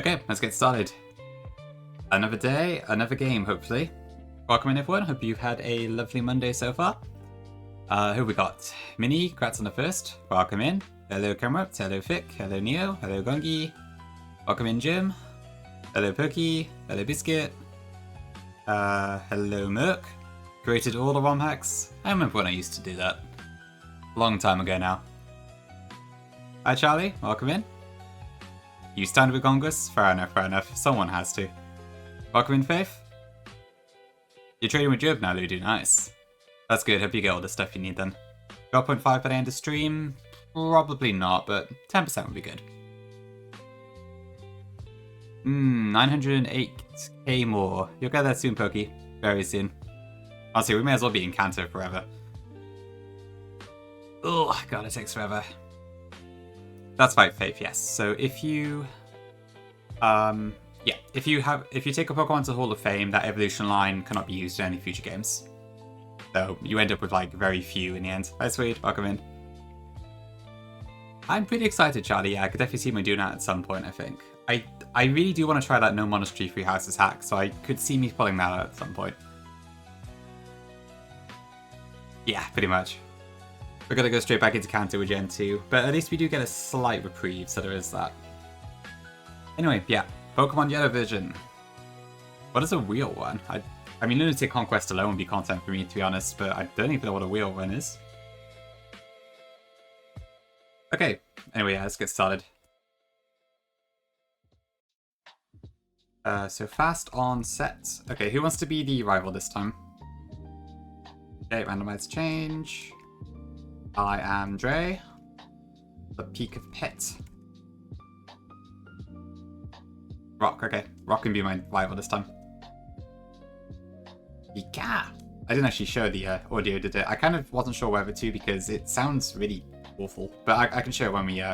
Okay, let's get started. Another day, another game, hopefully. Welcome in, everyone. Hope you've had a lovely Monday so far. Who we got? Minnie, congrats on the first. Welcome in. Hello, Camrupt. Hello, Fick. Hello, Neo. Hello, Gongi. Welcome in, Jim. Hello, Pokey. Hello, Biscuit. Hello, Merc. Created all the ROM hacks. I remember when I used to do that. Long time ago now. Hi, Charlie. Welcome in. You stand with Gongus? Fair enough, fair enough. Someone has to. Welcome in, Faith. You're trading with Job now, Ludo. Nice. That's good. Hope you get all the stuff you need then. 12.5 by the end of stream? Probably not, but 10% would be good. 908k more. You'll get that soon, Pokey. Very soon. Honestly, we may as well be in Kanto forever. Oh, God, it takes forever. That's right, Faith, yes. So if you if you take a Pokemon to Hall of Fame, that evolution line cannot be used in any future games. So you end up with like very few in the end. Hi sweet, welcome in. I'm pretty excited, Charlie. Yeah, I could definitely see me doing that at some point, I think. I really do want to try that No Monastery Free Houses hack, so I could see me pulling that out at some point. Yeah, pretty much. We're going to go straight back into Kanto with Gen 2, but at least we do get a slight reprieve, so there is that. Anyway, yeah, Pokemon Yellow Vision. What is a real one? I mean, Lunatic Conquest alone would be content for me, to be honest, but I don't even know what a real one is. Okay, anyway, yeah, let's get started. So fast on set. Okay, who wants to be the rival this time? Okay, randomized change. I am Dre. The Peak of Pet. Rock, okay. Rock can be my rival this time. Yeah! I didn't actually show the audio, did it? I kind of wasn't sure whether to because it sounds really awful. But I can show it when we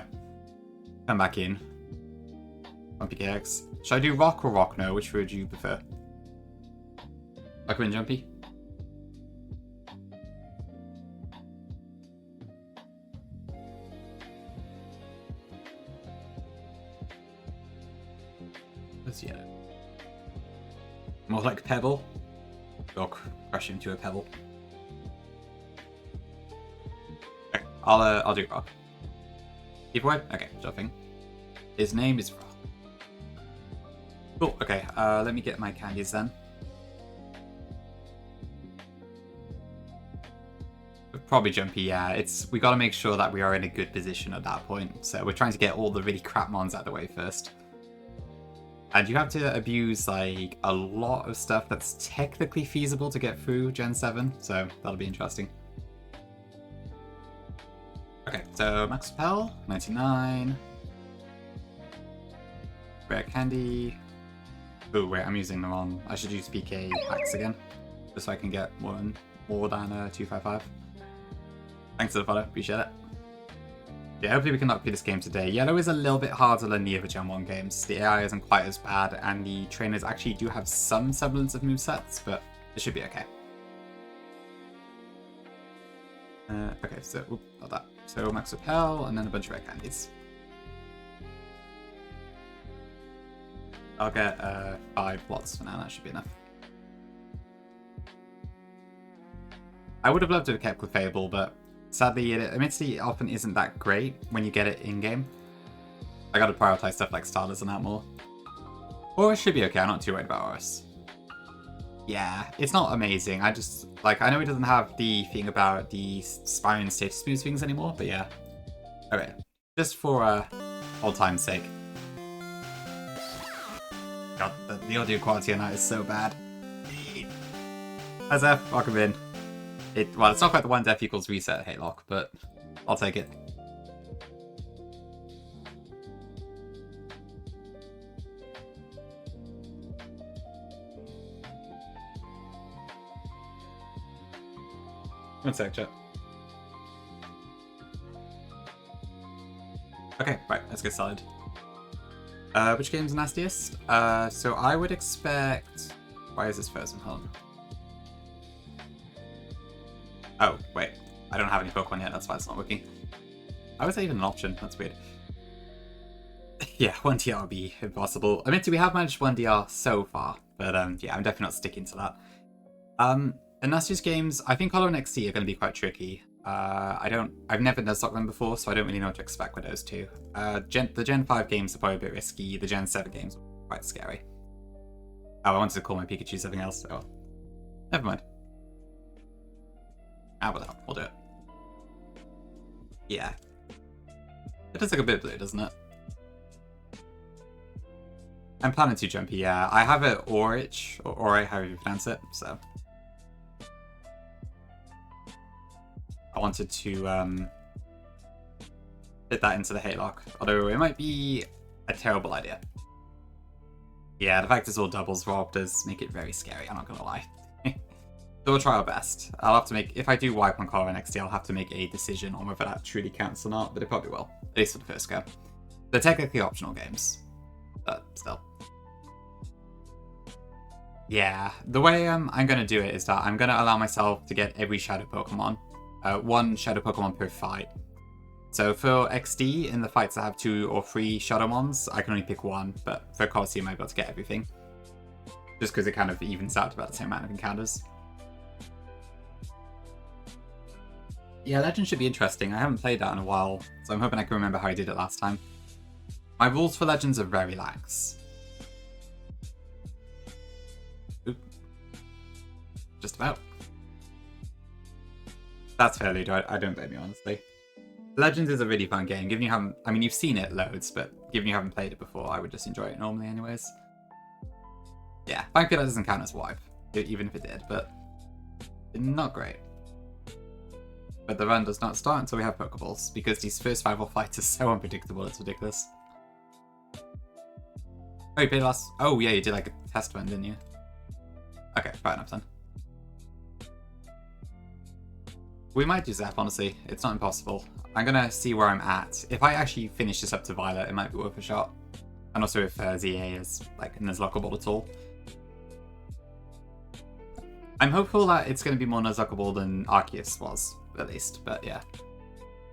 come back in. Jumpy KX. Should I do Rock or Rock? No, which would you prefer? Welcome in, Jumpy. What's yellow? More like Pebble. Or crush into a Pebble. Okay, I'll do Rock. Keep away? Okay, jumping. His name is Rock. Cool, okay, let me get my candies then. Probably Jumpy, yeah. We gotta make sure that we are in a good position at that point. So we're trying to get all the really crap mons out of the way first. And you have to abuse, like, a lot of stuff that's technically feasible to get through Gen 7, so that'll be interesting. Okay, so Max Repel, 99. Rare Candy. Oh, wait, I'm using them on. I should use PK hacks again, just so I can get more than 255. Thanks for the follow, appreciate it. Yeah, hopefully we can knock through this game today. Yellow is a little bit harder than the other Gen 1 games. The AI isn't quite as bad, and the trainers actually do have some semblance of movesets, but it should be okay. Okay, so, not that. So Max Repel, and then a bunch of rare candies. I'll get 5 lots for now, that should be enough. I would have loved to have kept Clefable, but sadly, admittedly, it often isn't that great when you get it in-game. I gotta prioritize stuff like starters and that more. Horus should be okay, I'm not too worried about Horus. Yeah, it's not amazing, I just, like, I know it doesn't have the thing about the Spyron status boost things anymore, but yeah. Okay, just for old time's sake. God, the audio quality on that is so bad. Hi Zeph, welcome in. Well, it's not quite the 1 def equals reset Hatelocke, but I'll take it. One sec, chat. Okay, right, let's get started. Which game's nastiest? So I would expect... Why is this frozen? Hold on. Oh, wait. I don't have any Pokemon yet, that's why it's not working. How is that even an option? That's weird. Yeah, 1DR would be impossible. I mean, we have managed 1DR so far, but yeah, I'm definitely not sticking to that. And that's just games. I think Hollow and XT are going to be quite tricky. I've never Nuzlocke them before, so I don't really know what to expect with those two. The Gen 5 games are probably a bit risky. The Gen 7 games are quite scary. Oh, I wanted to call my Pikachu something else, so never mind. We'll do it. Yeah. It does look a bit blue, doesn't it? I'm planning to jumpy, yeah. I have it Orich, or Ori, however you pronounce it, so. I wanted to fit that into the Hatelocke, although it might be a terrible idea. Yeah, the fact it's all doubles Rob does make it very scary, I'm not gonna lie. So we'll try our best. I'll have to make, if I do wipe on Korra NXT, I'll have to make a decision on whether that truly counts or not, but it probably will, at least for the first go. They're technically optional games, but still. Yeah, the way I'm going to do it is that I'm going to allow myself to get every Shadow Pokemon. One Shadow Pokemon per fight. So for XD, in the fights that have 2 or 3 Shadowmons, I can only pick 1, but for Colosseum, I'm able to get everything. Just because it kind of evens out to about the same amount of encounters. Yeah, Legend should be interesting. I haven't played that in a while, so I'm hoping I can remember how I did it last time. My rules for Legends are very lax. Just about. That's fair, Ludo. I don't blame you, honestly. Legends is a really fun game. Given you haven't... I mean, you've seen it loads, but given you haven't played it before, I would just enjoy it normally anyways. Yeah, frankly, that doesn't count as wipe, even if it did, but... not great. But the run does not start until we have Pokeballs, because these first 5 fights are so unpredictable, it's ridiculous. Oh, you played last... Oh, yeah, you did like a test run, didn't you? Okay, fair enough then. We might do Zap, honestly. It's not impossible. I'm gonna see where I'm at. If I actually finish this up to Violet, it might be worth a shot. And also if ZA is like Nuzlockable at all. I'm hopeful that it's gonna be more Nuzlockable than Arceus was, at least. But yeah.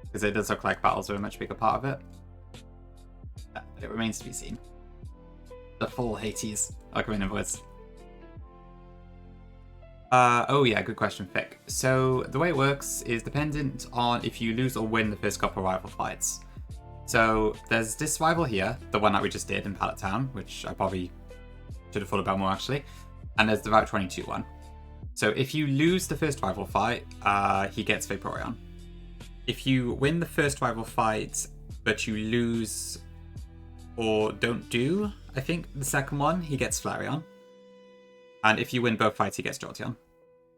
Because it does look like battles are a much bigger part of it. But it remains to be seen. The full Hades Ocarina of Words. Oh yeah, good question, Fick. So the way it works is dependent on if you lose or win the first couple of rival fights. So there's this rival here, the one that we just did in Pallet Town, which I probably should have thought about more actually. And there's the Route 22 one. So if you lose the first rival fight, he gets Vaporeon. If you win the first rival fight, but you lose or don't do, I think, the second one, he gets Flareon. And if you win both fights, he gets Jolteon.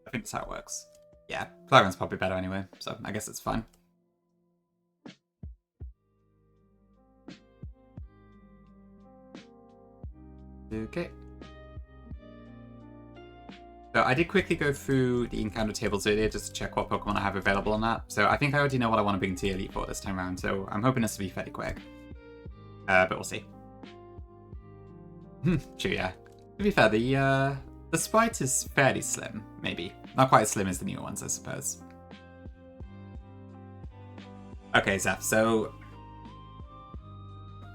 I think that's how it works. Yeah, Flareon's probably better anyway, so I guess it's fine. Okay. So I did quickly go through the encounter tables earlier just to check what Pokemon I have available on that. So I think I already know what I want to bring to Elite Four this time around, so I'm hoping this to be fairly quick. But we'll see. True, yeah. To be fair, the sprite is fairly slim, maybe. Not quite as slim as the newer ones, I suppose. Okay, Zeph, so...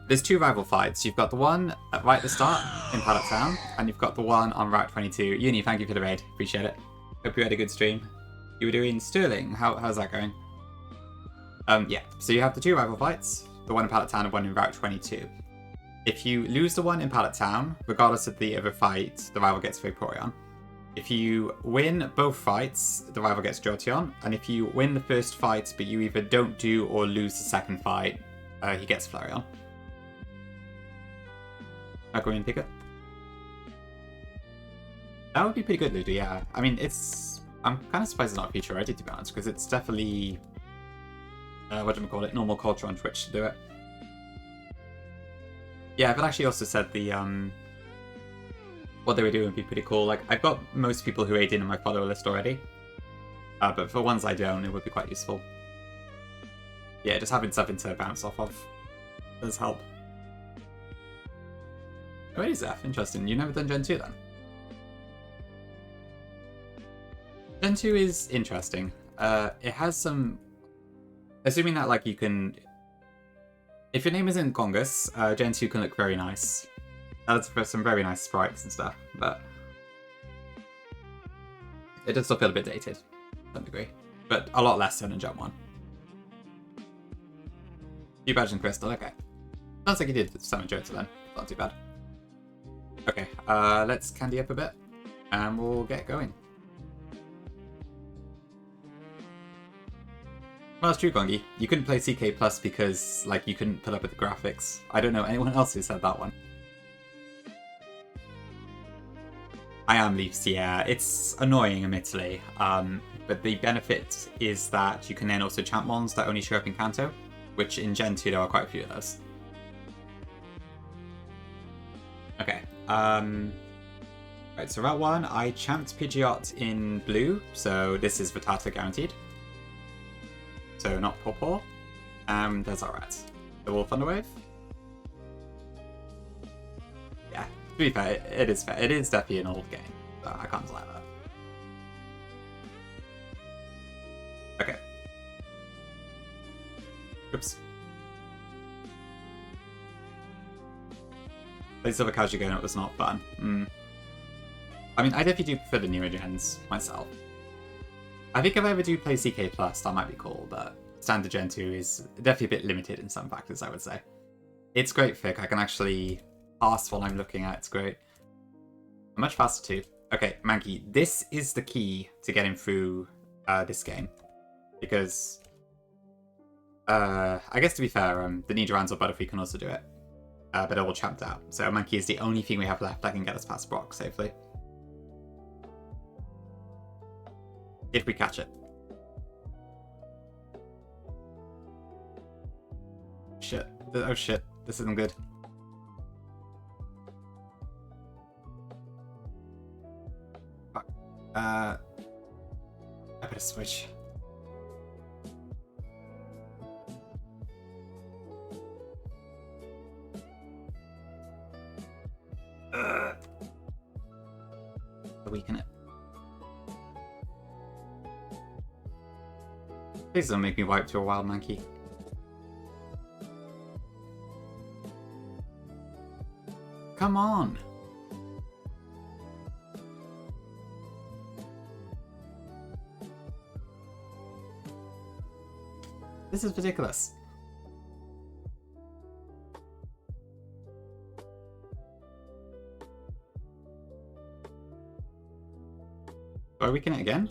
there's 2 rival fights. You've got the one right at the start in Pallet Town, and you've got the one on Route 22. Uni, thank you for the raid. Appreciate it. Hope you had a good stream. You were doing Sterling. How's that going? Yeah, so you have the 2 rival fights. The one in Pallet Town and one in Route 22. If you lose the one in Pallet Town, regardless of the other fight, the rival gets Vaporeon. If you win both fights, the rival gets Jolteon. And if you win the first fight, but you either don't do or lose the second fight, he gets Flareon. I'll go and pick it. That would be pretty good, Ludo, yeah. I mean, I'm kind of surprised it's not a feature already, to be honest, because it's definitely... normal culture on Twitch to do it. Yeah, but actually also said the, what they were doing would be pretty cool. Like, I've got most people who aid in my follower list already. But for ones I don't, it would be quite useful. Yeah, just having something to bounce off of does help. Oh, it is Zeph. Interesting. You've never done Gen 2 then? Gen 2 is interesting. It has some... assuming that, like, you can... If your name isn't Gongus, Gen 2 can look very nice. That's for some very nice sprites and stuff, but it does still feel a bit dated, to some degree. But a lot less so than Gen 1. You badge and crystal, okay. Sounds like you did some enjoy it then. Not too bad. Okay, let's candy up a bit, and we'll get going. Well, that's true, Gongi. You couldn't play CK Plus because, like, you couldn't put up with the graphics. I don't know anyone else who said that one. I am Leafs, yeah. It's annoying, admittedly. But the benefit is that you can then also champ mons that only show up in Kanto, which in Gen 2 there are quite a few of those. Okay. Right, so Route 1, I champed Pidgeot in blue, so this is Rattata guaranteed. So not Pawpaw. There's our rats. The Wolf Thunderwave. Yeah, to be fair, it is fair. It is definitely an old game. So I can't deny that. Okay. Oops. Played Silver Kajigo and it was not fun. I mean, I definitely do prefer the newer gens myself. I think if I ever do play CK Plus, that might be cool, but standard Gen 2 is definitely a bit limited in some factors, I would say. It's great fic, I can actually pass while I'm looking at it, it's great. I'm much faster too. Okay, Mankey, this is the key to getting through this game. Because, I guess to be fair, the Nidorans or Butterfree can also do it. But they're all champed out. So Mankey is the only thing we have left that can get us past Brock safely. If we catch it. Shit. Oh shit. This isn't good. Fuck. I better switch. Weaken it. Please don't make me wipe to a wild monkey. Come on! This is ridiculous. Do I weaken it again?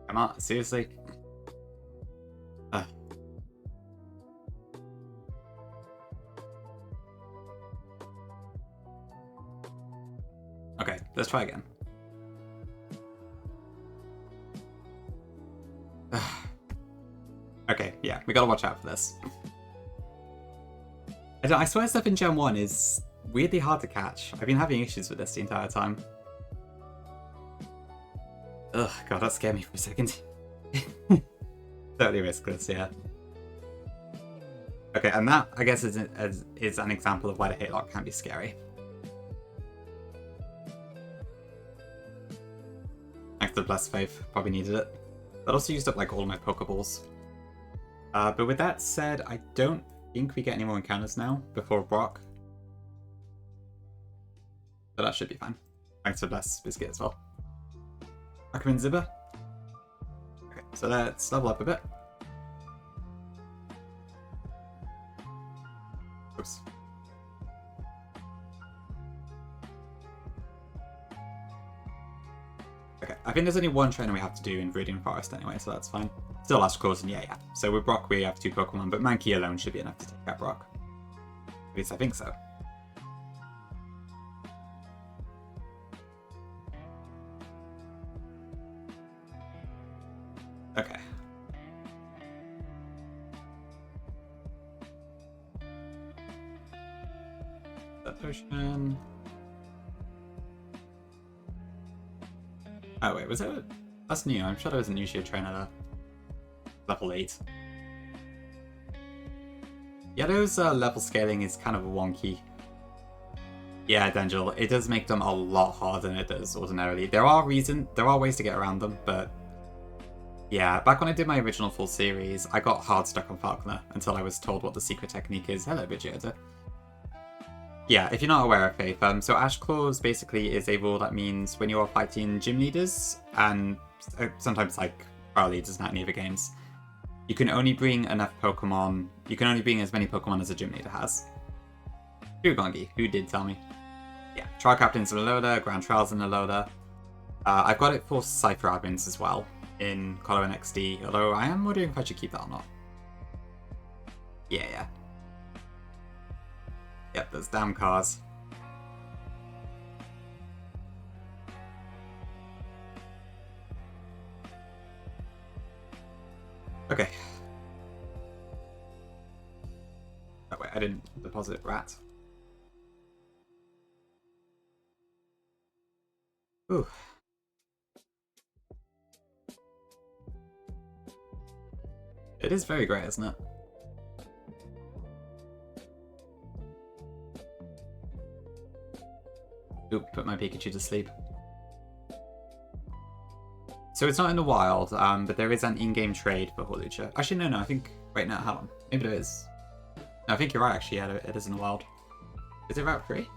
Come on, seriously? Okay, let's try again. Okay, yeah, we gotta watch out for this. I swear stuff in Gen 1 is weirdly hard to catch. I've been having issues with this the entire time. Ugh, god, that scared me for a second. Totally riskless, yeah. Okay, and that, I guess, is an example of why the Hatelocke can be scary. Thanks to Blessed Faith, probably needed it. That also used up, like, all of my Pokeballs. But with that said, I don't think we get any more encounters now before Brock. But that should be fine. Thanks for Blessed Biscuit as well. Ackerman Zibber. Okay, so let's level up a bit. Oops. Okay, I think there's only one trainer we have to do in Viridian Forest anyway, so that's fine. Still Ash Course, and yeah. So with Brock we have 2 Pokemon, but Mankey alone should be enough to take out Brock. At least I think so. Okay. That potion. Oh wait, was it? That's new. I'm sure there was a new Shield trainer there. Level 8. Yellow's level scaling is kind of wonky. Yeah, Dangel, it does make them a lot harder than it does ordinarily. There are ways to get around them, but Yeah, back when I did my original full series, I got hard stuck on Falconer until I was told what the secret technique is. Hello, Vegeta. Yeah, if you're not aware of Faith, so Ash Claws basically is a rule that means when you're fighting gym leaders, and sometimes like power leaders in any of the games, you can only bring enough Pokemon, you can only bring as many Pokemon as a gym leader has. Ugongi, who did tell me. Yeah, Trial Captain's in a loader, Grand Trial's in a loader. I've got it for Cypher admins as well in Color NXD, although I am wondering if I should keep that or not. Yeah. Yep, those damn cars. Okay. Oh wait, I didn't deposit rat. Ooh. It is very great, isn't it? Oop, put my Pikachu to sleep. So it's not in the wild, but there is an in-game trade for Hawlucha. Actually, no, I think... Wait, no, hold on. Maybe there is. No, I think you're right, actually, yeah, it is in the wild. Is it Route 3?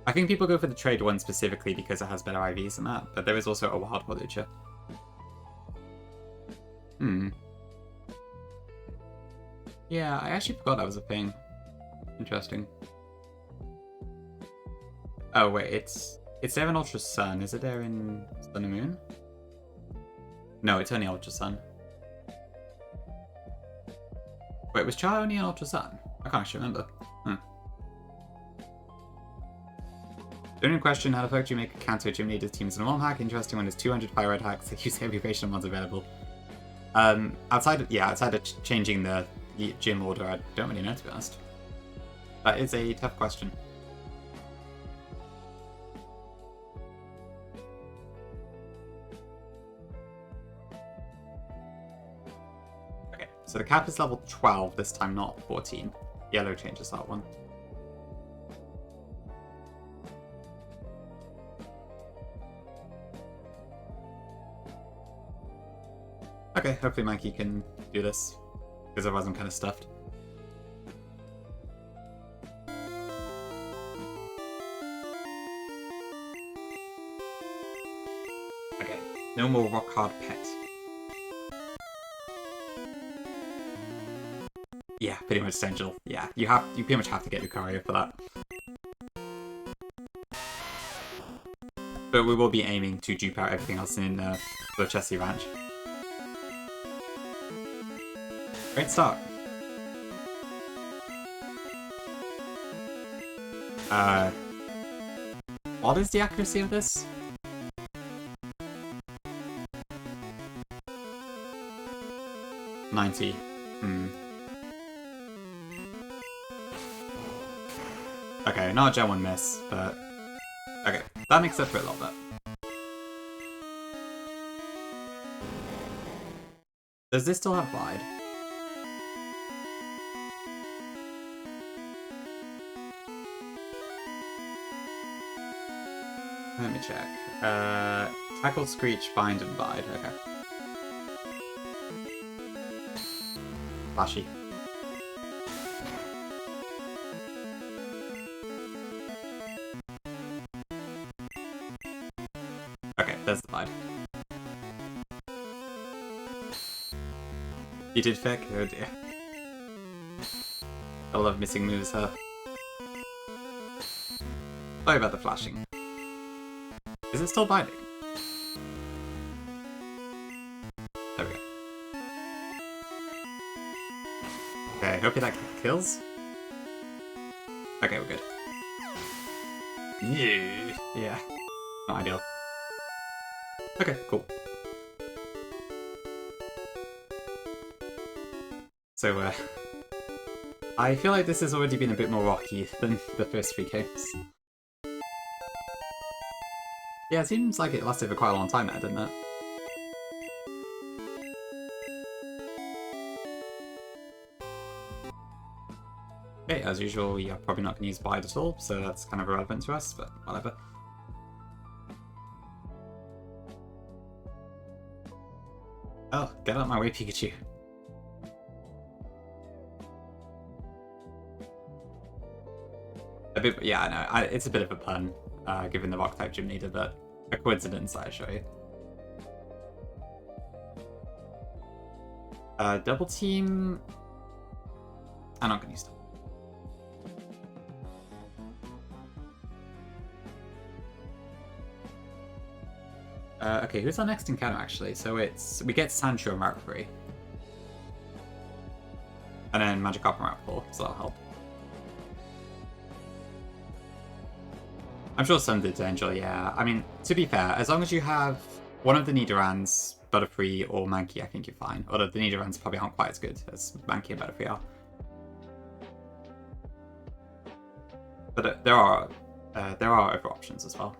I think people go for the trade one specifically because it has better IVs than that, but there is also a wild Hawlucha. Yeah, I actually forgot that was a thing. Interesting. Oh wait, it's there in Ultra Sun. Is it there in Sun and Moon? No, it's only Ultra Sun. Wait, was Char only in Ultra Sun? I can't actually remember. The only question, how the fuck do you make a counter gym leader teams in one hack? Interesting when there's 200 fire red hacks that use every patient ones available. Outside of changing the gym order, I don't really know, to be honest. That is a tough question. Okay, so the cap is level 12 this time, not 14. Yellow changes that one. Okay, hopefully Mikey can do this, because otherwise I'm kind of stuffed. Okay, no more rock hard pet. Yeah, pretty much essential. Yeah, you pretty much have to get Lucario for that. But we will be aiming to dupe out everything else in the Chessie Ranch. Great start. What is the accuracy of this? $90. Okay, not a Gen 1 miss, but... Okay, that makes up for it a little bit. Does this still have Bide? Let me check. Tackle, Screech, Bind, and Bide. Okay. Flashy. Okay, there's the Bide. You did Feck? Oh dear. I love missing moves, huh? Sorry about the flashing. Is it still binding? There we go. Okay, hopefully that kills. Okay, we're good. Yeah. Not ideal. Okay, cool. So, I feel like this has already been a bit more rocky than the first 3 games. Yeah, it seems like it lasted for quite a long time there, didn't it? Okay, as usual, we are probably not going to use Bide at all, so that's kind of irrelevant to us, but whatever. Oh, get out of my way, Pikachu. A bit, yeah, I know. It's a bit of a pun, given the rock type gym leader, but a coincidence, I assure you. Double team. I'm not gonna use that. Okay, who's our next encounter actually? So we get Sancho on Route 3. And then Magikarp on Route 4, so that'll help. I'm sure some did Angel, yeah. I mean, to be fair, as long as you have one of the Nidorans, Butterfree, or Mankey, I think you're fine. Although the Nidorans probably aren't quite as good as Mankey and Butterfree are. But there are other options as well.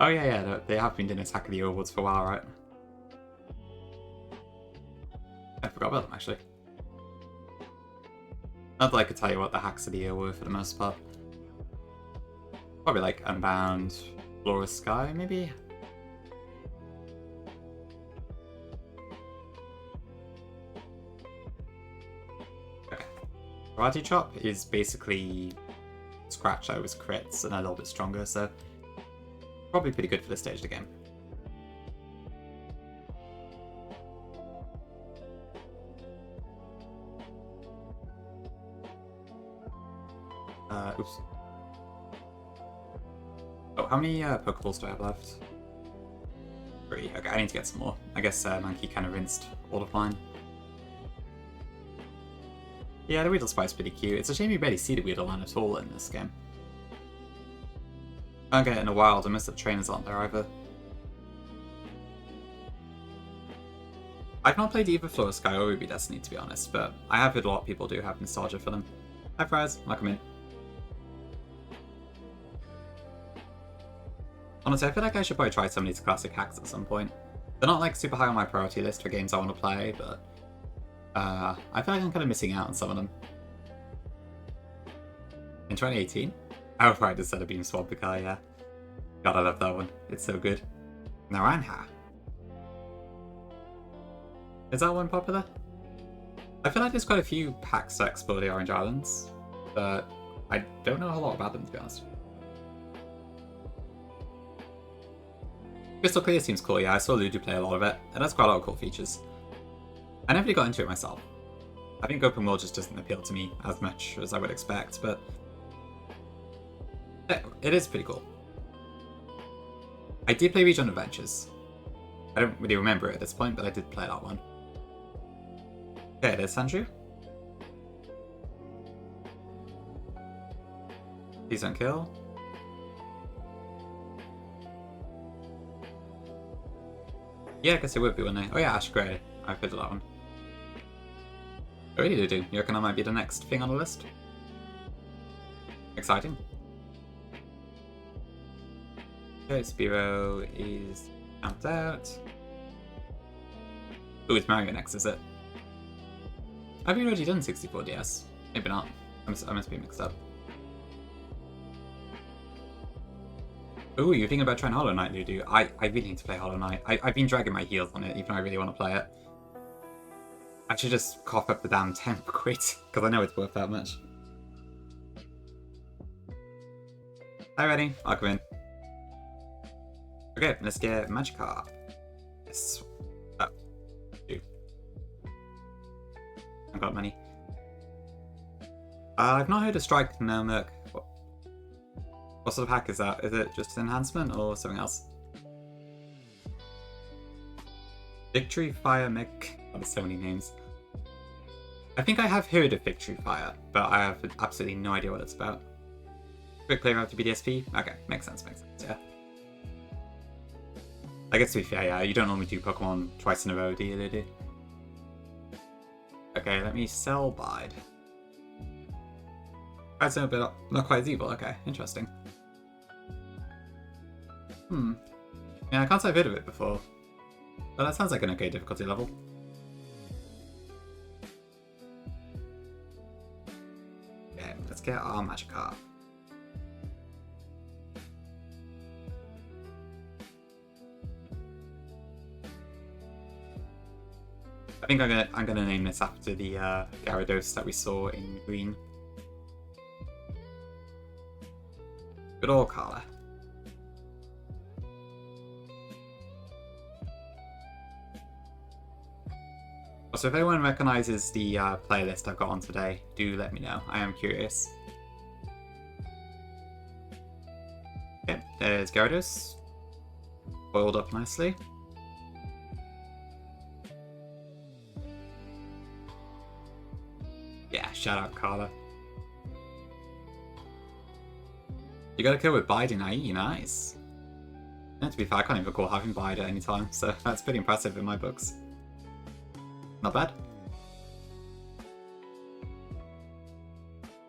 Oh yeah, they have been doing Attack of the Awards for a while, right? I forgot about them, actually. Not that I could tell you what the hacks of the year were for the most part. Probably like Unbound, Flora Sky, maybe? Okay. Karate Chop is basically Scratch out with crits and a little bit stronger, so probably pretty good for this stage of the game. Oops. Oh, how many Pokeballs do I have left? 3. Okay, I need to get some more. I guess Mankey kind of rinsed all of mine. Yeah, the Weedle Sprite's pretty cute. It's a shame you barely see the Weedle line at all in this game. I don't get it in the wild, and most of the trainers aren't there either. I've not played either Flora Sky or Ruby Destiny, to be honest, but I have heard a lot of people do have nostalgia for them. Hi Fries, welcome in. Honestly, I feel like I should probably try some of these classic hacks at some point. They're not like super high on my priority list for games I want to play, but I feel like I'm kind of missing out on some of them. In 2018? Oh, right, instead of being Swampika, yeah. God, I love that one. It's so good. Naranha. Is that one popular? I feel like there's quite a few packs that explore the Orange Islands, but I don't know a lot about them, to be honest. Crystal Clear seems cool, yeah. I saw Ludo play a lot of it, and that's quite a lot of cool features. I never really got into it myself. I think open world just doesn't appeal to me as much as I would expect, but it is pretty cool. I did play Region Adventures. I don't really remember it at this point, but I did play that one. Okay, there's Sandrew. Please don't kill. Yeah, I guess it would be, wouldn't it? Oh yeah, Ash Grey. I played that one. I really do. You reckon I might be the next thing on the list? Exciting. Okay, Spearow is camped out. Oh, it's Mario next, is it? Have you already done 64DS? Maybe not. I must be mixed up. Ooh, you're thinking about trying Hollow Knight, Ludo? I really need to play Hollow Knight. I've been dragging my heels on it, even though I really want to play it. I should just cough up the damn 10 quid, because I know it's worth that much. Hi, ready? I'll come in. Okay, let's get Magikarp. Yes. Oh. Dude. I've got money. I've not heard of Strike now, Merc. What sort of hack is that? Is it just an enhancement or something else? Victory Fire Mech. Oh, there's so many names. I think I have heard of Victory Fire, but I have absolutely no idea what it's about. Quick play around to BDSP? Okay, makes sense, yeah. I guess to be fair, yeah, you don't normally do Pokemon twice in a row, do you, Lily? Okay, let me sell Bide. That's a bit not quite as evil, okay, interesting. Yeah, I can't say I've heard of it before. But that sounds like an okay difficulty level. Okay, let's get our Magikarp. I think I'm gonna name this after the Gyarados that we saw in green. Good old Carla. Also, if anyone recognises the playlist I've got on today, do let me know. I am curious. Okay, there's Gyarados. Boiled up nicely. Yeah, shout out Carla. You got a kill with Bide and IE, nice. And to be fair, I can't even recall having Bide at any time, so that's pretty impressive in my books. Not bad.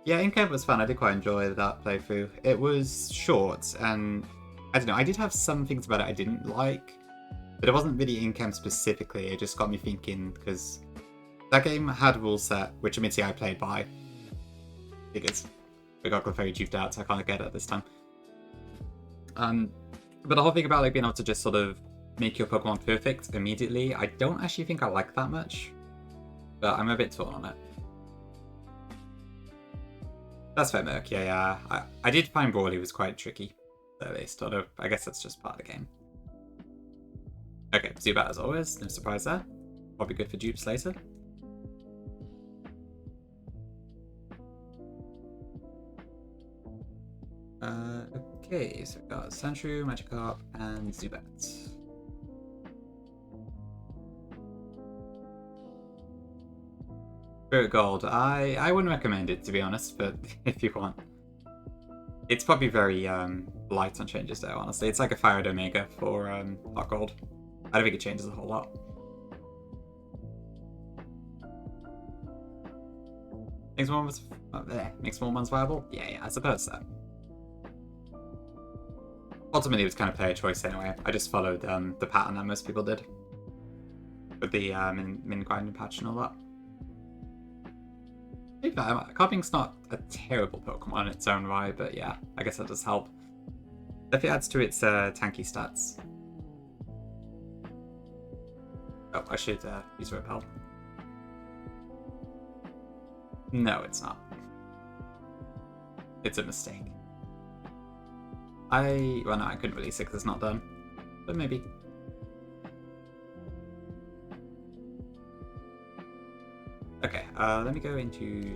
Yeah, in-camp was fun. I did quite enjoy that playthrough. It was short, and I don't know, I did have some things about it I didn't like, but it wasn't really in-camp specifically. It just got me thinking, because that game had a rule set, which admittedly I played by, because we got very juked out, so I can't get it this time. But the whole thing about like being able to just sort of make your Pokemon perfect immediately, I don't actually think I like that much. But I'm a bit torn on it. That's fair, Merc. Yeah. I did find Brawly was quite tricky, at least. Although I guess that's just part of the game. Okay, Zubat as always. No surprise there. Probably good for dupes later. Okay, so we've got Sandshrew, Magikarp, and Zubat. Spirit Gold, I wouldn't recommend it to be honest, but if you want. It's probably very light on changes though, honestly. It's like a Fire Omega for Hot Gold. I don't think it changes a whole lot. Makes more ones viable? Yeah, I suppose so. Ultimately, it was kind of player choice anyway. I just followed the pattern that most people did. With the min grinding patch and all that. Carping's not a terrible Pokemon in its own right, but yeah, I guess that does help. Definitely adds to its tanky stats. Oh, I should use Repel. No, it's not. It's a mistake. Well, no, I couldn't release it because it's not done. But maybe. Okay, let me go into...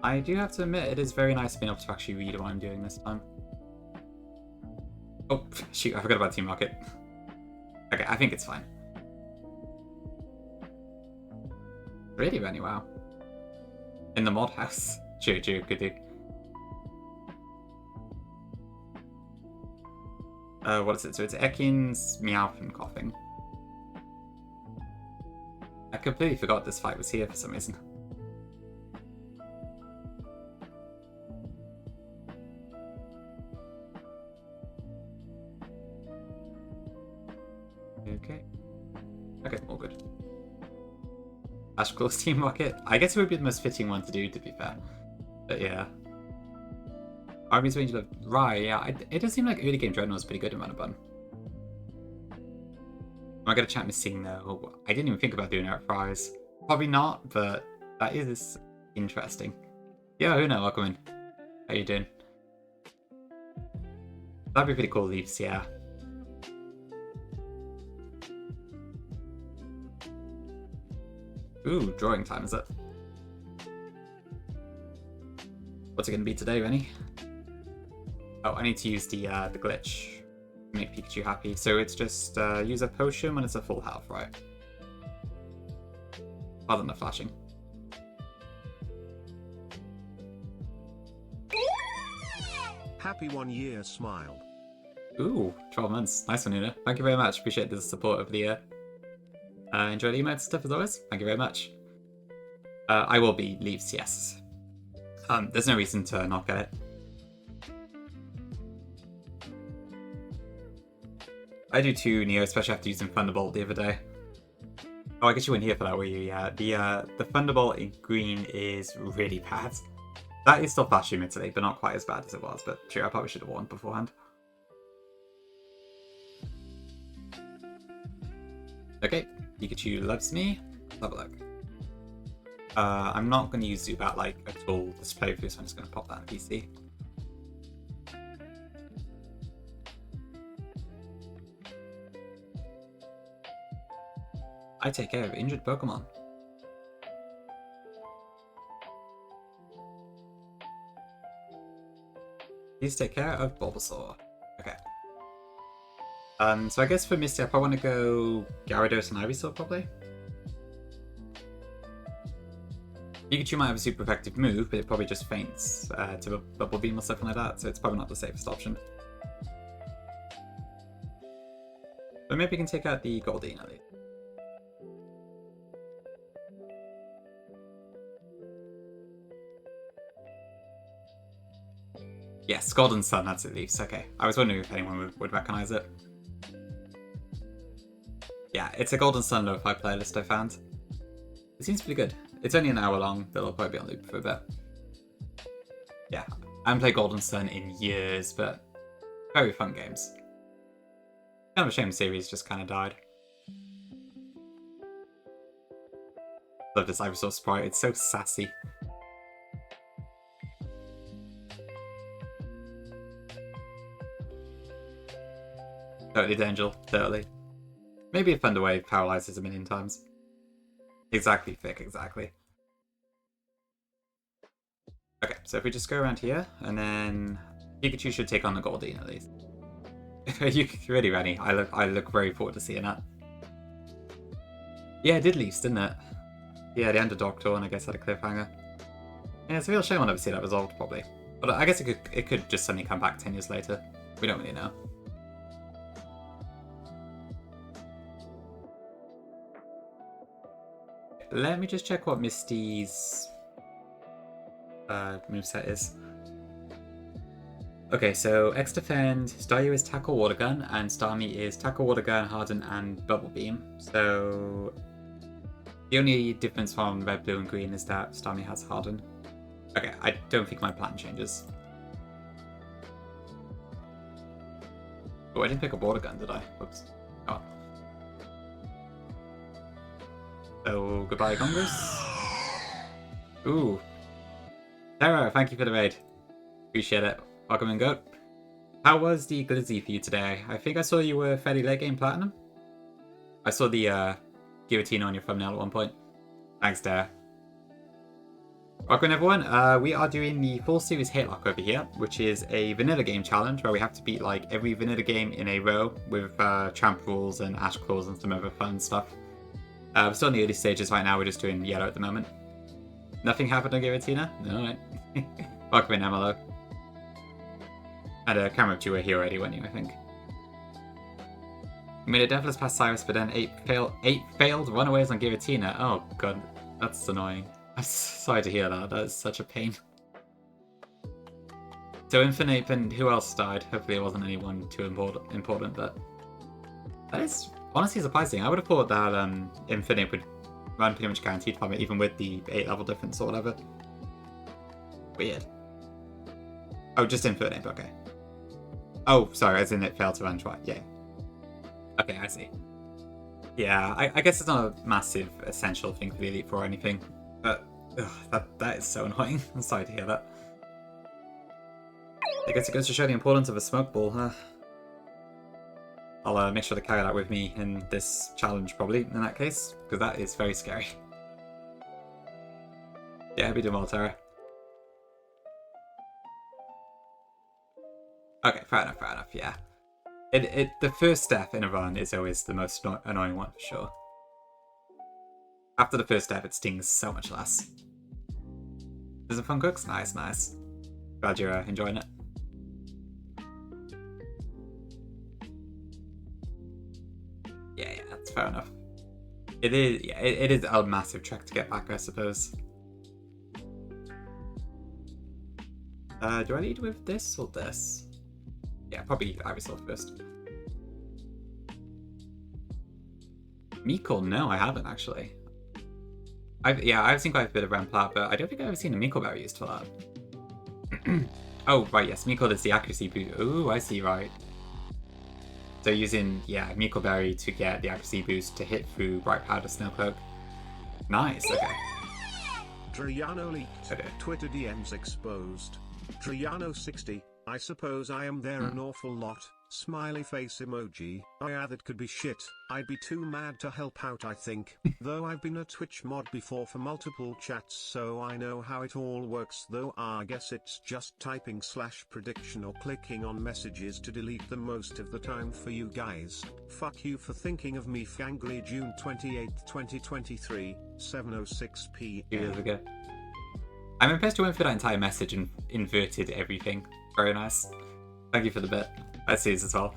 I do have to admit, it is very nice being able to actually read what I'm doing this time. Oh, shoot, I forgot about Team Rocket. Okay, I think it's fine. Really, Rennie, wow. In the mod house. True, good do. What is it? So it's Ekans, Meowth, and Coughing. I completely forgot this fight was here for some reason. Okay, all good. Ashclaw's Team Rocket. I guess it would be the most fitting one to do, to be fair. But yeah. Army's range of Right, yeah. It does seem like early game Dreadnought was pretty good in Runabun. Am I going to chat Missing though? I didn't even think about doing it at Fries. Probably not, but that is interesting. Yeah, who knows? Welcome in. How you doing? That'd be pretty cool, Leafs, yeah. Ooh, drawing time, is it? What's it going to be today, Rennie? Oh, I need to use the glitch to make Pikachu happy. So it's just use a potion when it's a full health, right? Other than the flashing. Happy 1 year, smile. Ooh, 12 months. Nice one, Una. Thank you very much. Appreciate the support over the year. Enjoy the emotes stuff as always. Thank you very much. I will be Leaves, yes. There's no reason to not get it. I do too, Neo, especially after using Thunderbolt the other day. Oh, I guess you weren't here for that, were you? Yeah, the Thunderbolt in green is really bad. That is still flashy, admittedly, but not quite as bad as it was. But true, I probably should have warned beforehand. Pikachu loves me. Let's have a look. I'm not going to use Zubat like at all this playthrough, so I'm just going to pop that on PC. I take care of injured Pokemon. Please take care of Bulbasaur. Okay. So I guess for Misty, I probably want to go Gyarados and Ivysaur, probably. Pikachu might have a super effective move, but it probably just faints to a Bubble Beam or something like that, so it's probably not the safest option. But maybe we can take out the Goldeen at least. Yes, Golden Sun, that's at least. Okay. I was wondering if anyone would recognize it. Yeah, it's a Golden Sun lo-fi playlist I found. It seems pretty good. It's only an hour long, but it'll probably be on loop for a bit. Yeah, I haven't played Golden Sun in years, but very fun games. Kind of a shame the series just kind of died. Love this Ivysaur sprite, it's so sassy. Totally Dangel, totally. Maybe if Thunder Wave paralyzes a million times. Exactly, Vic, exactly. Okay, so if we just go around here, and then Pikachu should take on the Goldeen at least. You're really ready. I look very forward to seeing that. Yeah, it did least, didn't it? Yeah, the Underdog Tour, and I guess had a cliffhanger. Yeah, it's a real shame I'll never see that resolved, probably. But I guess it could just suddenly come back 10 years later. We don't really know. Let me just check what Misty's moveset is. Okay, so X Defend, Staryu is Tackle Water Gun, and Starmie is Tackle Water Gun, Harden, and Bubble Beam. So the only difference from Red, Blue, and Green is that Starmie has Harden. Okay, I don't think my plan changes. Oh, I didn't pick up Water Gun, did I? Whoops. Oh. So, goodbye, Congress. Ooh. Terra, thank you for the raid. Appreciate it. Welcome and go. How was the Glizzy for you today? I think I saw you were fairly late game platinum. I saw the guillotine on your thumbnail at one point. Thanks, Terra. Welcome everyone. We are doing the full series Hatelocke over here, which is a vanilla game challenge where we have to beat like every vanilla game in a row with champ rules and ash claws and some other fun stuff. We're still in the early stages right now, we're just doing yellow at the moment. Nothing happened on Giratina? Alright. Welcome in, MLO. Had a camera up you were here already, weren't you, I think? You made a Deathless past Cyrus, but then 8 failed runaways on Giratina. Oh god, that's annoying. I'm sorry to hear that, that is such a pain. So Infinite, and who else died? Hopefully it wasn't anyone too important, but... That is honestly surprising. I would have thought that Infinite would run pretty much guaranteed from it, even with the 8 level difference or whatever. Weird. Oh, just Infinite, okay. Oh, sorry, as in it failed to run twice. Yeah. Okay, I see. Yeah, I guess it's not a massive essential thing for the Elite Four or anything, but that is so annoying. I'm sorry to hear that. I guess it goes to show the importance of a smoke ball, huh? I'll make sure to carry that with me in this challenge, probably, in that case, because that is very scary. Yeah, hope you're doing well, Tara. Okay, fair enough, yeah. The first step in a run is always the most annoying one, for sure. After the first step, it stings so much less. There's some fun cooks? Nice, nice. Glad you're enjoying it. Yeah, that's fair enough. It is, yeah, it is a massive trek to get back, I suppose. Do I lead with this or this? Yeah, probably Ivysaur first. Meekle? No, I haven't actually. I've seen quite a bit of Rampart, but I don't think I've ever seen a Meekle berry used for that. Oh, right, yes, Meekle is the accuracy boost. Ooh, I see, right. So using, yeah, Muckleberry to get the accuracy boost to hit through Bright Powder Snowcloak. Nice, okay. Triano leaked. Okay. Twitter DMs exposed. Triano60. I suppose I am there an awful lot. Smiley face emoji. That could be shit. I'd be too mad to help out, I think. Though I've been a Twitch mod before for multiple chats, so I know how it all works. Though I guess it's just typing /prediction or clicking on messages to delete them most of the time for you guys. Fuck you for thinking of me. Fangry June 28, 2023, 7:06 p.m. 2 years ago. I'm impressed you went for that entire message and inverted everything. Very nice. Thank you for the bit. I see this as well.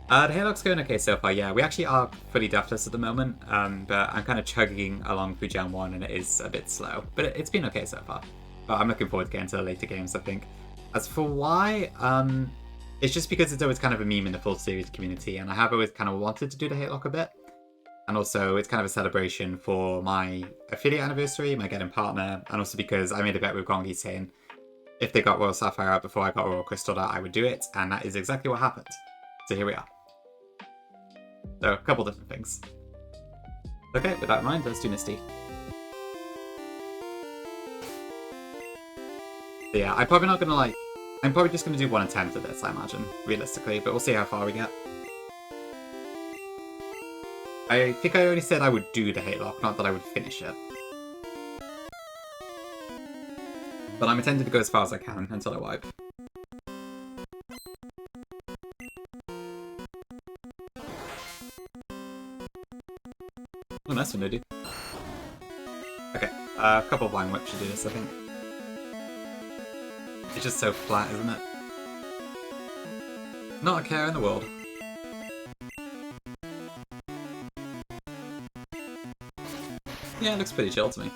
The Hatelocke's going okay so far, yeah. We actually are fully deathless at the moment, but I'm kind of chugging along through Gen 1 and it is a bit slow. But it's been okay so far. But I'm looking forward to getting to the later games, I think. As for why, it's just because it's always kind of a meme in the full series community, and I have always kind of wanted to do the Hatelocke a bit. And also, it's kind of a celebration for my affiliate anniversary, my getting partner, and also because I made a bet with Gongi saying if they got Royal Sapphire out before I got Royal Crystal out, I would do it, and that is exactly what happened. So here we are. So, a couple different things. Okay, with that in mind, let's do Misty. So yeah, I'm probably not gonna I'm probably just gonna do 1 attempt at this, I imagine, realistically, but we'll see how far we get. I think I already said I would do the Hatelocke, not that I would finish it. But I'm intending to go as far as I can until I wipe. Oh, nice one, dude. Okay, a couple of blind whips should do this, I think. It's just so flat, isn't it? Not a care in the world. Yeah, it looks pretty chill to me.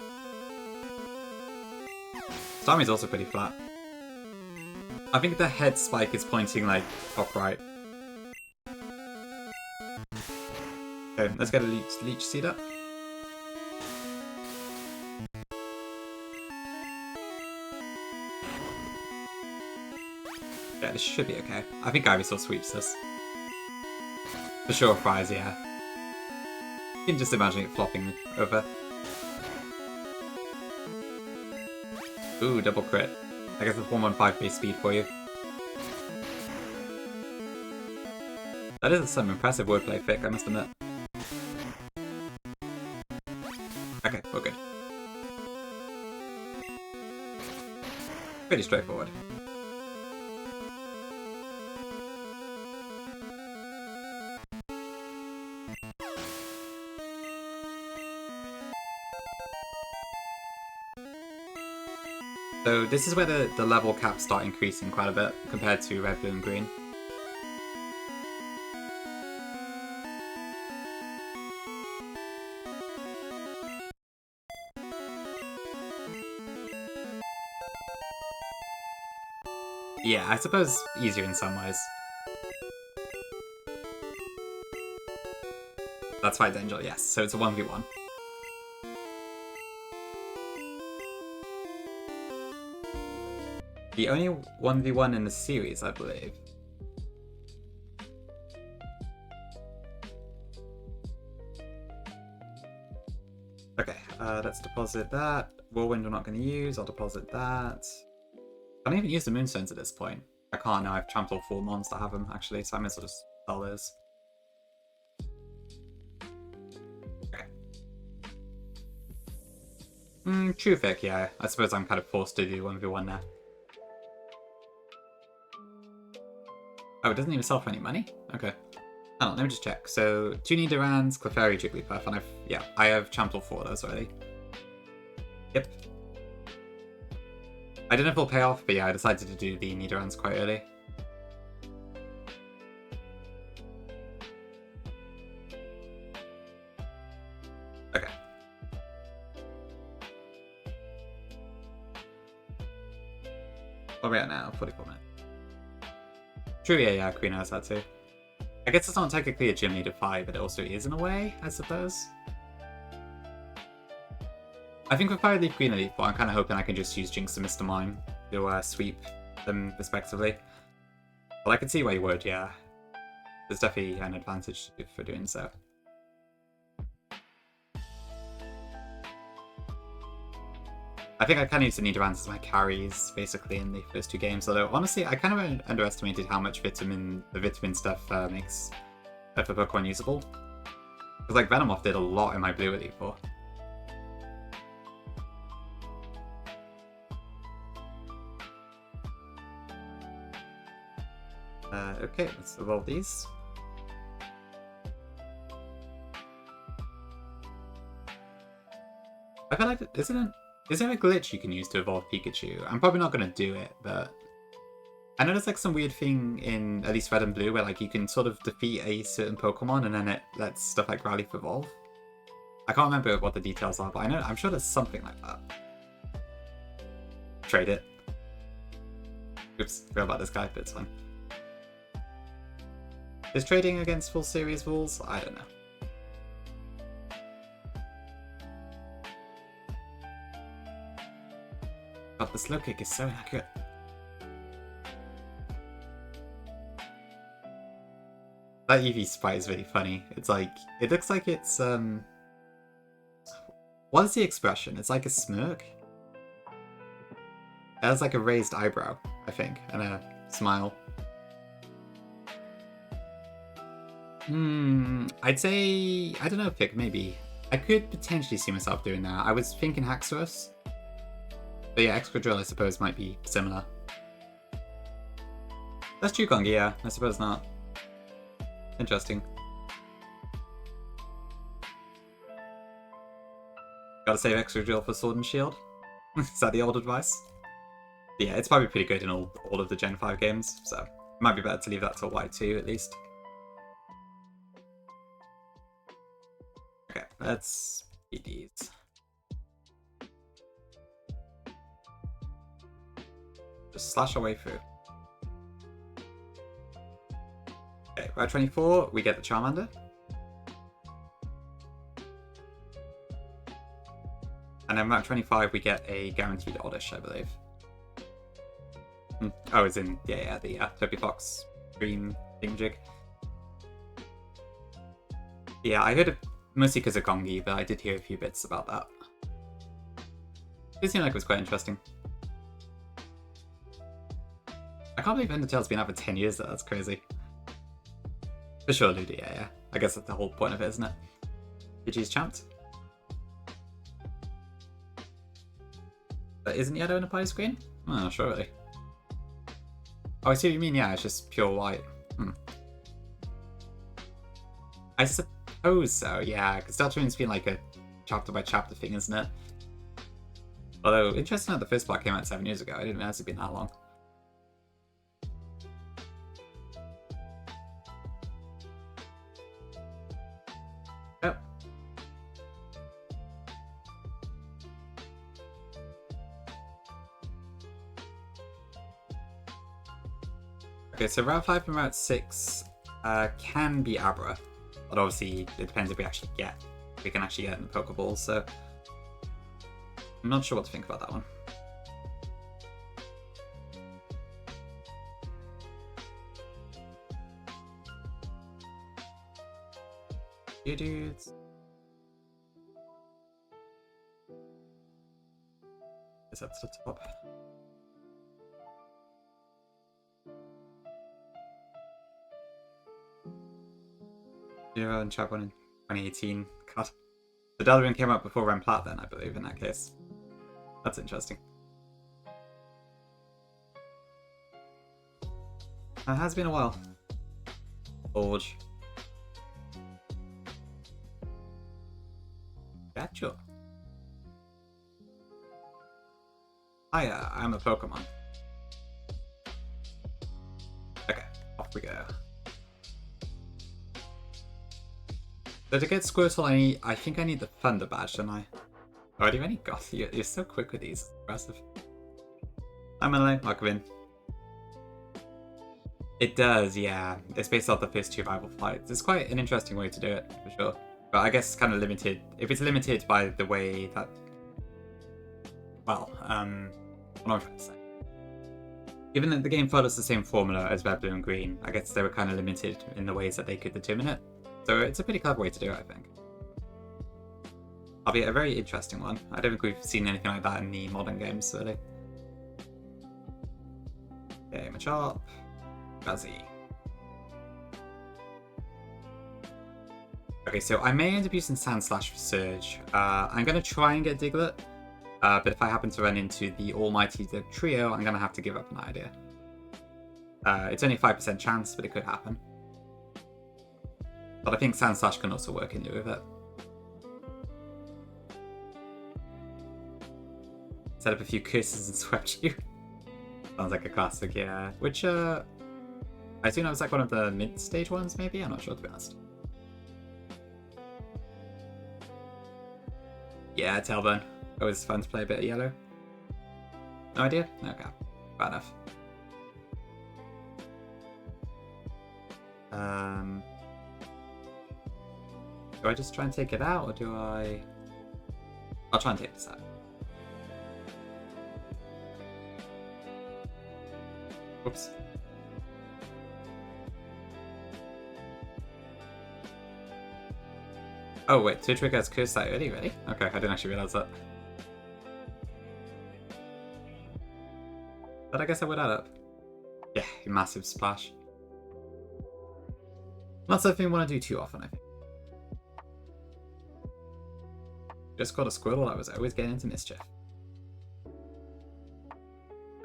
Starmie's also pretty flat. I think the head spike is pointing like top right. Okay, let's get a leech seed up. Yeah, this should be okay. I think Ivysaur sweeps this. For sure, fries, yeah. You can just imagine it flopping over. Ooh, double crit. I guess it's 115 base speed for you. That is some impressive wordplay, Fick, I must admit. Okay, we're good. Pretty straightforward. So this is where the level caps start increasing quite a bit compared to red, blue, and green. Yeah, I suppose easier in some ways. That's Fight Angel, yes. So it's a 1v1. The only 1v1 in the series, I believe. Okay, let's deposit that. Whirlwind we're not going to use, I'll deposit that. I don't even use the Moonstones at this point. I can't now, I've trampled 4 mons to have them, actually, so I might as well just sell those. Okay. True Fick, yeah. I suppose I'm kind of forced to do 1v1 now. Oh, it doesn't even sell for any money? Okay. Hold on, let me just check. So, 2 Nidorans, Clefairy, Jigglypuff, and I have Champtle 4 of those already. Yep. I don't know if it'll pay off, but yeah, I decided to do the Nidorans quite early. Okay. What are we at now? 44 minutes. True, yeah, Queen has that too. I guess it's not technically a gym leader 5, but it also is in a way, I suppose. I think with Fire Leaf, Green Leaf, I'm kind of hoping I can just use Jinx and Mr. Mime to sweep them respectively. But I can see why you would, yeah. there's definitely an advantage for doing so. I think I kind of used to need to answer my carries basically in the first 2 games. Although honestly, I kind of underestimated how much the vitamin stuff makes a Pokemon usable. Because like Venomoth did a lot in my Blue Elite Four. Okay, let's evolve these. I feel like is there a glitch you can use to evolve Pikachu? I'm probably not going to do it, but I know there's like some weird thing in at least Red and Blue where like you can sort of defeat a certain Pokemon and then it lets stuff like Growlithe evolve. I can't remember what the details are, but I'm sure there's something like that. Trade it. Oops, forgot about this guy, but it's fine. Is trading against full series rules? I don't know. God, the slow kick is so inaccurate. That Eevee sprite is really funny. It's like, it looks like it's, what is the expression? It's like a smirk? It has like a raised eyebrow, I think, and a smile. I'd say, I don't know, Pick, maybe. I could potentially see myself doing that. I was thinking Haxorus. But yeah, Excadrill I suppose might be similar. That's Chukong, yeah, I suppose not. Interesting. Gotta save Excadrill for Sword and Shield. Is that the old advice? But yeah, it's probably pretty good in all of the Gen 5 games, so it might be better to leave that till Y2 at least. Okay, let's beat these. Just slash our way through. Okay, Route 24, we get the Charmander. And then Route 25, we get a guaranteed Oddish, I believe. Oh, it's in, yeah, the Toby Fox green thingamajig. Yeah, I heard it mostly because of Gongi, but I did hear a few bits about that. It seemed like it was quite interesting. I can't believe Undertale's been out for 10 years though, that's crazy. For sure, Ludi, yeah. I guess that's the whole point of it, isn't it? Pidgey's champed. But isn't yellow in a party screen? Oh, not sure really. Oh, I see what you mean, yeah, it's just pure white. I suppose so, yeah, because Deltarune's been like a chapter by chapter thing, isn't it? Although, interesting that the first part came out 7 years ago, I didn't realize it'd been that long. Oh. Okay, so Route 5 and Route 6 can be Abra, but obviously it depends if we can actually get it in the Pokeballs, so I'm not sure what to think about that one. You dudes. Is that the top? And Chap 1 in 2018. God. The Deltarune came out before Renplat then, I believe, in that case. That's interesting. It has been a while. Forge. Gotcha. Hiya, I'm a Pokemon. Okay, off we go. So to get Squirtle, I think I need the Thunder Badge, don't I? Oh, do you have any? God, you're so quick with these. Impressive. I'm Emily, welcome in. It does, yeah. It's based off the first 2 rival fights. It's quite an interesting way to do it, for sure. But I guess it's kind of limited. If it's limited by the way that... Well, what am I trying to say? Even though the game follows the same formula as Red, Blue, and Green, I guess they were kind of limited in the ways that they could determine it. So it's a pretty clever way to do it, I think. Albeit a very interesting one. I don't think we've seen anything like that in the modern games, really. Okay, Machop. Drowsy. Okay, so I may end up using Sandslash for Surge. I'm going to try and get Diglett. But if I happen to run into the almighty Trio, I'm going to have to give up on that idea. It's only a 5% chance, but it could happen. But I think Sandslash can also work in lieu of it. Set up a few curses and swept you. Sounds like a classic, yeah. Which, I assume that was like one of the mid-stage ones, maybe? I'm not sure, to be honest. Yeah, Tailbone. Always fun to play a bit of yellow. No idea? Okay, fair enough. Do I just try and take it out, or do I... I'll try and take this out. Oops. Oh wait, Twitchwick has cursed that already? Really? Okay, I didn't actually realize that. But I guess I would add up. Yeah, massive splash. Not something I want to do too often, I think. Just caught a Squirtle, I was always getting into mischief.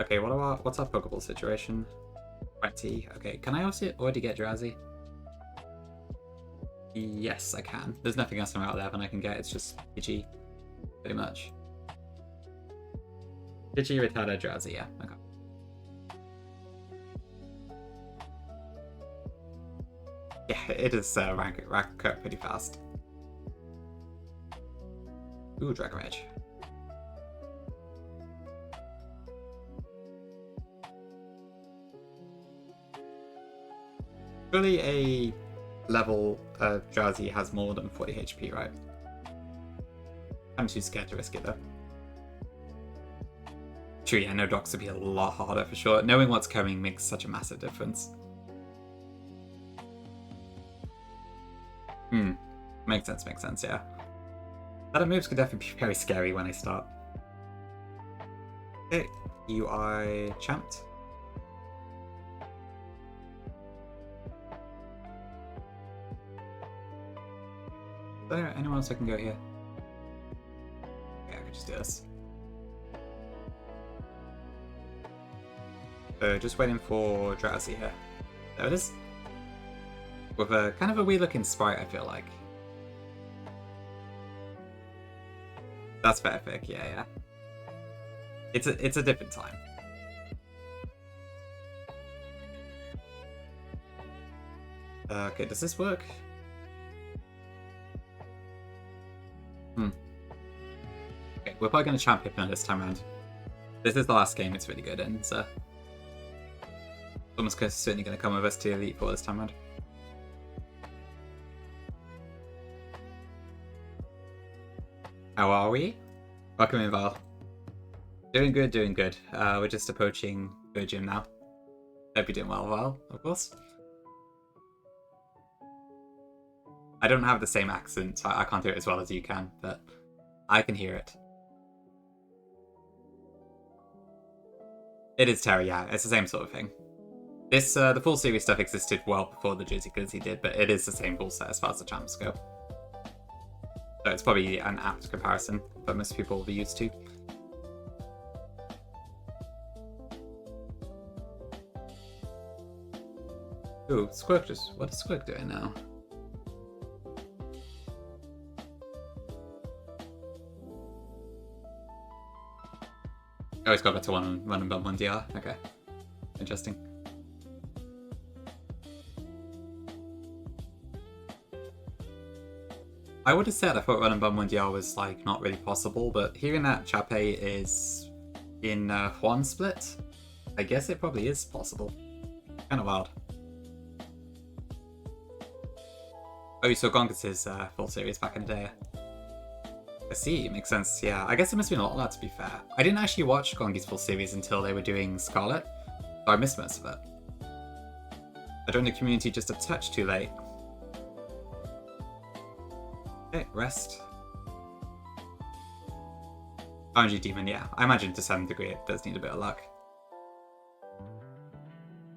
Okay, what's our Pokeball situation? 20. Okay, can I also already get Drowsy? Yes, I can. There's nothing else from Route 11 I can get, it's just Pidgey, pretty much. Pidgey, Rattata, Drowsy, yeah, okay. Yeah, it is rank up pretty fast. Ooh, Dragon Rage. Surely a level Drowsy has more than 40 HP, right? I'm too scared to risk it though. True, yeah, no docs would be a lot harder for sure. Knowing what's coming makes such a massive difference. Makes sense, yeah. That moves could definitely be very scary when I start. Okay, you are champed. Is there anyone else I can go here? Okay, I could just do this. So just waiting for Drowsy here. There it is. With a kind of a weird looking sprite, I feel like. That's perfect, yeah. It's a different time. Okay, does this work? Okay, we're probably going to champ Hypno this time around. This is the last game it's really good in, so... Someone's certainly going to come with us to Elite Four this time around. How are we? Welcome in, Val. Doing good. We're just approaching Virgin now. Hope you're doing well, Val, of course. I don't have the same accent, so I can't do it as well as you can, but I can hear it. It is Terry, yeah. It's the same sort of thing. This, the full series stuff existed well before the Jersey Glizzy did, but it is the same full set as far as the champs go. So it's probably an apt comparison that most people will be used to. Ooh, Squirk just... What is Squirk doing now? Oh, he's got back to one and bump on DR. Okay. Interesting. I would have said I thought run and bum 1DR was like not really possible, but hearing that Chape is in Juan split, I guess it probably is possible. Kind of wild. Oh, you saw Gongus' full series back in the day. I see, makes sense, yeah. I guess there must have been a lot of that, to be fair. I didn't actually watch Gongi's full series until they were doing Scarlet. So I missed most of it. I joined the community just a touch too late. Okay, rest. RNG Demon, yeah. I imagine to some degree it does need a bit of luck.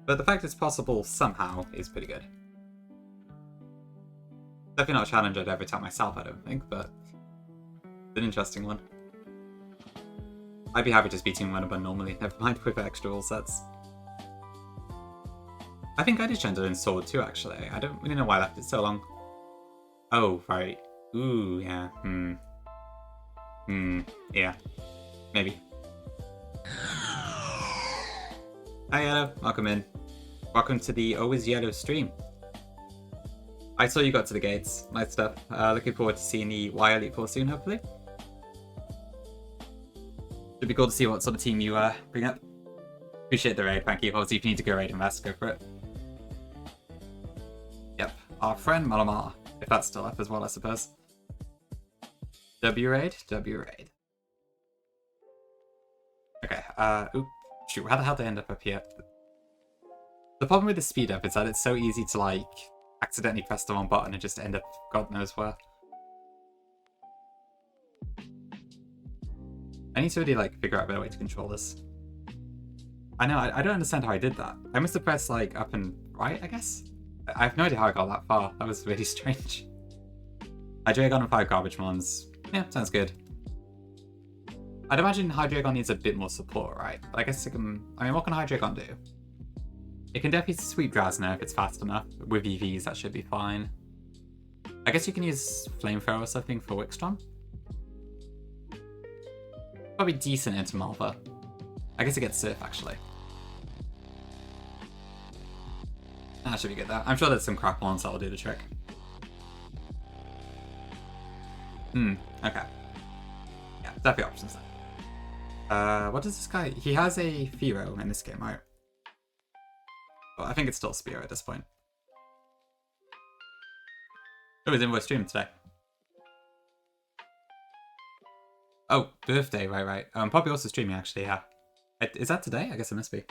But the fact it's possible somehow is pretty good. Definitely not a challenge I'd ever tell myself, I don't think, but it's an interesting one. I'd be happy just beating Runabun normally, never mind with extra all sets. I think I did Gender in Sword too, actually. I don't really know why I left it so long. Oh, right. Ooh, yeah. Yeah. Maybe. Hi, Yellow. Welcome in. Welcome to the Always Yellow stream. I saw you got to the gates. Nice stuff. Looking forward to seeing the Y Elite Four soon, hopefully. Should be cool to see what sort of team you bring up. Appreciate the raid, thank you. Obviously, if you need to go raid Invest, go for it. Yep. Our friend Malamar. If that's still up as well, I suppose. W raid? W raid. Okay, oop. Shoot, how the hell did I end up here? The problem with the speed up is that it's so easy to, like, accidentally press the wrong button and just end up God knows where. I need to really, like, figure out a better way to control this. I know, I don't understand how I did that. I must have pressed, like, up and right, I guess? I have no idea how I got that far. That was really strange. Hydreigon and 5 garbage mons. Yeah, sounds good. I'd imagine Hydreigon needs a bit more support, right? But I guess it can... I mean, what can Hydreigon do? It can definitely sweep Drowsner if it's fast enough. With EVs, that should be fine. I guess you can use Flamethrower or something for Wickstrom. Probably decent into Malva. I guess it gets Surf, actually. That should be good, though. I'm sure there's some crap ones that'll do the trick. Okay. Yeah, definitely options there. What does this guy... He has a Fearow in this game, right? Well, I think it's still Spear at this point. Oh, he's in voice stream today. Oh, birthday, right. Probably also streaming, actually, yeah. Is that today? I guess it must be.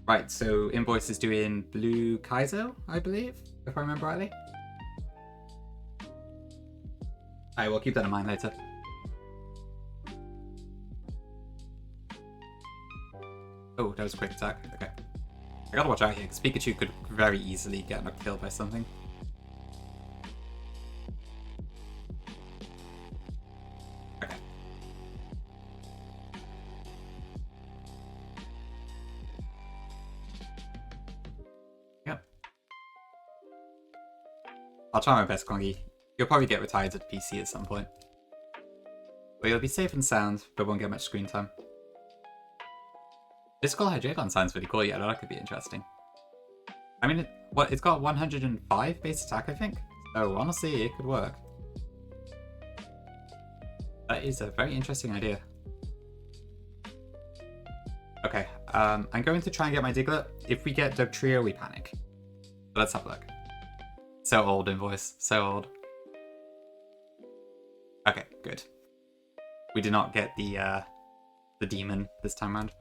Right, so Invoice is doing Blue Kaizo, I believe, if I remember rightly. I will keep that in mind later. Oh, that was a quick attack. Okay. I gotta watch out here, because Pikachu could very easily get knocked killed by something. Okay. Yep. I'll try my best, Kongi. You'll probably get retired at PC at some point. But you'll be safe and sound, but won't get much screen time. Physical Hydreigon sounds really cool, yeah, that could be interesting. I mean, it's got 105 base attack, I think? So honestly, it could work. That is a very interesting idea. Okay, I'm going to try and get my Diglett. If we get Dugtrio, we panic. But let's have a look. So old, Invoice. So old. Okay, good. We did not get the demon this time around.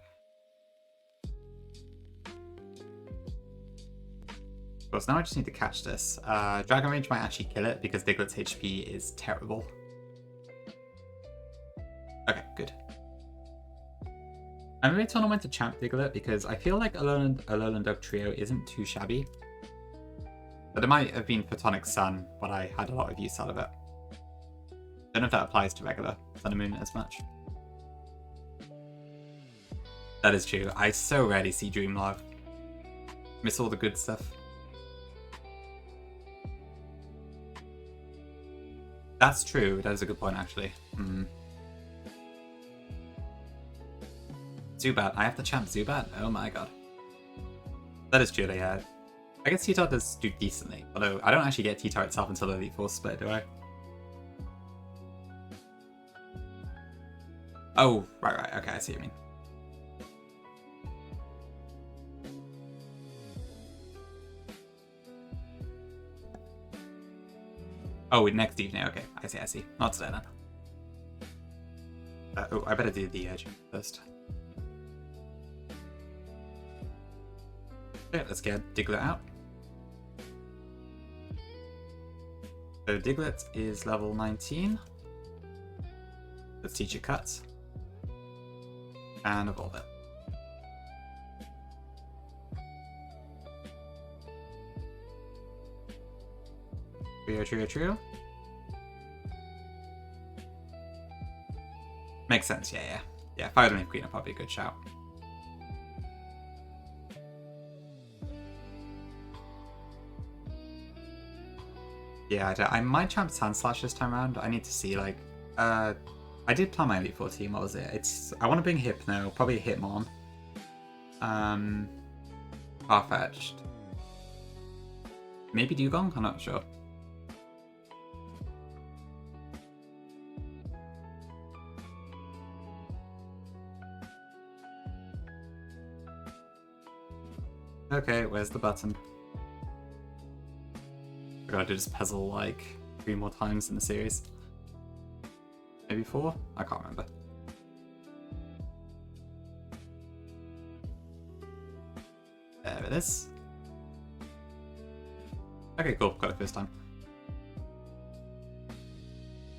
Of course, now I just need to catch this. Dragon Rage might actually kill it because Diglett's HP is terrible. Okay, good. I'm really torn on when to champ Diglett because I feel like Alolan Dugtrio isn't too shabby. But it might have been Photonic Sun what I had a lot of use out of it. Don't know if that applies to regular Sun and Moon as much. That is true. I so rarely see Dreamlove. Miss all the good stuff. That's true. That is a good point, actually. Zubat. I have to champ Zubat? Oh my god. That is true, yeah. I guess T-Tart does do decently. Although, I don't actually get T-Tart itself until the Elite Four split, do I? Oh, right. Okay, I see what you mean. Oh, next evening. Okay, I see. Not today, then. Oh, I better do the edge first. Okay, let's get Diglett out. So Diglett is level 19. Let's teach it cuts. And evolve it. Trio. Makes sense, yeah. Yeah, Fire Leaf Queen are probably a good shout. Yeah, I might champ Sand Slash this time around. I need to see, like, I did plan my Elite 4 team. What was it? I want to bring Hypno, probably Hitmon. Farfetch'd. Maybe Dugong? I'm not sure. Okay, where's the button? I gotta do this puzzle like 3 more times in the series. Maybe 4? I can't remember. There it is. Okay, cool. Got it first time.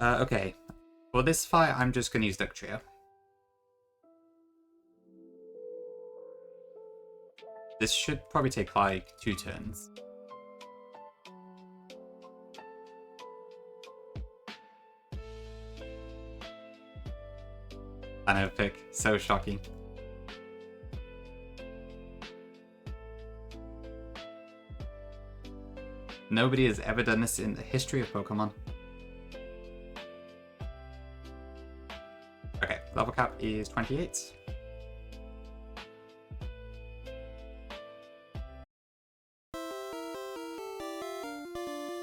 Okay. For this fight, I'm just gonna use Duck Trio. This should probably take like 2 turns. I know, pick. So shocking. Nobody has ever done this in the history of Pokemon. Okay, level cap is 28.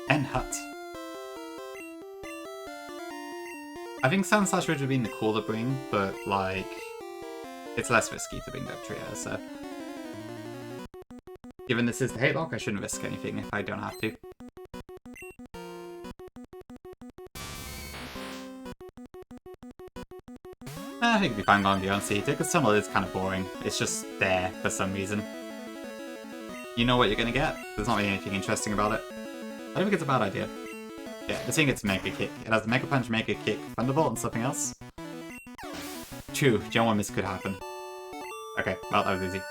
And Hut. I think Sand Slash would have been the cooler bring, but like, it's less risky to bring Dugtrio, so. Given this is the Hatelocke, I shouldn't risk anything if I don't have to. I think it'll be fine going beyond Sea, because Tunnel is kind of boring. It's just there for some reason. You know what you're gonna get. There's not really anything interesting about it. I don't think it's a bad idea. Yeah, this thing gets Mega Kick. It has Mega Punch, Mega Kick, Thunderbolt, and something else. True, Gen 1 miss could happen. Okay, well, that was easy.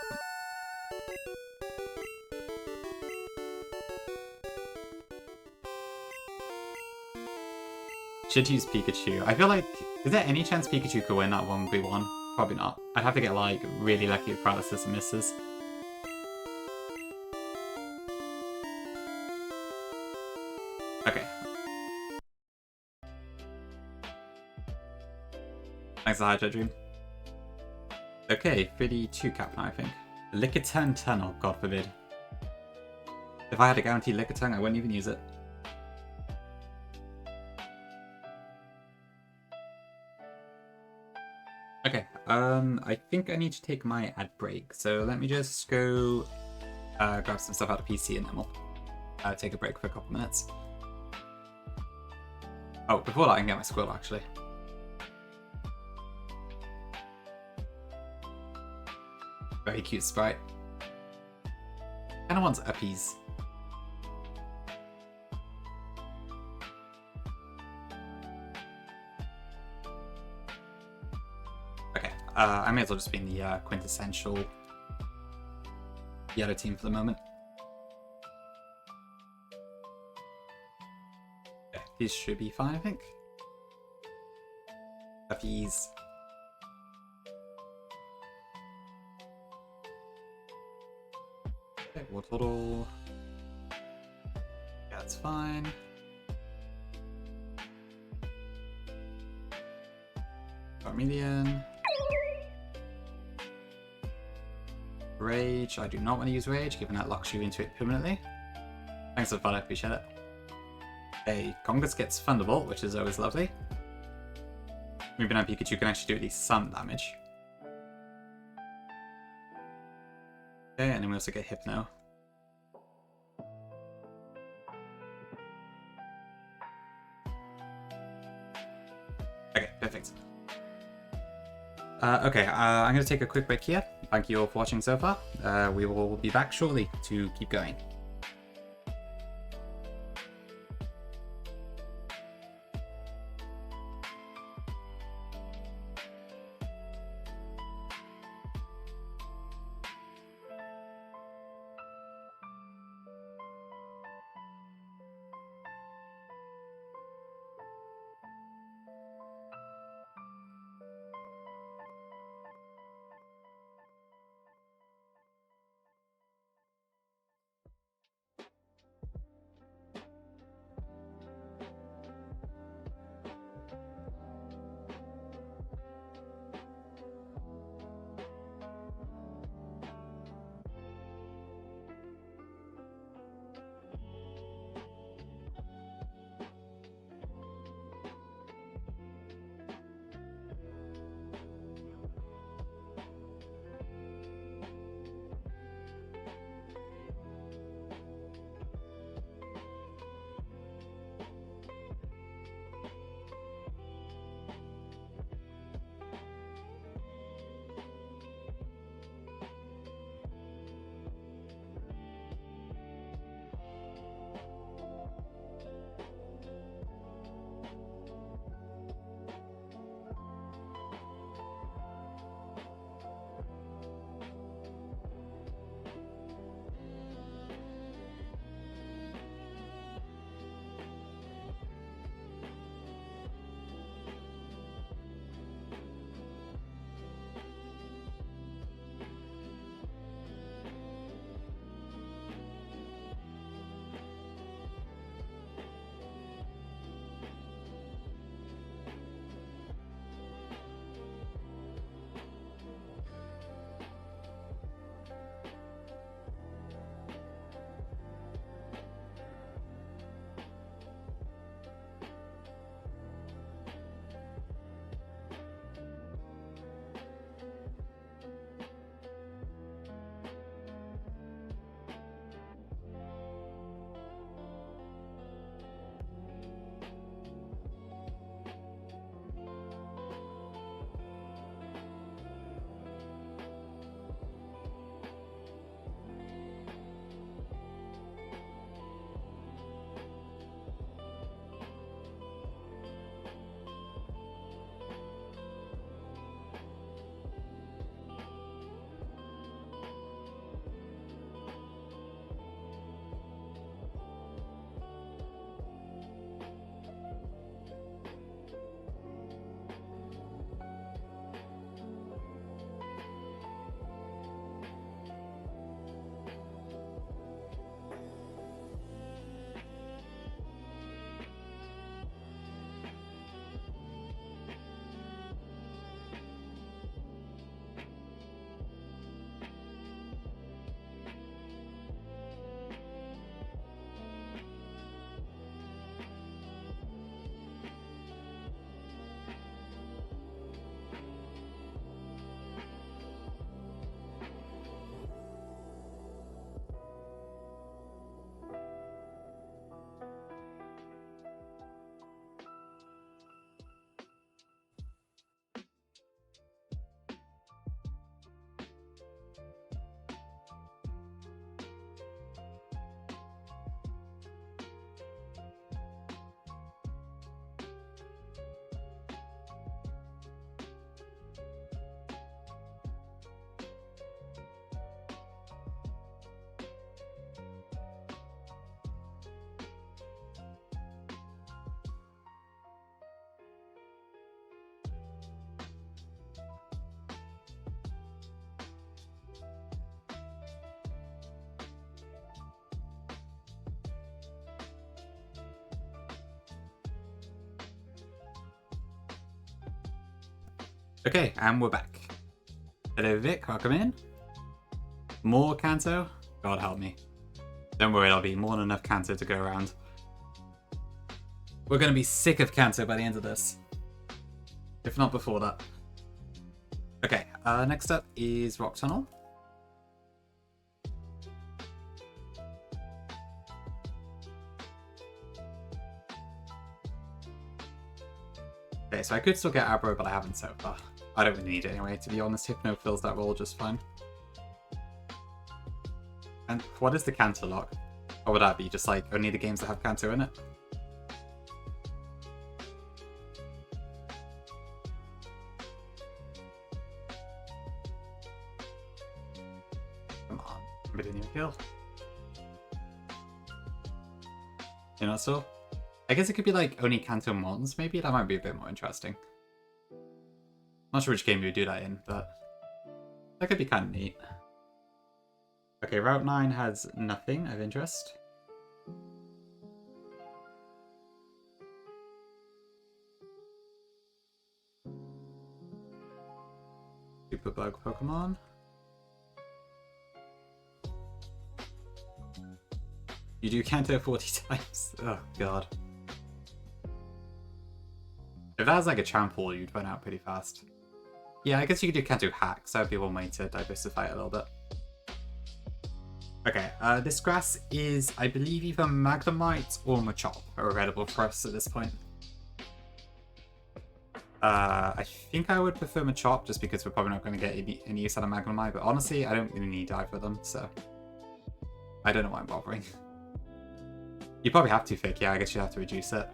Should use Pikachu. I feel like, is there any chance Pikachu could win that 1v1? Probably not. I'd have to get, like, really lucky with paralysis and misses. Okay. Thanks for the Hydro Dream. Okay, 32 cap now, I think. Lickitung Tunnel, God forbid. If I had a guaranteed Lickitung, I wouldn't even use it. Okay, I think I need to take my ad break, so let me just go grab some stuff out of PC and then we'll take a break for a couple minutes. Oh, before that I can get my squirrel actually. Very cute sprite. Kinda wants uppies. Okay, I may as well just be in the quintessential yellow team for the moment. Okay, these should be fine, I think. Uppies. Okay, War Turtle. Yeah, that's fine. Charmeleon. Rage. I do not want to use Rage, given that locks you into it permanently. Thanks for the fun, I appreciate it. Okay, Gongus gets Thunderbolt, which is always lovely. Moving on, Pikachu can actually do at least some damage. Okay, and then we also get Hypno. Okay, perfect. Okay, I'm going to take a quick break here. Thank you all for watching so far. We will be back shortly to keep going. Okay, and we're back. Hello Vic, welcome in. More Kanto? God help me. Don't worry, there'll be more than enough Kanto to go around. We're going to be sick of Kanto by the end of this. If not before that. Okay, next up is Rock Tunnel. Okay, so I could still get Abro, but I haven't so far. I don't really need it anyway, to be honest. Hypno fills that role just fine. And what is the Hatelocke? Or would that be just like only the games that have Kanto in it? Come on, I'm getting a kill. You know, so I guess it could be like only Kanto Mons, maybe? That might be a bit more interesting. Not sure which game you would do that in, but that could be kind of neat. Okay, Route 9 has nothing of interest. Super Bug Pokemon. You do Kanto 40 times? Oh god. If that was like a Trample, you'd run out pretty fast. Yeah, I guess you could do Kanto Hacks. That would be one way to diversify it a little bit. Okay, this grass is, I believe, either Magnemite or Machop are available for us at this point. I think I would prefer Machop just because we're probably not going to get any use out of Magnemite, but honestly, I don't really need either of them, so I don't know why I'm bothering. You probably have to, Fick. Yeah, I guess you have to reduce it.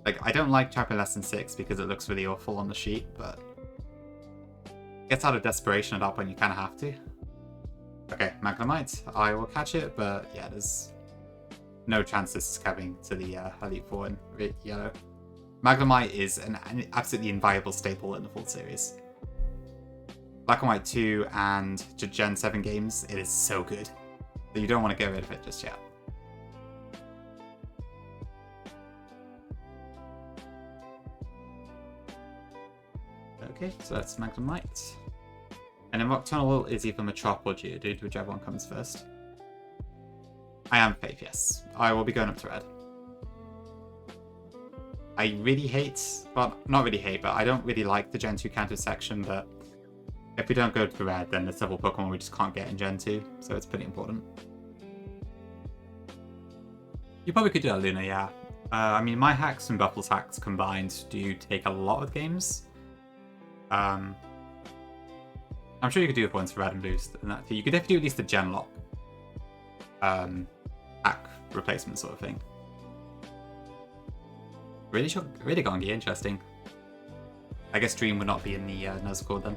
Like, I don't like trapping less than 6 because it looks really awful on the sheet, but it gets out of desperation at that point, you kind of have to. Okay, Magnemite. I will catch it, but yeah, there's no chance this is coming to the Elite Four in yellow. Magnemite is an absolutely inviolable staple in the full series. Black and White 2 and Gen 7 games, it is so good. So you don't want to get rid of it just yet. Okay, so that's Magnemite. And then Nocturnal is either Machop or Geodude, whichever one comes first. I am Faith, yes. I will be going up to red. I really hate, well, not really hate, but I don't really like the Gen 2 counter section, but if we don't go to red, then there's several Pokemon we just can't get in Gen 2, so it's pretty important. You probably could do that, Luna, yeah. I mean, my hacks and Buffalo's hacks combined do take a lot of games. I'm sure you could do it once for red and blue. You could definitely do at least the Genlock hack replacement sort of thing. Really Gongi, interesting. I guess Dream would not be in the Nuzlocke then.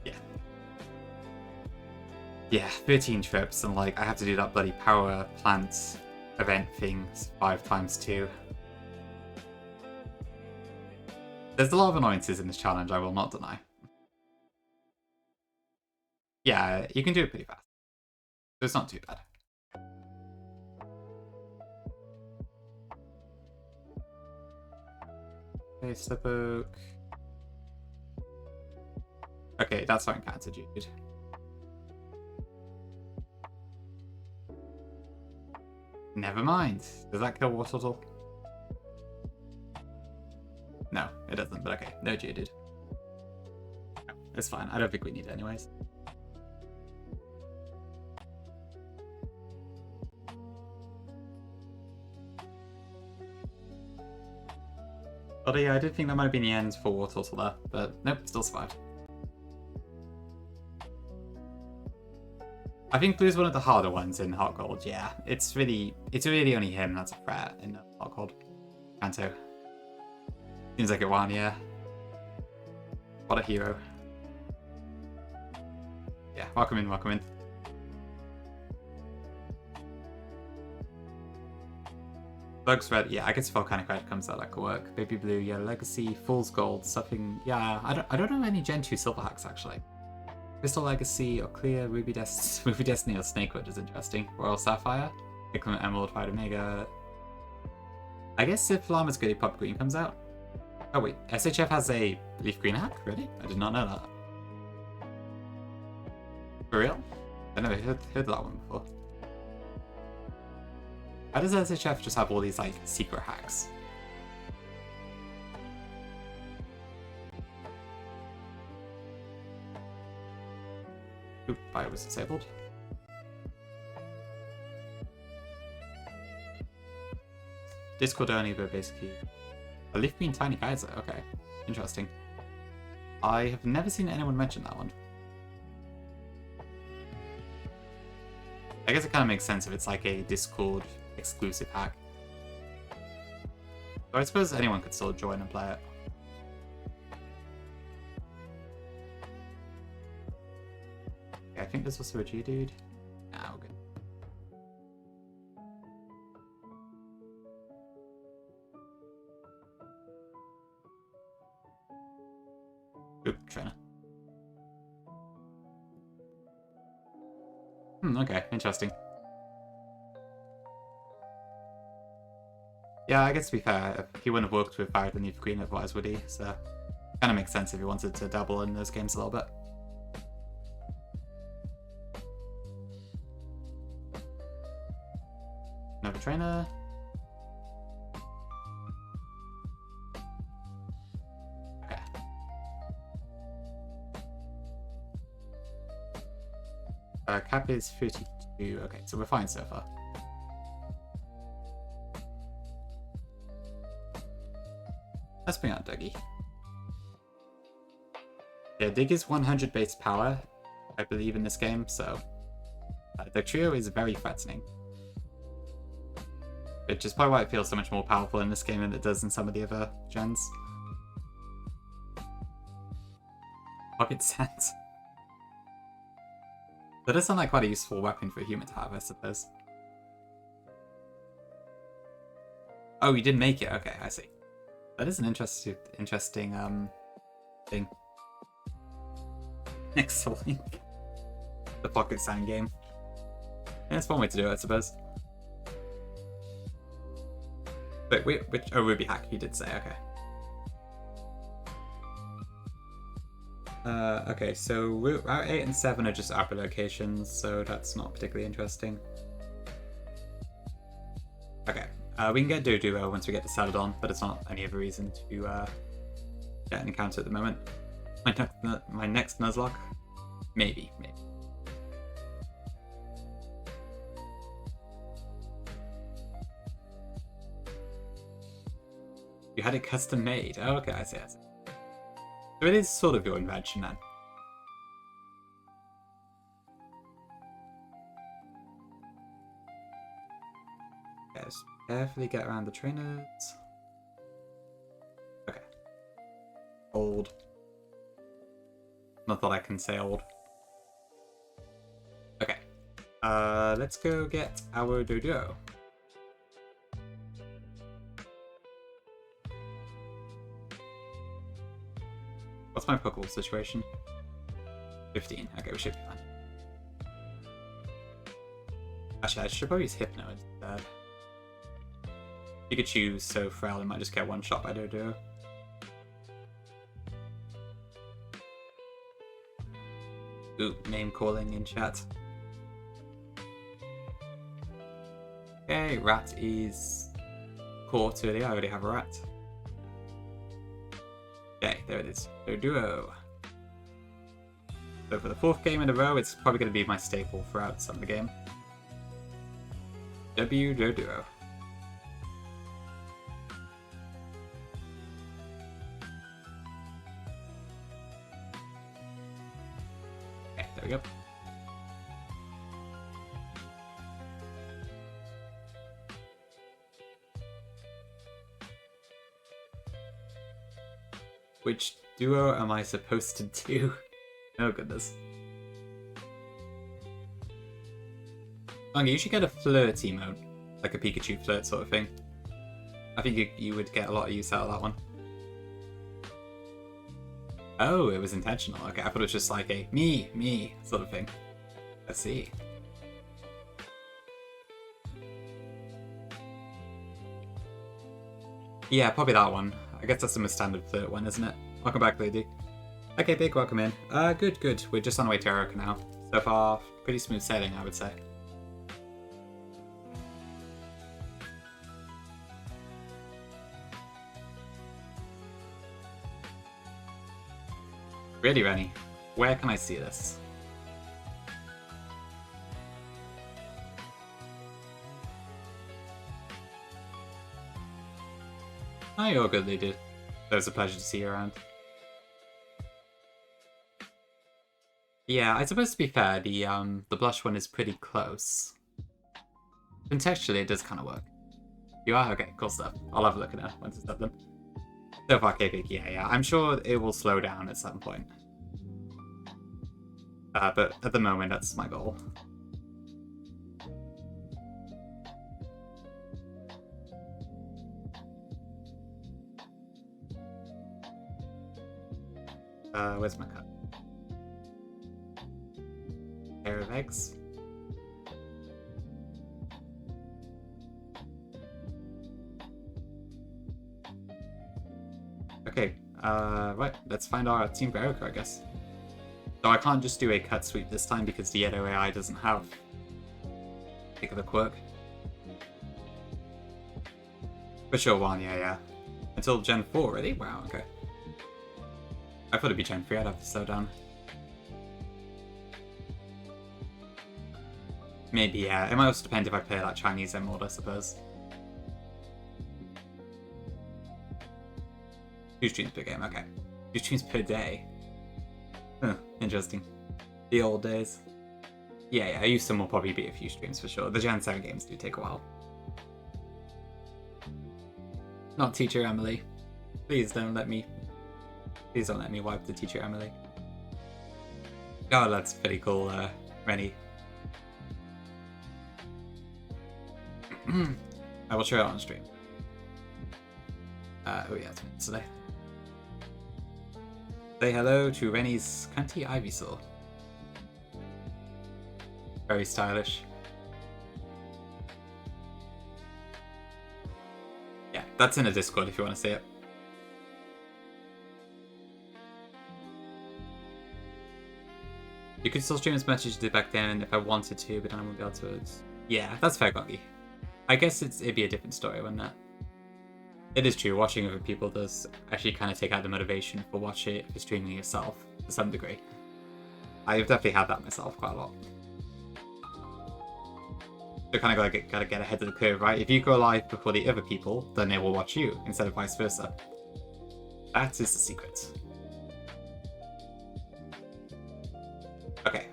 Yeah. Yeah, 13 trips and like I have to do that bloody power plant event thing 5 times 2. There's a lot of annoyances in this challenge, I will not deny. Yeah, you can do it pretty fast. So it's not too bad. Okay, Slippoke. Okay, that's not Cancer, dude. Never mind. Does that kill Wattletle? No, it doesn't, but okay. No Geodude. No, it's fine. I don't think we need it anyways. But yeah, I did think that might have been the end for Wattletle there, but nope, still survived. I think Blue's one of the harder ones in Heart Gold, yeah. It's really only him that's a threat in Heart Gold. Kanto. Seems like it won, yeah. What a hero. Yeah, welcome in, welcome in. Bugs Red, yeah, I guess Volcanic Red comes out, that could work. Baby Blue, yeah, Legacy, Fool's Gold, something, yeah, I don't know any Gen 2 Silver hacks actually. Crystal Legacy or Clear, Ruby Destiny or Snakewood is interesting. Royal Sapphire, Pigment Emerald, White Omega. I guess if Llama's Goody Pop Green comes out. Oh wait, SHF has a Leaf Green hack? Really? I did not know that. For real? I never heard that one before. How does SHF just have all these like secret hacks? Oop, fire was disabled. Discord only, but basically A leaf green tiny geyser. Okay, interesting. I have never seen anyone mention that one. I guess it kind of makes sense if it's like a Discord exclusive hack. So I suppose anyone could still join and play it. Yeah, I think there's also a Geodude. Nah, we're good. Oop, trainer. Okay, interesting. Yeah, I guess to be fair, he wouldn't have worked with Fire the Leaf Green otherwise, would he? So, kind of makes sense if he wanted to dabble in those games a little bit. Another trainer. Okay. Cap is 32. Okay, so we're fine so far. Let's bring out Dougie. Yeah, Dig is 100 base power, I believe, in this game, so the trio is very threatening. Which is probably why it feels so much more powerful in this game than it does in some of the other gens. Pocket Sand. That does sound like quite a useful weapon for a human to have, I suppose. Oh, you didn't make it? Okay, I see. That is an interesting thing. Next to Link. The Pocket Sand game. Yeah, it's one way to do it, I suppose. But which Ruby hack, you did say, okay. Okay, so Route 8 and 7 are just upper locations, so that's not particularly interesting. Okay, we can get Doduo once we get to Celadon, but it's not any other reason to get an encounter at the moment. My next Nuzlocke? Maybe. You had it custom made. Oh, okay, I see. So it is sort of your invention then. Okay, just carefully get around the trainers. Okay. Old. Not that I can say old. Okay. Let's go get our Doduo. What's my Pokeball situation? 15. Okay, we should be fine. Actually, I should probably use Hypno instead. Pikachu's so frail, it might just get one shot by Doduo. Ooh, name calling in chat. Okay, Rat is caught early. I already have a Rat. Okay, there it is. Doduo. So for the 4th game in a row, it's probably going to be my staple throughout some of the game. Doduo. Okay, there we go. Which duo am I supposed to do? Oh goodness. Okay, you should get a flirt emote. Like a Pikachu flirt sort of thing. I think you would get a lot of use out of that one. Oh, it was intentional. Okay, I thought it was just like a me sort of thing. Let's see. Yeah, probably that one. I guess that's the most standard flirt one, isn't it? Welcome back, lady. Okay, big welcome in. Good. We're just on the way to Erica now. So far, pretty smooth sailing, I would say. Really, Rennie? Where can I see this? Oh, you're good, they did. It was a pleasure to see you around. Yeah, I suppose to be fair, the blush one is pretty close. Contextually, it does kind of work. You are? Okay, cool stuff. I'll have a look at it once it's done. So far, KPIC, yeah. I'm sure it will slow down at some point. But at the moment, that's my goal. Where's my cut? Pair of eggs. Okay, right, let's find our team for Erica, I guess. So I can't just do a cut sweep this time because the Edo AI doesn't have particular quirk. For sure one, yeah. Until Gen 4 already? Wow, okay. I thought it'd be Gen 3, I'd have to slow down. Maybe, yeah. It might also depend if I play that Chinese emerald, I suppose. 2 streams per game, okay. 2 streams per day. Huh, interesting. The old days. Yeah, I used to will probably be a few streams for sure. The Gen 7 games do take a while. Not Teacher Emily. Please don't let me wipe the Teacher Emily. Oh, that's pretty cool, Rennie. I will show it on stream. Oh yeah, it's today. Say hello to Rennie's Cunty Ivysaur. Very stylish. Yeah, that's in a Discord if you want to see it. You could still stream as much as you did back then if I wanted to, but then I won't be able to. Yeah, that's fair, Goggy. I guess it'd be a different story, wouldn't it? It is true, watching other people does actually kind of take out the motivation for streaming yourself to some degree. I've definitely had that myself quite a lot. So kind of gotta get ahead of the curve, right? If you go live before the other people, then they will watch you instead of vice versa. That is the secret. Okay,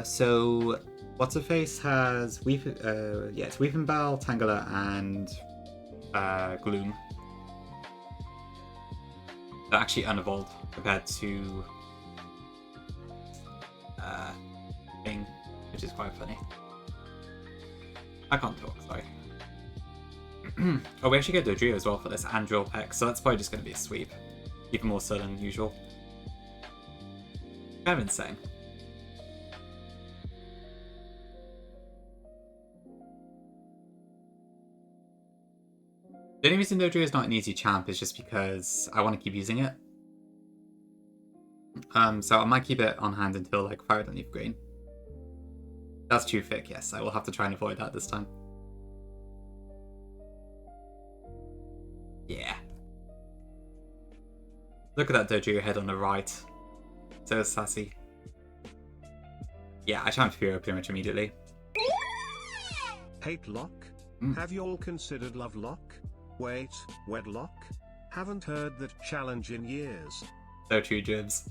so What's Her Face has it's Weepinbell, Tangela, and Gloom. They're actually unevolved compared to Thing, which is quite funny. I can't talk, sorry. Oh, we actually get Dodrio as well for this, and Drill Peck, so that's probably just going to be a sweep. Even more so than usual. Kind of insane. The only reason Dodrio is not an easy champ is just because I want to keep using it. So I might keep it on hand until like Fire and Leaf Green. That's too thick, yes. I will have to try and avoid that this time. Yeah. Look at that Dodrio head on the right. So sassy. Yeah, I champed Fury pretty much immediately. Hatelocke? Have you all considered Lovelock? Wait, Wedlock? Haven't heard that challenge in years. So true, Jibs.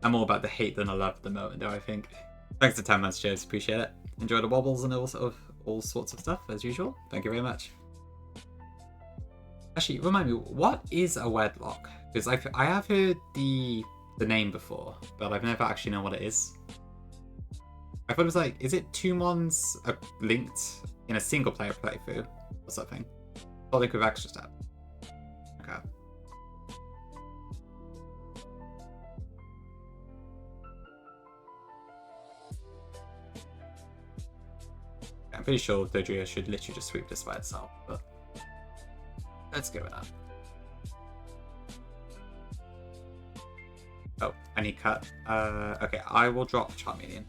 I'm more about the hate than the love at the moment, though, I think. Thanks for 10 months, Jibs. Appreciate it. Enjoy the wobbles and all sorts of stuff, as usual. Thank you very much. Actually, remind me, what is a Wedlock? Because I have heard the name before, but I've never actually known what it is. I thought it was like, is it 2 mons linked in a single player playthrough or something? Or link with extra step? Okay. I'm pretty sure Dodrio should literally just sweep this by itself, but let's go with that. Oh, I need cut. Okay, I will drop Charmeleon.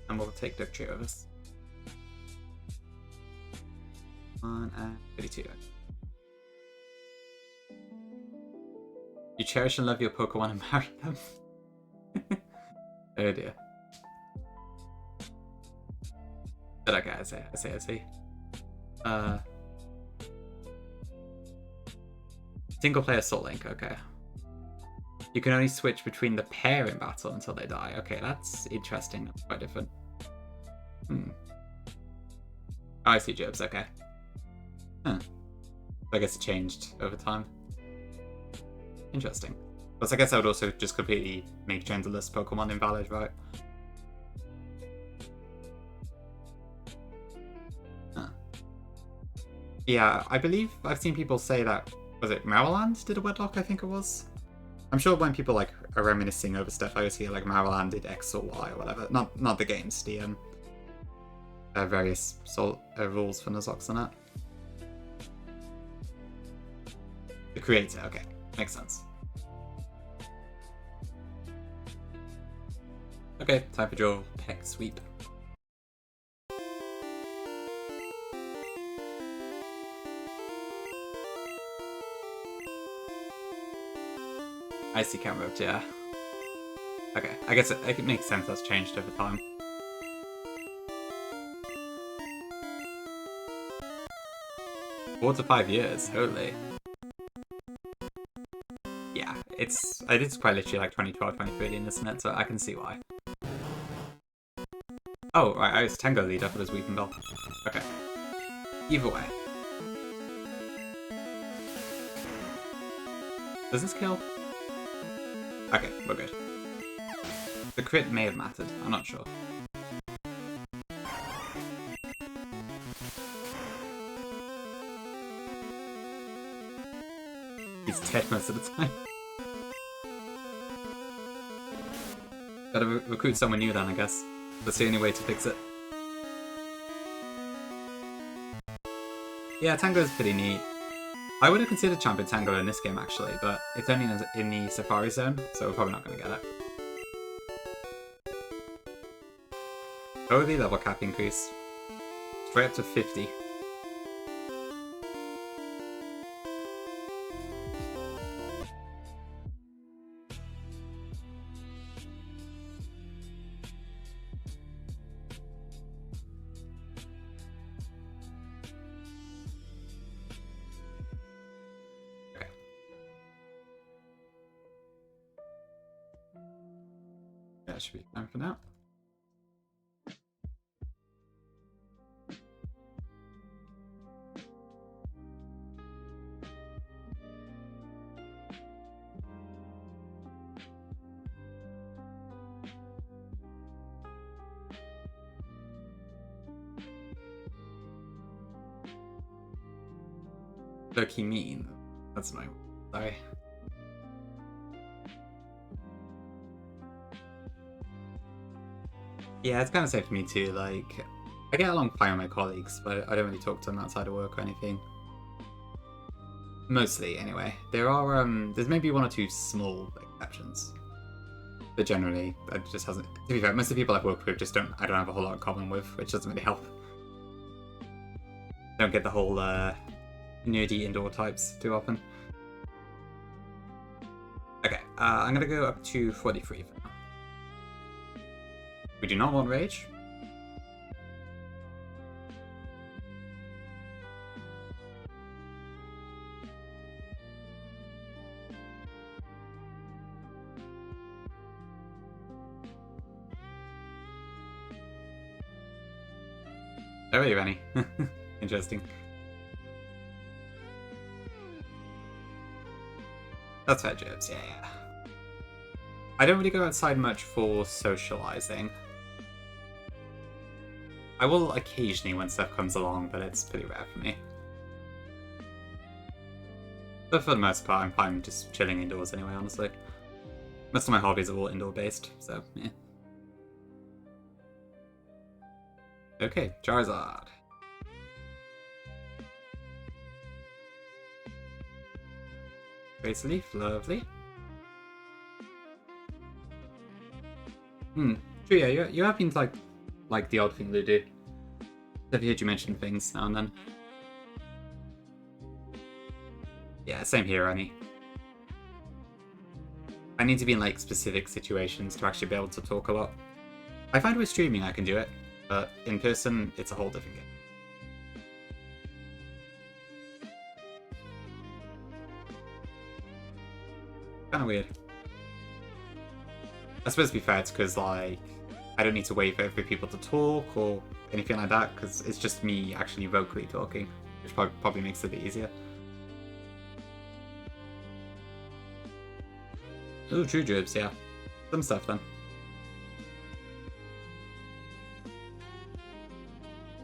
And we'll take Dodrio of us. 1 and 32. You cherish and love your Pokemon and marry them? Oh dear. But okay, I see. Single player Soul Link, okay. You can only switch between the pair in battle until they die. Okay, that's interesting. That's quite different. Oh, I see, Jobs, okay. Huh. I guess it changed over time. Interesting. Plus, I guess I would also just completely make genderless Pokemon invalid, right? Huh. Yeah, I believe I've seen people say that, was it Maryland did a wedlock, I think it was? I'm sure when people like are reminiscing over stuff, I always hear like Maryland did X or Y or whatever. Not the games, the various rules for Nuzlocke and that. The creator, okay, makes sense. Okay, time for your Peck Sweep. I see camera, yeah. Okay, I guess it makes sense that's changed over time. Four to 5 years, holy. Yeah, it's quite literally like 2012, 2013, isn't it? So I can see why. Oh, right, it's Tango lead, I thought it was Weeping Bell. Okay. Either way. Does this kill? Okay, we're good. The crit may have mattered, I'm not sure. He's dead most of the time. Gotta recruit someone new then, I guess. That's the only way to fix it. Yeah, Tango is pretty neat. I would have considered Champion Tango in this game actually, but it's only in the Safari Zone, so we're probably not going to get it. Holy level cap increase. Straight up to 50. That should be time for now. Low-key mean. That's annoying. Sorry. Yeah, it's kind of safe for me too. Like, I get along fine with my colleagues, but I don't really talk to them outside of work or anything. Mostly, anyway. There are there's maybe one or two small exceptions, but generally, it just hasn't. To be fair, most of the people I've worked with just I don't have a whole lot in common with, which doesn't really help. Don't get the whole nerdy indoor types too often. Okay, I'm gonna go up to 43 for now. We do not want rage. Oh, are you any? Interesting. That's fair, Jibs, yeah. I don't really go outside much for socializing. I will occasionally when stuff comes along, but it's pretty rare for me. But for the most part, I'm fine just chilling indoors anyway, honestly. Most of my hobbies are all indoor based, so yeah. Okay, Charizard. Grace Leaf, lovely. True, yeah, you have been like the odd thing to do. I've heard you mention things now and then. Yeah, same here, Annie. I need to be in like specific situations to actually be able to talk a lot. I find with streaming I can do it, But in person, it's a whole different game. Kind of weird. I suppose to be fair, it's because, like, I don't need to wait for every people to talk or anything like that, because it's just me actually vocally talking, which probably makes it a bit easier. Ooh, true dribs, yeah. Some stuff then.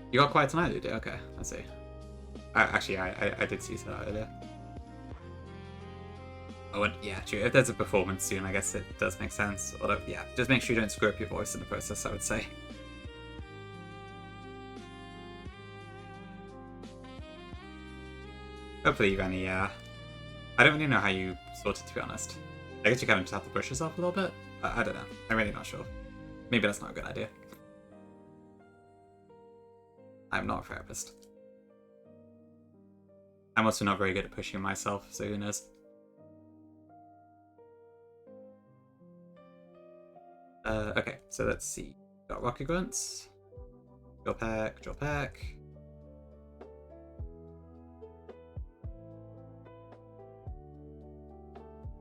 You got quiet tonight, did you? Okay, I see. Actually, I did see that earlier. Oh, and yeah, true. If there's a performance soon, I guess it does make sense. Although, yeah, just make sure you don't screw up your voice in the process, I would say. Hopefully you've only, I don't really know how you sort it, to be honest. I guess you kind of just have to push yourself a little bit. I don't know. I'm really not sure. Maybe that's not a good idea. I'm not a therapist. I'm also not very good at pushing myself, so who knows. Okay, so let's see. Got Rocket Grunts. Draw pack, draw pack.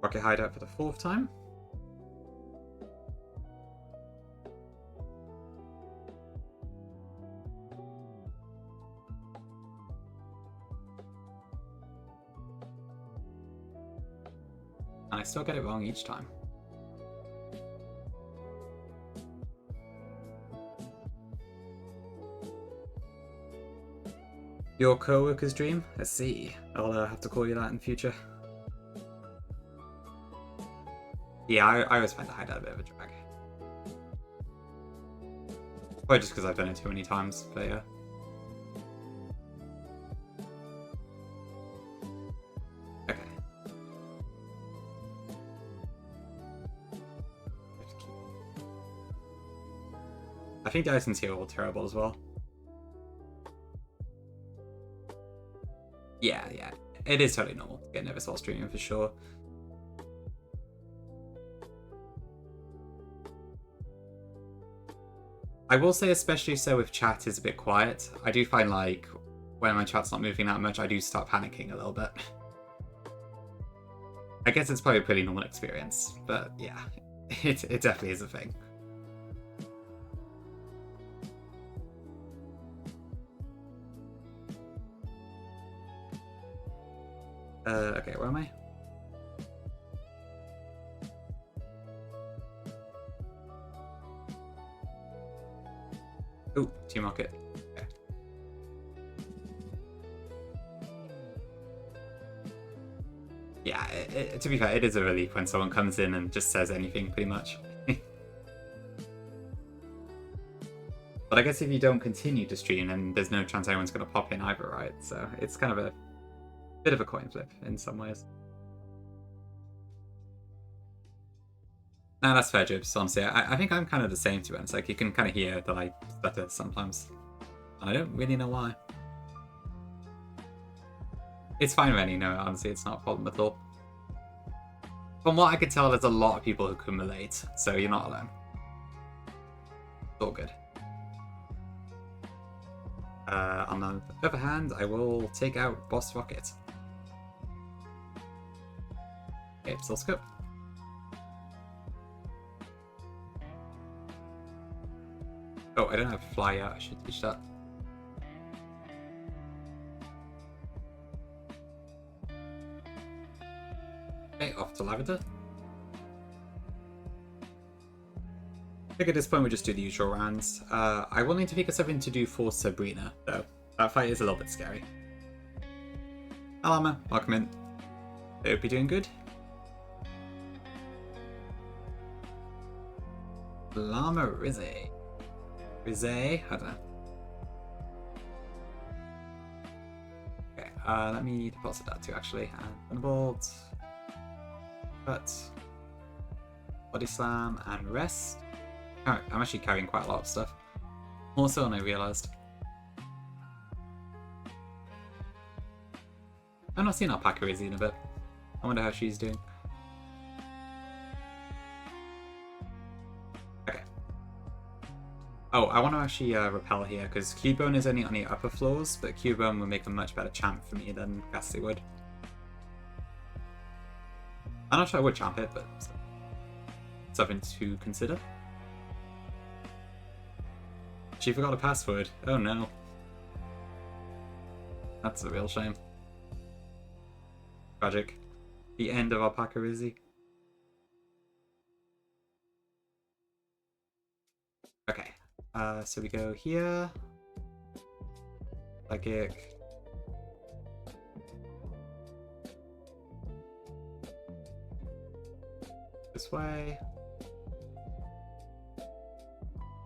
Rocket Hideout for the 4th time. And I still get it wrong each time. Your co-worker's dream? Let's see. I'll have to call you that in the future. Yeah, I always find the hideout a bit of a drag. Probably just because I've done it too many times, but yeah. Okay. I think the items here are all terrible as well. Yeah. It is totally normal to get nervous while streaming for sure. I will say especially so if chat is a bit quiet. I do find like when my chat's not moving that much, I do start panicking a little bit. I guess it's probably a pretty normal experience, but yeah, it definitely is a thing. Okay, where am I? Oh, Team Rocket. Okay. Yeah, to be fair, it is a relief when someone comes in and just says anything, pretty much. But I guess if you don't continue to stream, then there's no chance anyone's going to pop in either, right? So it's kind of a bit of a coin flip in some ways. No, that's fair, Jibs, honestly. I think I'm kind of the same, to be honest. Like, you can kind of hear that I stutter sometimes. And I don't really know why. It's fine, Rennie. No, honestly, it's not a problem at all. From what I could tell, there's a lot of people who can relate, so you're not alone. It's all good. On the other hand, I will take out Boss Rocket. Okay, still scope. Oh, I don't have fly yet. I should teach that. Okay, off to Lavender. I think at this point we'll just do the usual rounds. I will need to think of something to do for Sabrina, though. That fight is a little bit scary. Alama, welcome in. Hope you're doing good. Llama Rizzy. Rizzy? I don't know. Okay, let me deposit that too, actually. And Thunderbolt. Cut. Body Slam and Rest. I'm actually carrying quite a lot of stuff. More so than I realised. I've not seen Alpaca Rizzy in a bit. I wonder how she's doing. Oh, I want to actually repel here, because Cubone is only on the upper floors, but Cubone will make a much better champ for me than Ghastly would. I'm not sure I would champ it, but something to consider. She forgot a password. Oh no. That's a real shame. Tragic. The end of Alpaca Rizzy. Okay. So we go here. Psychic. This way.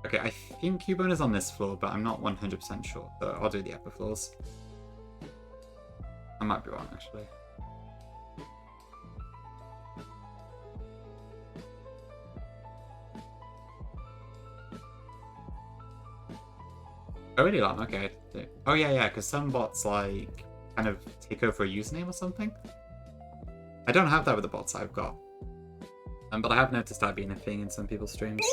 Okay, I think Cubone is on this floor, but I'm not 100% sure. So I'll do the upper floors. I might be wrong, actually. Oh, really long? Okay. Oh, yeah, because some bots, like, kind of take over a username or something. I don't have that with the bots I've got. But I have noticed that being a thing in some people's streams.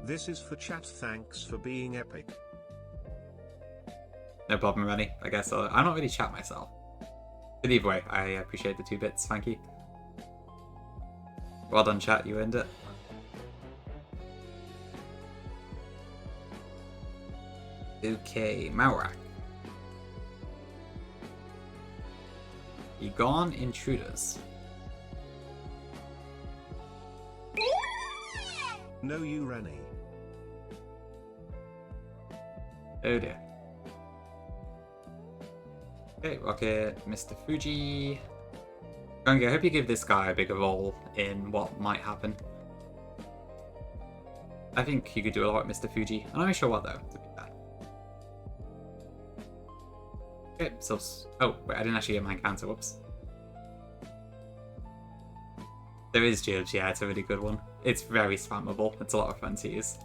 This is for chat, thanks for being epic. No problem, Rennie. I guess I'm not really chat myself. But either way, I appreciate the 2 bits, thank you. Well done, chat, you earned it. Okay, Maurak. Begone intruders. No, you Rennie. Oh dear. Okay, Rocket, Mr. Fuji. Gongi, I hope you give this guy a bigger role in what might happen. I think you could do a lot with Mr. Fuji. I'm not really sure what though, to be fair. Okay, so... Oh, wait, I didn't actually get my encounter, whoops. There is Jibs, yeah, it's a really good one. It's very spammable, it's a lot of fun to use.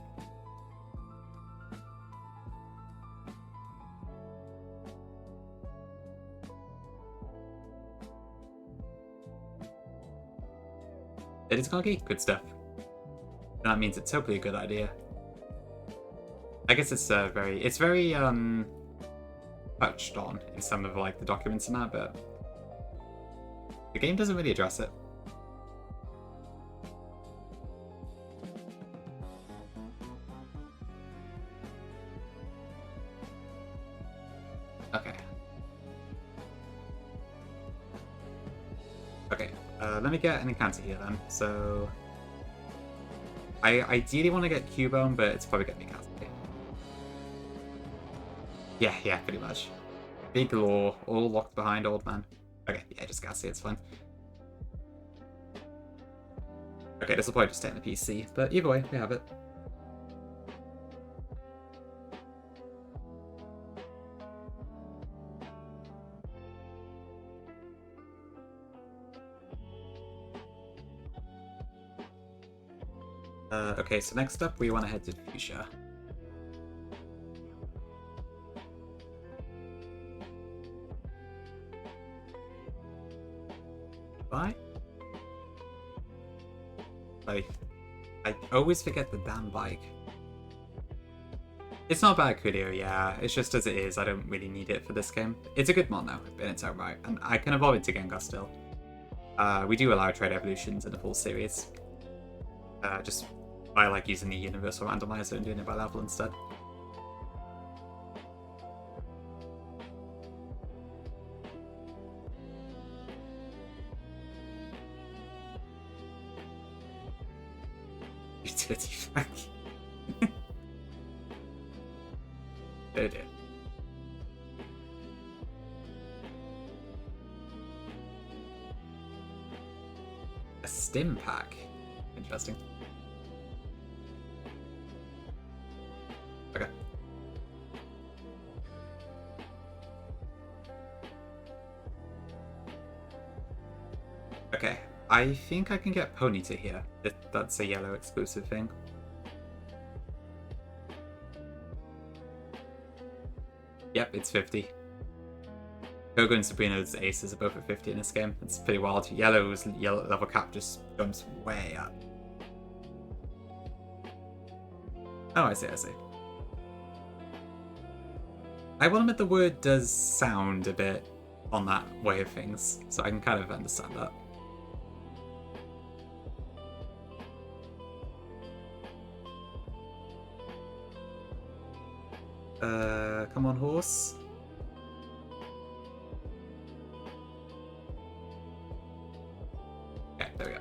It is Gongi? Good stuff. And that means it's totally a good idea. I guess it's very touched on in some of like the documents and that, but the game doesn't really address it. Okay. Okay, let me get an encounter here then. So I ideally want to get Cubone, but it's probably going to be Ghastly. Yeah, pretty much. Big law, all locked behind old man. Okay, yeah, just Ghastly, it's fine. Okay, this will probably just stay in the PC, but either way, we have it. Okay, so next up we want to head to Fuchsia. Bye. I always forget the damn bike. It's not bad, Coolio, yeah. It's just as it is. I don't really need it for this game. It's a good mod though, in its own right, and I can evolve it to Gengar still. We do allow trade evolutions in the full series. Just by like using the universal randomizer and doing it by level instead. Utility fact. Oh dear. A stim pack. Interesting. Okay. Okay. I think I can get Ponyta here. That's a yellow exclusive thing. Yep, it's 50. Koga and Sabrina's aces are both at 50 in this game. It's pretty wild. Yellow's yellow level cap just jumps way up. Oh, I see, I see. I will admit the word does sound a bit on that way of things, so I can kind of understand that. Come on, horse. Okay, there we go.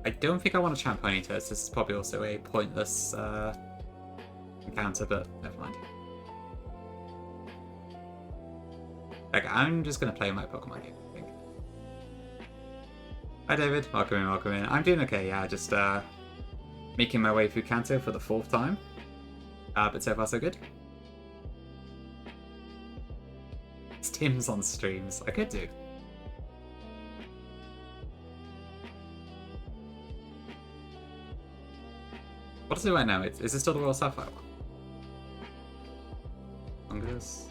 I don't think I want to champ Ponytoes. This is probably also a pointless encounter, but never mind. Okay, I'm just going to play my Pokemon game, I think. Hi, David. Welcome in, welcome in. I'm doing okay, yeah. Just making my way through Kanto for the 4th time. But so far, so good. Tim's on streams. I could do. What is it right now? Is it still the Royal Sapphire one? Fungus.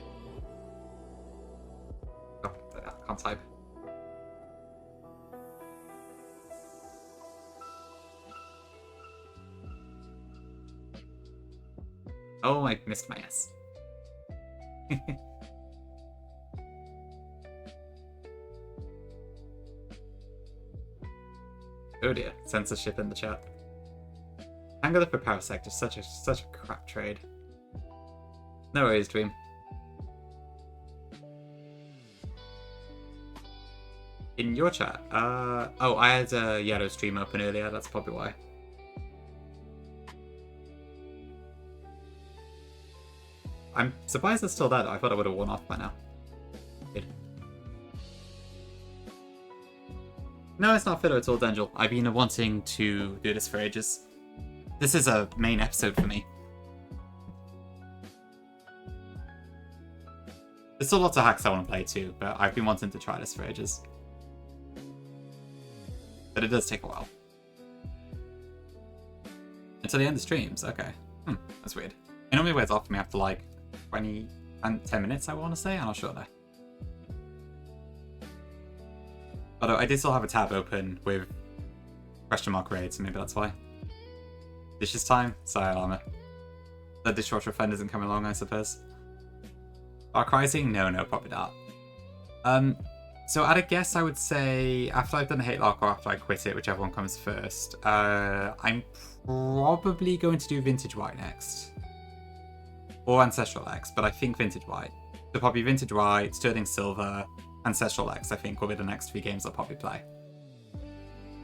Oh, I can't type. Oh, I missed my S. Oh dear, censorship in the chat. Angular for Parasect is such a crap trade. No worries, Dream. In your chat? Oh, I had a Yellow stream open earlier, that's probably why. I'm surprised it's still there though. I thought it would have worn off by now. Good. No, it's not Fiddle, it's all Dangel. I've been wanting to do this for ages. This is a main episode for me. There's still lots of hacks I want to play too, but I've been wanting to try this for ages. But it does take a while. Until the end of streams, okay. That's weird. It normally wears off me after like 20 and 10 minutes, I want to say. I'm not sure though. Although I did still have a tab open with question mark raids, so maybe that's why. Dishes time? Sorry, Llama. The dishwasher friend isn't coming along, I suppose. Dark Rising? No, probably not. So at a guess, I would say after I've done a Hatelocke or after I quit it, whichever one comes first, I'm probably going to do Vintage White next. Or Ancestral X, but I think Vintage White. So probably Vintage White, Sterling Silver, Ancestral X, I think, will be the next 3 games I'll probably play.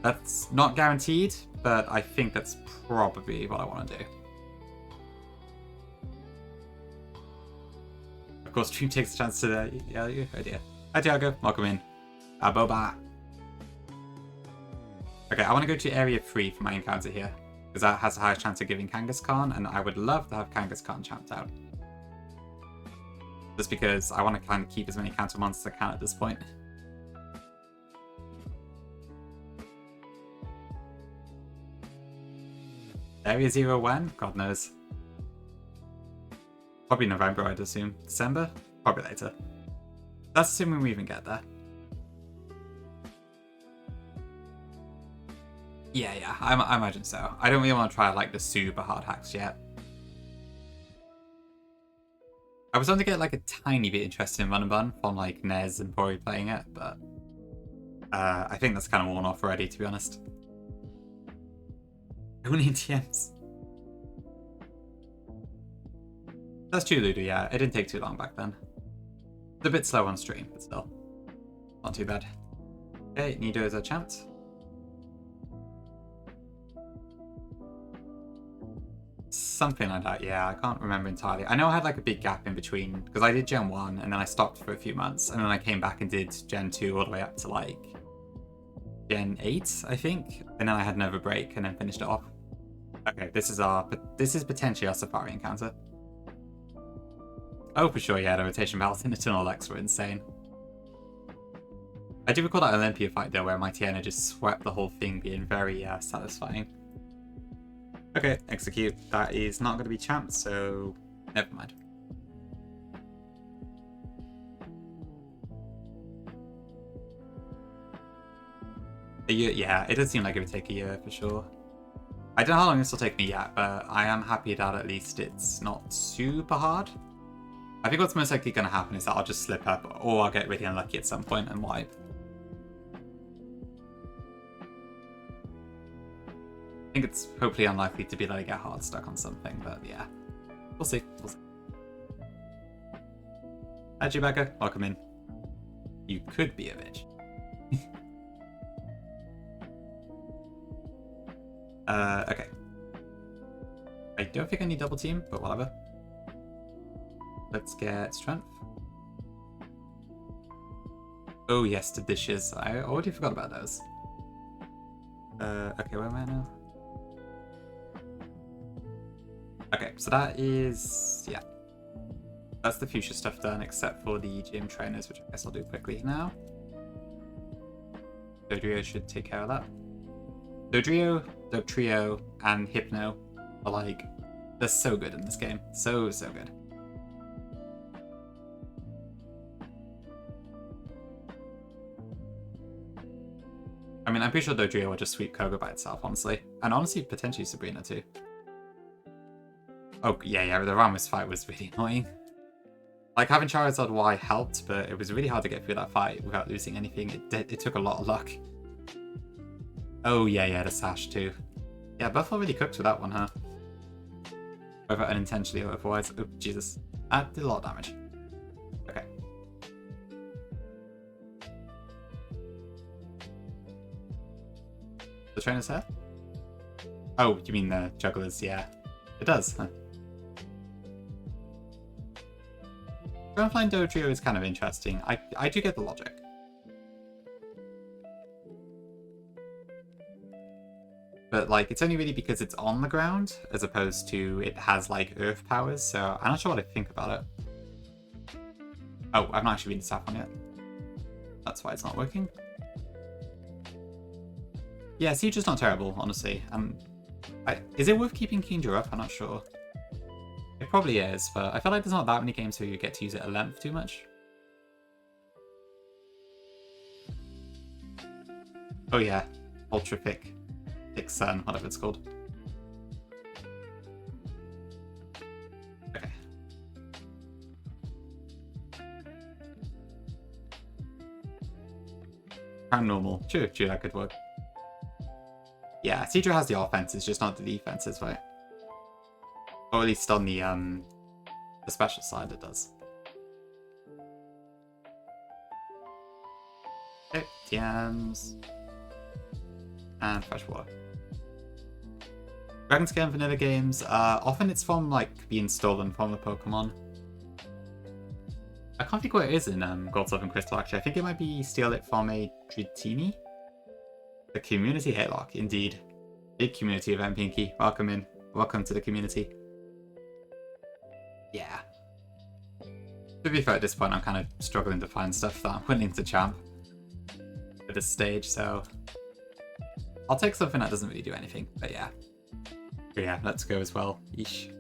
That's not guaranteed, but I think that's probably what I want to do. Of course, Dream takes a chance to yell at you. Oh dear. Hi, Tiago. Welcome in. Boba. Okay, I want to go to Area 3 for my encounter here, because that has the highest chance of giving Kangaskhan, and I would love to have Kangaskhan champed out. Just because I want to kind of keep as many counter monsters as I can at this point. Area 0 when? God knows. Probably November, I'd assume. December? Probably later. That's assuming we even get there. Yeah, I imagine so. I don't really want to try like the super hard hacks yet. I was starting to get like a tiny bit interested in Run and Bun from like Nez and Bori playing it, but I think that's kind of worn off already, to be honest. Only in TMs. That's true, Ludo, yeah. It didn't take too long back then. It's a bit slow on stream, but still. Not too bad. Okay, Nido is a chance. Something like that, yeah. I can't remember entirely. I know I had like a big gap in between, because I did Gen 1, and then I stopped for a few months, and then I came back and did Gen 2 all the way up to like Gen 8, I think. And then I had another break, and then finished it off. Okay, this is potentially our Safari encounter. Oh, for sure, yeah, the rotation battles in Eternal X were insane. I do recall that Olympia fight, though, where my Tiana just swept the whole thing, being very satisfying. Okay, execute. That is not going to be champed, so never mind. A year, yeah, it does seem like it would take a year for sure. I don't know how long this will take me yet, but I am happy that at least it's not super hard. I think what's most likely going to happen is that I'll just slip up, or I'll get really unlucky at some point and wipe. I think it's hopefully unlikely to be that I get hard stuck on something, but yeah. We'll see. We'll see. Hi, Chewbacca. Welcome in. You could be a bitch. Okay. I don't think I need double team, but whatever. Let's get strength. Oh yes, the dishes. I already forgot about those. Okay, where am I now? Okay, so that is, yeah. That's the future stuff done, except for the gym trainers, which I guess I'll do quickly now. Dodrio should take care of that. Dodrio, and Hypno are like, they're so good in this game. So good. I mean, I'm pretty sure Dodrio will just sweep Koga by itself, honestly. And honestly, potentially Sabrina too. Oh, yeah, the Ramos fight was really annoying. Like, having Charizard Y helped, but it was really hard to get through that fight without losing anything. It took a lot of luck. Oh, yeah, the Sash too. Yeah, Buffalo really cooked with that one, huh? Whether unintentionally or otherwise. Oh, Jesus. That did a lot of damage. Okay. The trainer's here? Oh, you mean the jugglers? Yeah. It does, huh? Groundflying Dodrio is kind of interesting. I do get the logic. But, like, it's only really because it's on the ground, as opposed to it has, like, earth powers, so I'm not sure what I think about it. Oh, I've not actually been to Saffron yet. That's why it's not working. Yeah, Siege is not terrible, honestly. Is it worth keeping Kingdra up? I'm not sure. It probably is, but I feel like there's not that many games where you get to use it at length too much. Oh yeah, Ultra Thick Sun, whatever it's called. Okay. Prime normal. True, that could work. Yeah, Seadra has the offense, it's just not the defenses, right? Or at least on the special side it does. Okay, TMs. And fresh water. Dragon Scale in vanilla games, often it's from like being stolen from a Pokemon. I can't think what it is in Gold, Silver, and Crystal actually. I think it might be steal it from a Dratini. The community Hatelocke, indeed. Big community event, Pinky. Welcome in. Welcome to the community. Yeah. To be fair, at this point, I'm kind of struggling to find stuff that I'm willing to champ at this stage, so I'll take something that doesn't really do anything, but yeah. But yeah, let's go as well. Yeesh.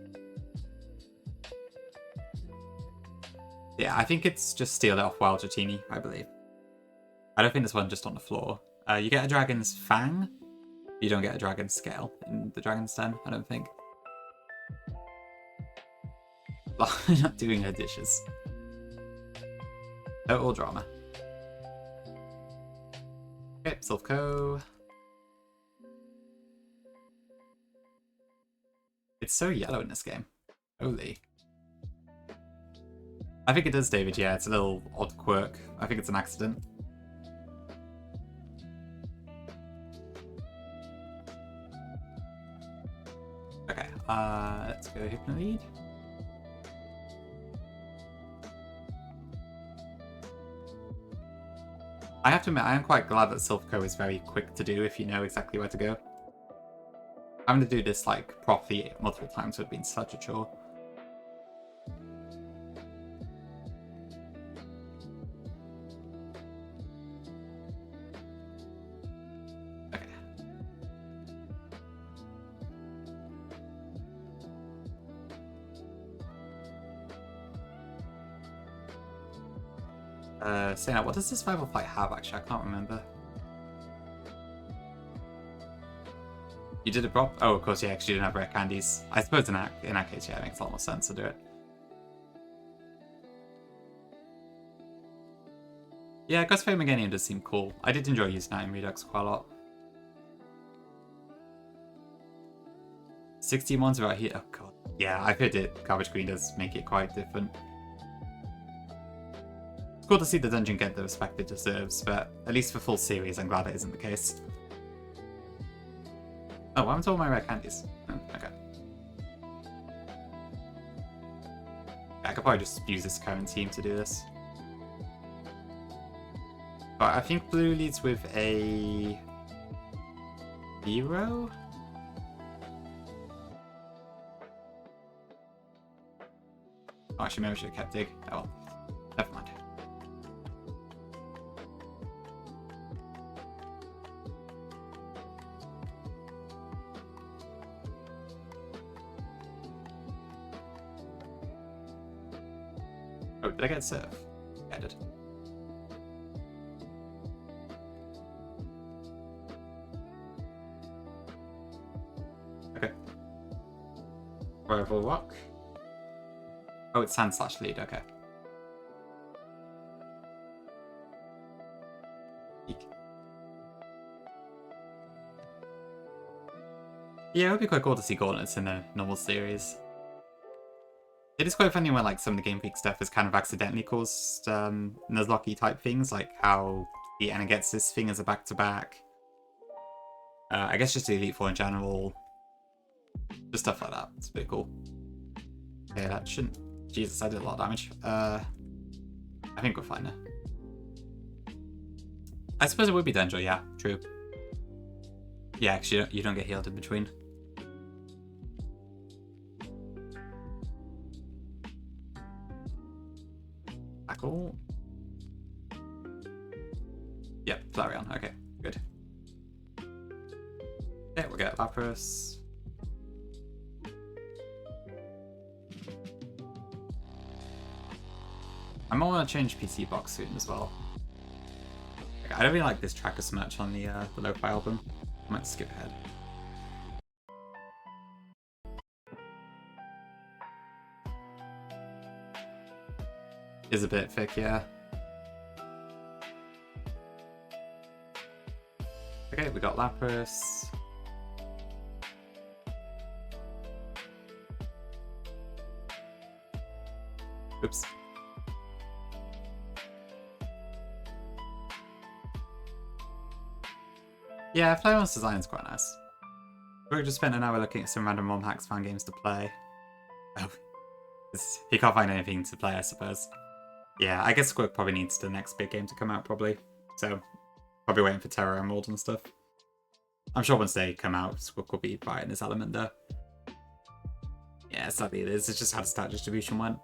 Yeah, I think it's just steal it off Wild Dratini, I believe. I don't think there's one just on the floor. You get a Dragon's Fang. You don't get a Dragon's Scale in the Dragon's Den, I don't think. Not doing her dishes. Total drama. Okay, Silph. It's so yellow in this game. Holy. I think it does, David, yeah, it's a little odd quirk. I think it's an accident. Okay, let's go Hypno Lead. I have to admit, I am quite glad that Silph is very quick to do if you know exactly where to go. Having to do this like properly multiple times would have been such a chore. Okay. Saying that, what does this rival fight have actually? I can't remember. You did a prop? Oh, of course, yeah, because you didn't have rare candies. I suppose in that case, yeah, it makes a lot more sense to do it. Yeah, Ghost Flamigenium does seem cool. I did enjoy using that in Redux quite a lot. 16 ones without heat. Oh god. Yeah, I've heard it. Garbage Green does make it quite different. It's cool to see the dungeon get the respect it deserves, but at least for full series, I'm glad it isn't the case. Oh, what happened to all my rare candies? Oh, okay. Yeah, I could probably just use this current team to do this. But I think blue leads with a 0. Oh, actually, maybe I should have kept Dig. Oh well. Never mind. Oh, did I get Surf? Yeah, I did. Okay. Rival Rock. Oh, it's Sand/Lead, okay. Eek. Yeah, it would be quite cool to see Gauntlets in a normal series. It is quite funny when like some of the Game Freak stuff has kind of accidentally caused Nuzlocke type things, like how the Anna gets this thing as a back-to-back. I guess just the Elite Four in general. Just stuff like that. It's pretty cool. Yeah, that shouldn't... Jesus, I did a lot of damage. I think we're fine now. I suppose it would be danger, yeah, true. Yeah, actually, you don't get healed in between. Tackle. Yep, Flareon, okay, good. Okay, we'll get Lapras. I might want to change PC box soon as well. I don't really like this track as much on the lo-fi album. I might skip ahead. Is a bit thick, yeah. Okay, we got Lapras. Oops. Yeah, Flareon's design is quite nice. We just spent an hour looking at some random ROM hacks fan games to play. Oh, he can't find anything to play, I suppose. Yeah, I guess Squirk probably needs the next big game to come out, probably. So, probably waiting for Terra Emerald and stuff. I'm sure once they come out, Squirk will be right in his element, though. Yeah, sadly it is. It's just how the stat distribution went.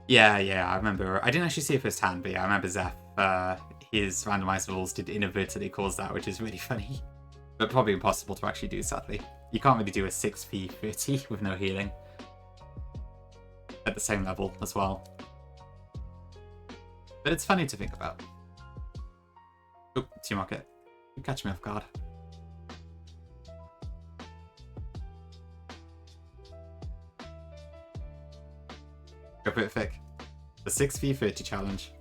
Yeah, I remember. I didn't actually see it firsthand, but yeah, I remember Zeph. His randomized rules did inadvertently cause that, which is really funny. But probably impossible to actually do, sadly. You can't really do a 6v30 with no healing. At the same level as well. But it's funny to think about. Oh, Team Rocket. You catch me off guard. Go for it, Fick. The 6v30 challenge.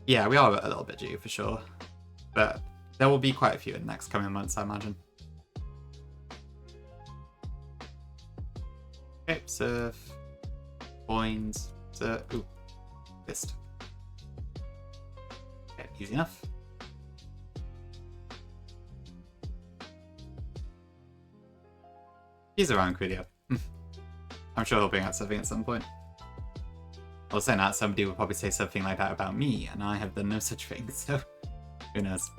Yeah, we are a little bit due for sure. But there will be quite a few in the next coming months, I imagine. Okay, Surf. Coins. Surf. Ooh. Fist. Okay, easy enough. He's around, Crudio. I'm sure he'll bring out something at some point. I was saying that somebody would probably say something like that about me, and I have done no such thing, so who knows.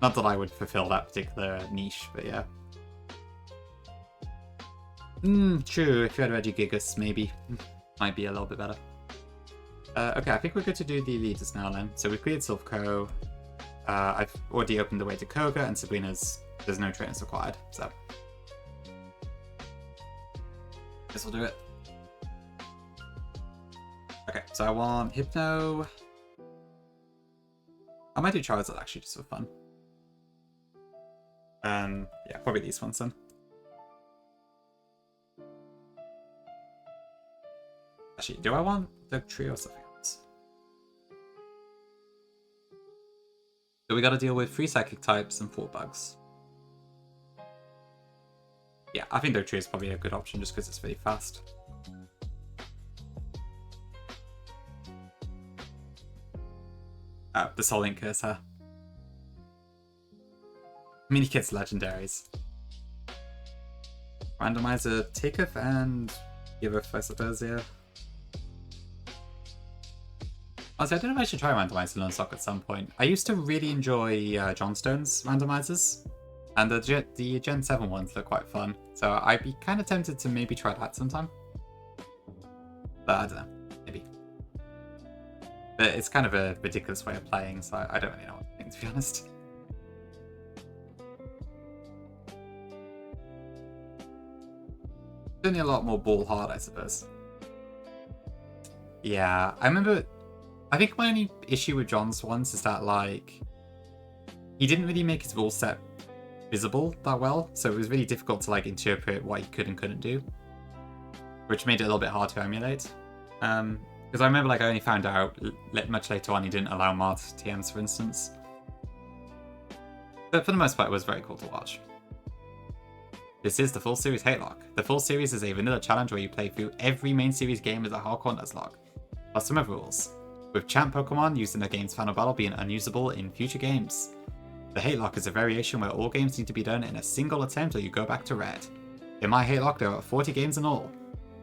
Not that I would fulfill that particular niche, but yeah. True, if you had Regigigas, maybe. Might be a little bit better. Okay, I think we're good to do the leaders now then. So we've cleared Silph. I've already opened the way to Koga, and Sabrina's, there's no trainers required, so. Guess we'll do it. Okay, so I want Hypno. I might do Charizard actually, just for fun. Yeah, probably these ones then. Actually, do I want the trio or something else? So we gotta deal with 3 psychic types and 4 bugs. Yeah, I think Dog Trio is probably a good option just because it's really fast. The Soul Link Curse, huh? Mini Kits Legendaries. Randomizer Takeoff and Giveth, I suppose, yeah. Honestly, I don't know if I should try Randomizer Lonestock at some point. I used to really enjoy Johnstone's randomizers, and the Gen 7 ones look quite fun, so I'd be kind of tempted to maybe try that sometime. But I don't know, maybe. But it's kind of a ridiculous way of playing, so I don't really know what to think, to be honest. Certainly a lot more ball hard, I suppose. Yeah, I remember. I think my only issue with John's ones is that, like, he didn't really make his rule set visible that well, so it was really difficult to, like, interpret what he could and couldn't do, which made it a little bit hard to emulate. Because I remember, like, I only found out much later on he didn't allow mod TMs, for instance. But for the most part, it was very cool to watch. This is the full series Hatelocke. The full series is a vanilla challenge where you play through every main series game as a hardcore Nuzlocke, plus some other rules, with champ Pokemon used in the game's final battle being unusable in future games. The Hatelocke is a variation where all games need to be done in a single attempt or you go back to red. In my Hatelocke there are 40 games in all.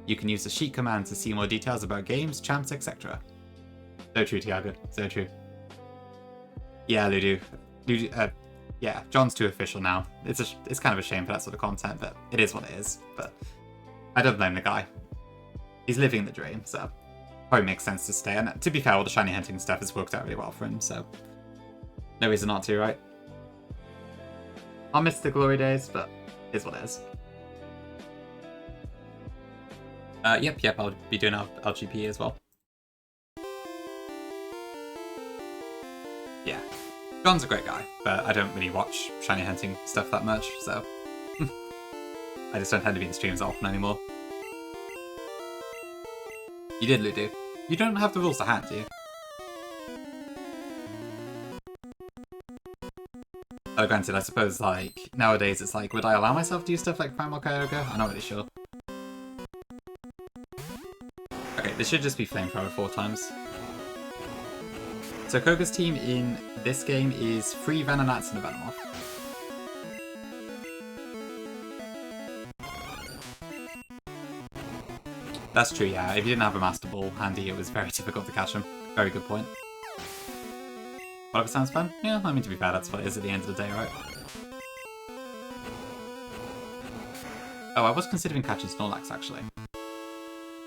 You can use the sheet command to see more details about games, champs, etc. So true, Tiago. So true. Yeah, Ludu. Yeah, John's too official now. It's kind of a shame for that sort of content, but it is what it is. But I don't blame the guy. He's living the dream, so probably makes sense to stay. And to be fair, all the shiny hunting stuff has worked out really well for him, so no reason not to, right? I'll miss the glory days, but it is what it is. Yep, I'll be doing LGP as well. Yeah. John's a great guy, but I don't really watch shiny hunting stuff that much, so I just don't tend to be in streams often anymore. You did, Ludu. You don't have the rules to hand, do you? Oh, granted, I suppose, like, nowadays it's like, would I allow myself to use stuff like Primal Kyogre? I'm not really sure. Okay, this should just be Flamethrower 4 times. So Koga's team in this game is 3 Venonats and a Venomoth. That's true, yeah. If you didn't have a Master Ball handy, it was very difficult to catch him. Very good point. Whatever sounds fun? Yeah, I mean, to be fair, that's what it is at the end of the day, right? Oh, I was considering catching Snorlax, actually.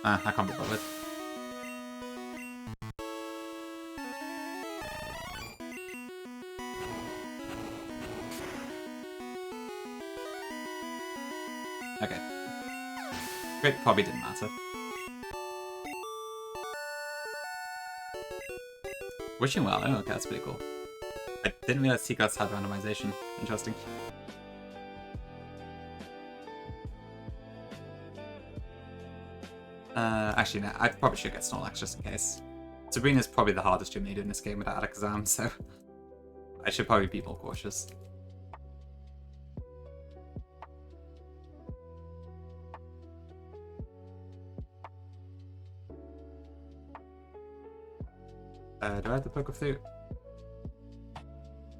I can't be bothered. Okay. Great, probably didn't matter. Wishing well, oh okay, that's pretty cool. I didn't realize Seagrass had randomization. Interesting. Actually, no, I probably should get Snorlax just in case. Sabrina's probably the hardest gym leader in this game without Alakazam, so I should probably be more cautious. Do I have the Poke Flute?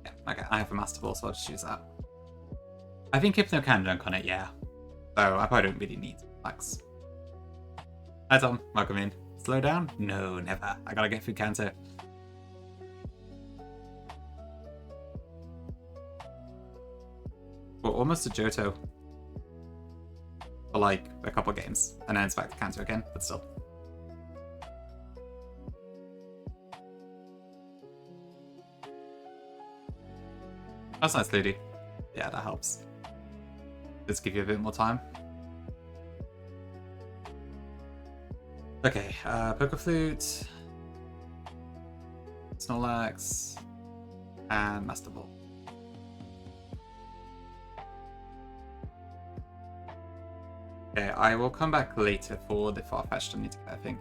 Yeah, okay, I have a Master Ball, so I'll just use that. I think Hypno can dunk on it, yeah. So I probably don't really need Max. Hi Tom, welcome in. Slow down? No, never. I gotta get through Kanto. We're almost a Johto. For like a couple games. And then it's back to Kanto again, but still. That's nice, lady. Yeah, that helps. Let's give you a bit more time. Okay, Poke Flute, Snorlax, and Master Ball. Okay, I will come back later for the far-fetched I need to get, I think.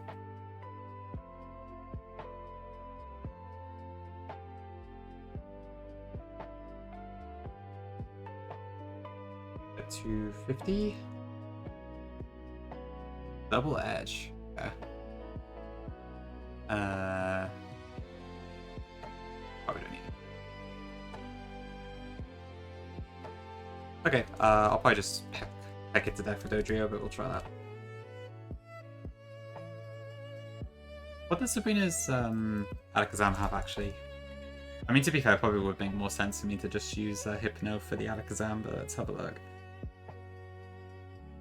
Get 250. Double edge. Okay. Probably don't need it. Okay, I'll probably just peck it to death with Dodrio, but we'll try that. What does Sabrina's Alakazam have, actually? I mean, to be fair, it probably would make more sense for me to just use Hypno for the Alakazam, but let's have a look.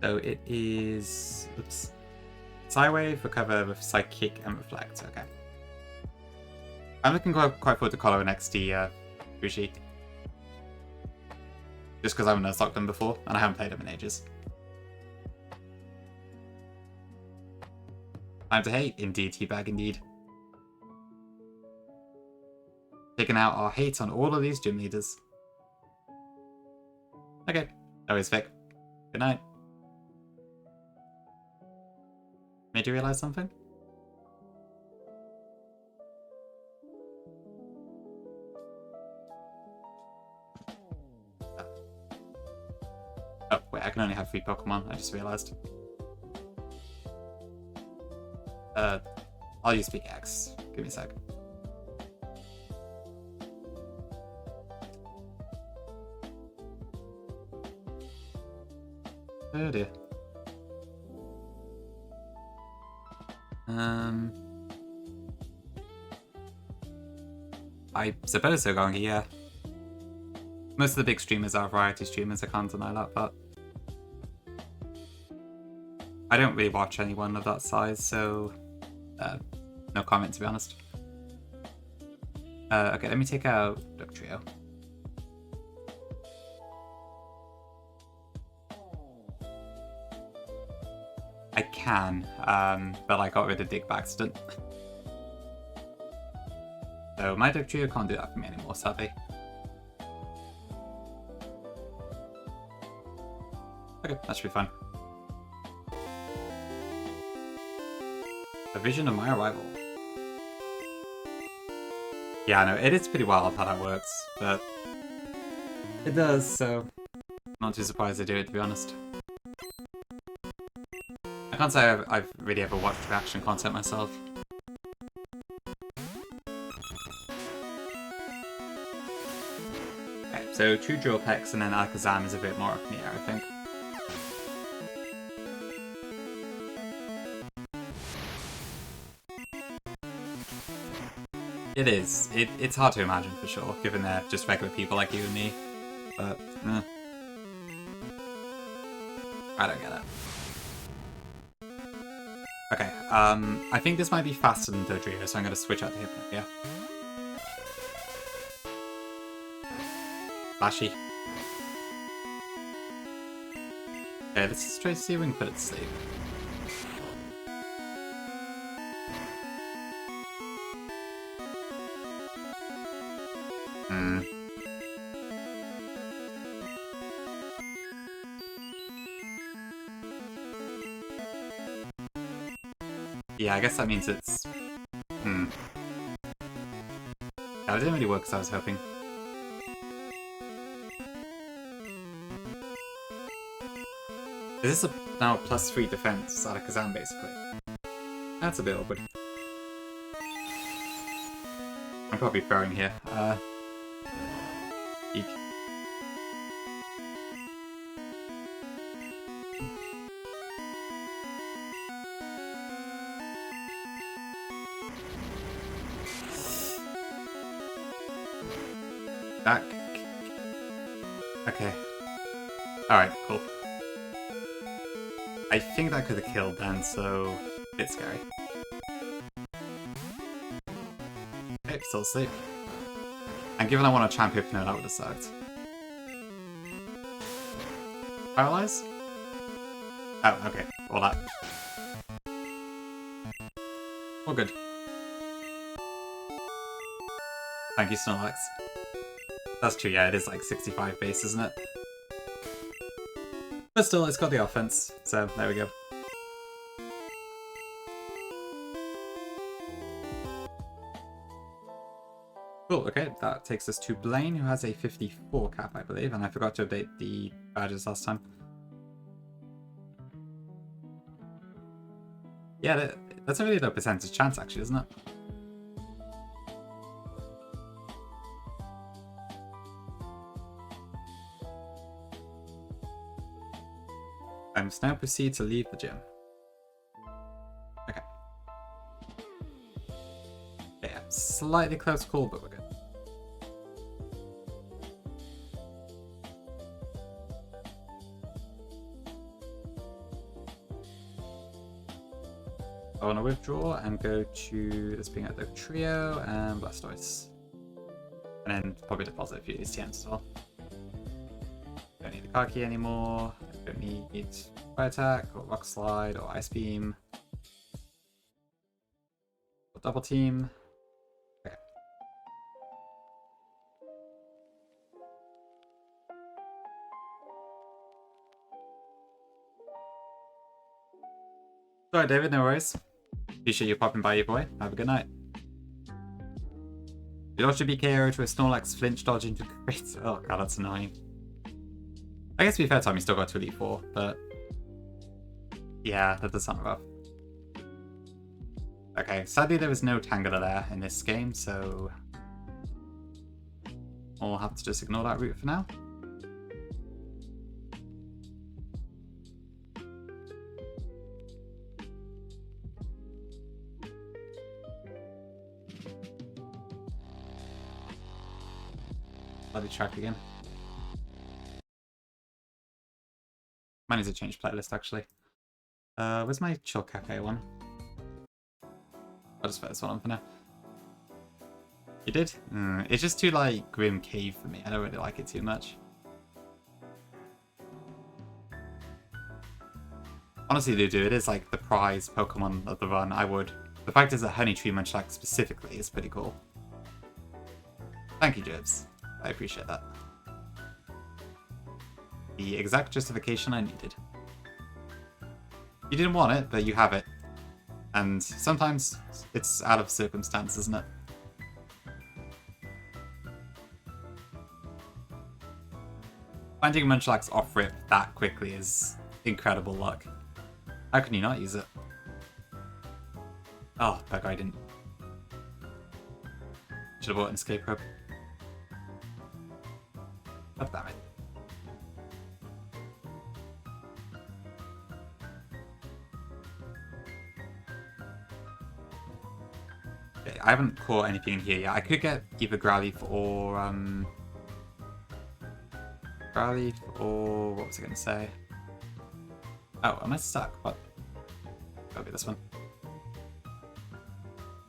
So it is... Oops. Psywave, Recover with Psychic and Reflect, okay. I'm looking quite forward to Color and XD Fuji. Just because I haven't unstocked them before, and I haven't played them in ages. Time to hate, indeed, Teabag, indeed. Taking out our hate on all of these gym leaders. Okay, that was Vic. Good night. Made you realize something? Oh, wait, I can only have 3 Pokemon, I just realized. I'll use Pickaxe. Give me a sec. Oh dear. I suppose so, Gongi, yeah. Most of the big streamers are variety streamers, I can't deny that, but... I don't really watch anyone of that size, so... no comment, to be honest. Okay, let me take out Dugtrio. I can, but I got rid of Dig by accident. So my Dugtrio can't do that for me anymore, sadly. Okay, that should be fun. A vision of my arrival. Yeah, I know, it is pretty wild how that works, but it does, so I'm not too surprised they do it, to be honest. I can't say I've really ever watched reaction content myself. Okay, so 2 Drill Pecks and then Alakazam is a bit more up in the air, I think. It is. It's hard to imagine for sure, given they're just regular people like you and me. But, I don't get it. Okay, I think this might be faster than Dodrio, so I'm going to switch out to Hypno, yeah. Flashy. Okay, let's just try to see if we can put it to sleep. Yeah, I guess that means it's... Yeah, it didn't really work as I was hoping. Is this now +3 defense Alakazam, basically? That's a bit awkward. I'm probably throwing here. Eek. Back. Okay. Alright, cool. I think that could have killed then, so... a bit scary. Okay, still asleep. And given I want to champ Hypno, that would have sucked. Paralyze? Oh, okay. All that. All good. Thank you, Snorlax. That's true, yeah, it is like 65 base, isn't it? But still, it's got the offense, so there we go. Cool, okay, that takes us to Blaine, who has a 54 cap, I believe, and I forgot to update the badges last time. Yeah, that's a really low percentage chance, actually, isn't it? I must now proceed to leave the gym. Okay. Yeah, slightly close call, but we're good. I want to withdraw and go to this being at the trio and Blastoise. And then probably deposit a few of these TMs as well. Don't need the car key anymore. Don't need Fire Attack or Rock Slide or Ice Beam. Or Double Team. Okay. Sorry, David, no worries. Appreciate you popping by, your boy. Have a good night. You dodged a BKO to a Snorlax flinch dodge into crit. Oh god, that's annoying. I guess to be fair, Tom, you still got to Elite Four, but yeah, that does sound rough. Okay, sadly there was no Tangela there in this game, so we'll have to just ignore that route for now. Bloody track again. Might need to change playlist actually. Where's my Chill Cafe one? I'll just put this one on for now. You did? It's just too like grim cave for me. I don't really like it too much. Honestly, do it is like the prize Pokemon of the run. I would. The fact is that Honey Tree Munchlax specifically is pretty cool. Thank you, Jibs. I appreciate that. The exact justification I needed. You didn't want it, but you have it. And sometimes it's out of circumstance, isn't it? Finding Munchlax off-rip that quickly is incredible luck. How can you not use it? Oh, that guy didn't. Should have bought an escape rope. God damn it. Okay, I haven't caught anything in here yet. I could get either Growlithe or Growlithe or what was I going to say? Oh, am I stuck? What? Gotta be this one.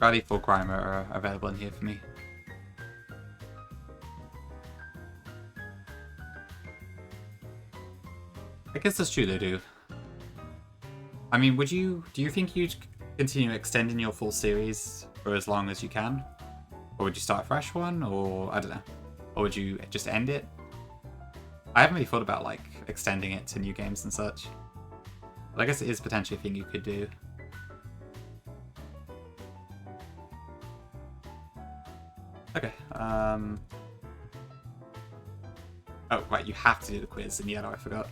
Growlithe or Grimer are available in here for me. I guess that's true, they do. I mean, do you think you'd continue extending your full series for as long as you can? Or would you start a fresh one? Or, I don't know. Or would you just end it? I haven't really thought about, like, extending it to new games and such. But I guess it is potentially a thing you could do. Okay, oh, right, you have to do the quiz, and yet I forgot.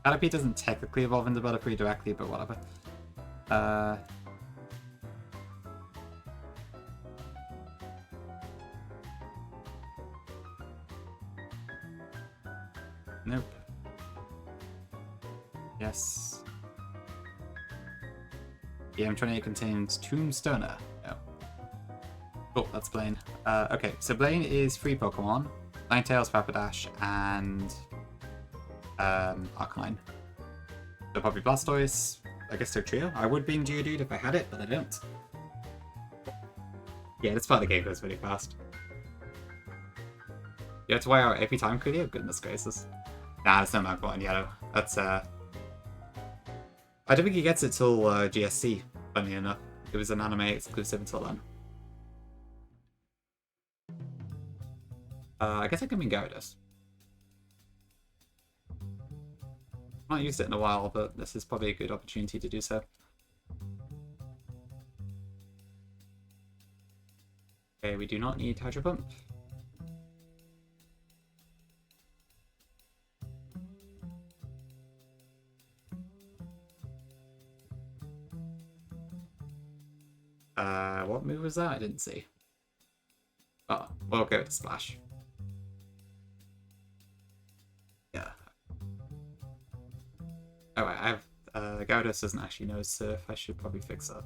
Caterpie doesn't technically evolve into Butterfree directly, but whatever. Nope. Yes. The M28 contains Tombstoner. No. Cool, that's Blaine. Okay, so Blaine is 3 Pokemon. Ninetales, Rapidash, and Arcanine. So probably Blastoise. I guess they're trio. I would beam Geodude if I had it, but I don't. Yeah, this part of the game goes really fast. You have to wear out every time, could you? Goodness gracious. Nah, it's no Magmar in yellow. That's I don't think he gets it till GSC, funny enough. It was an anime exclusive until then. I guess I can bring Gyarados. I've not used it in a while, but this is probably a good opportunity to do so. Okay, we do not need Hydro Pump. What move was that? I didn't see. Oh, we'll go with Splash. Yeah. Oh, I have Gyarados doesn't actually know Surf. I should probably fix that.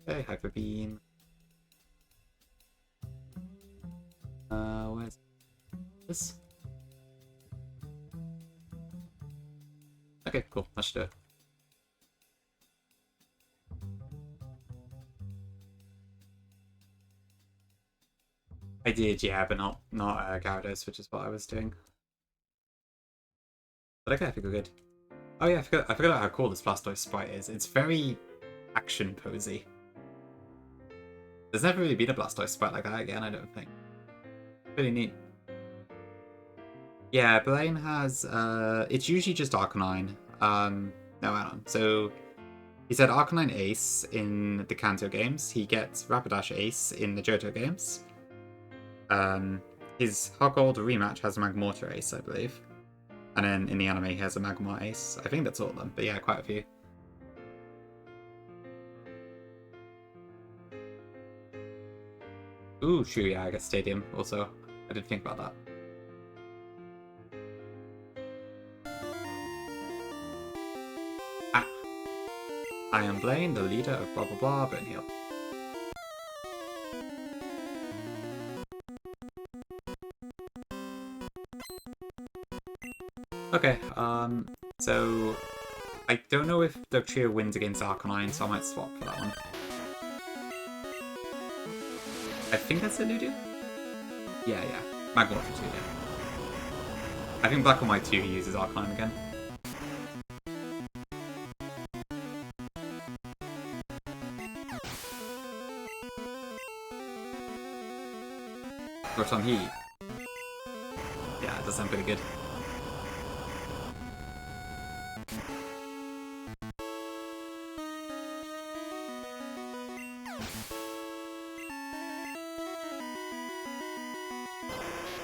Okay, Hyper Beam. Where's this? Okay, cool. Let's do it. I did, yeah, but not Gyarados, which is what I was doing. But okay, I think we're good. Oh yeah, I forgot how cool this Blastoise sprite is. It's very action posy. There's never really been a Blastoise sprite like that again, I don't think. Pretty neat. Yeah, Blaine has it's usually just Arcanine. No, hang on. So he said Arcanine Ace in the Kanto games. He gets Rapidash Ace in the Johto games. His Hot Gold rematch has a Magmortar Ace, I believe. And then in the anime he has a Magmar Ace. I think that's all of them, but yeah, quite a few. Ooh, true, yeah, I guess Stadium also. I didn't think about that. Ah. I am Blaine, the leader of blah blah blah, Burnhill. Okay, so I don't know if Dugtrio wins against Arcanine, so I might swap for that one. I think that's a Ludo? Yeah. Magmortar too, yeah. I think Black and White 2 uses Arcanine again. Rotom Heat. Yeah, it does sound pretty good.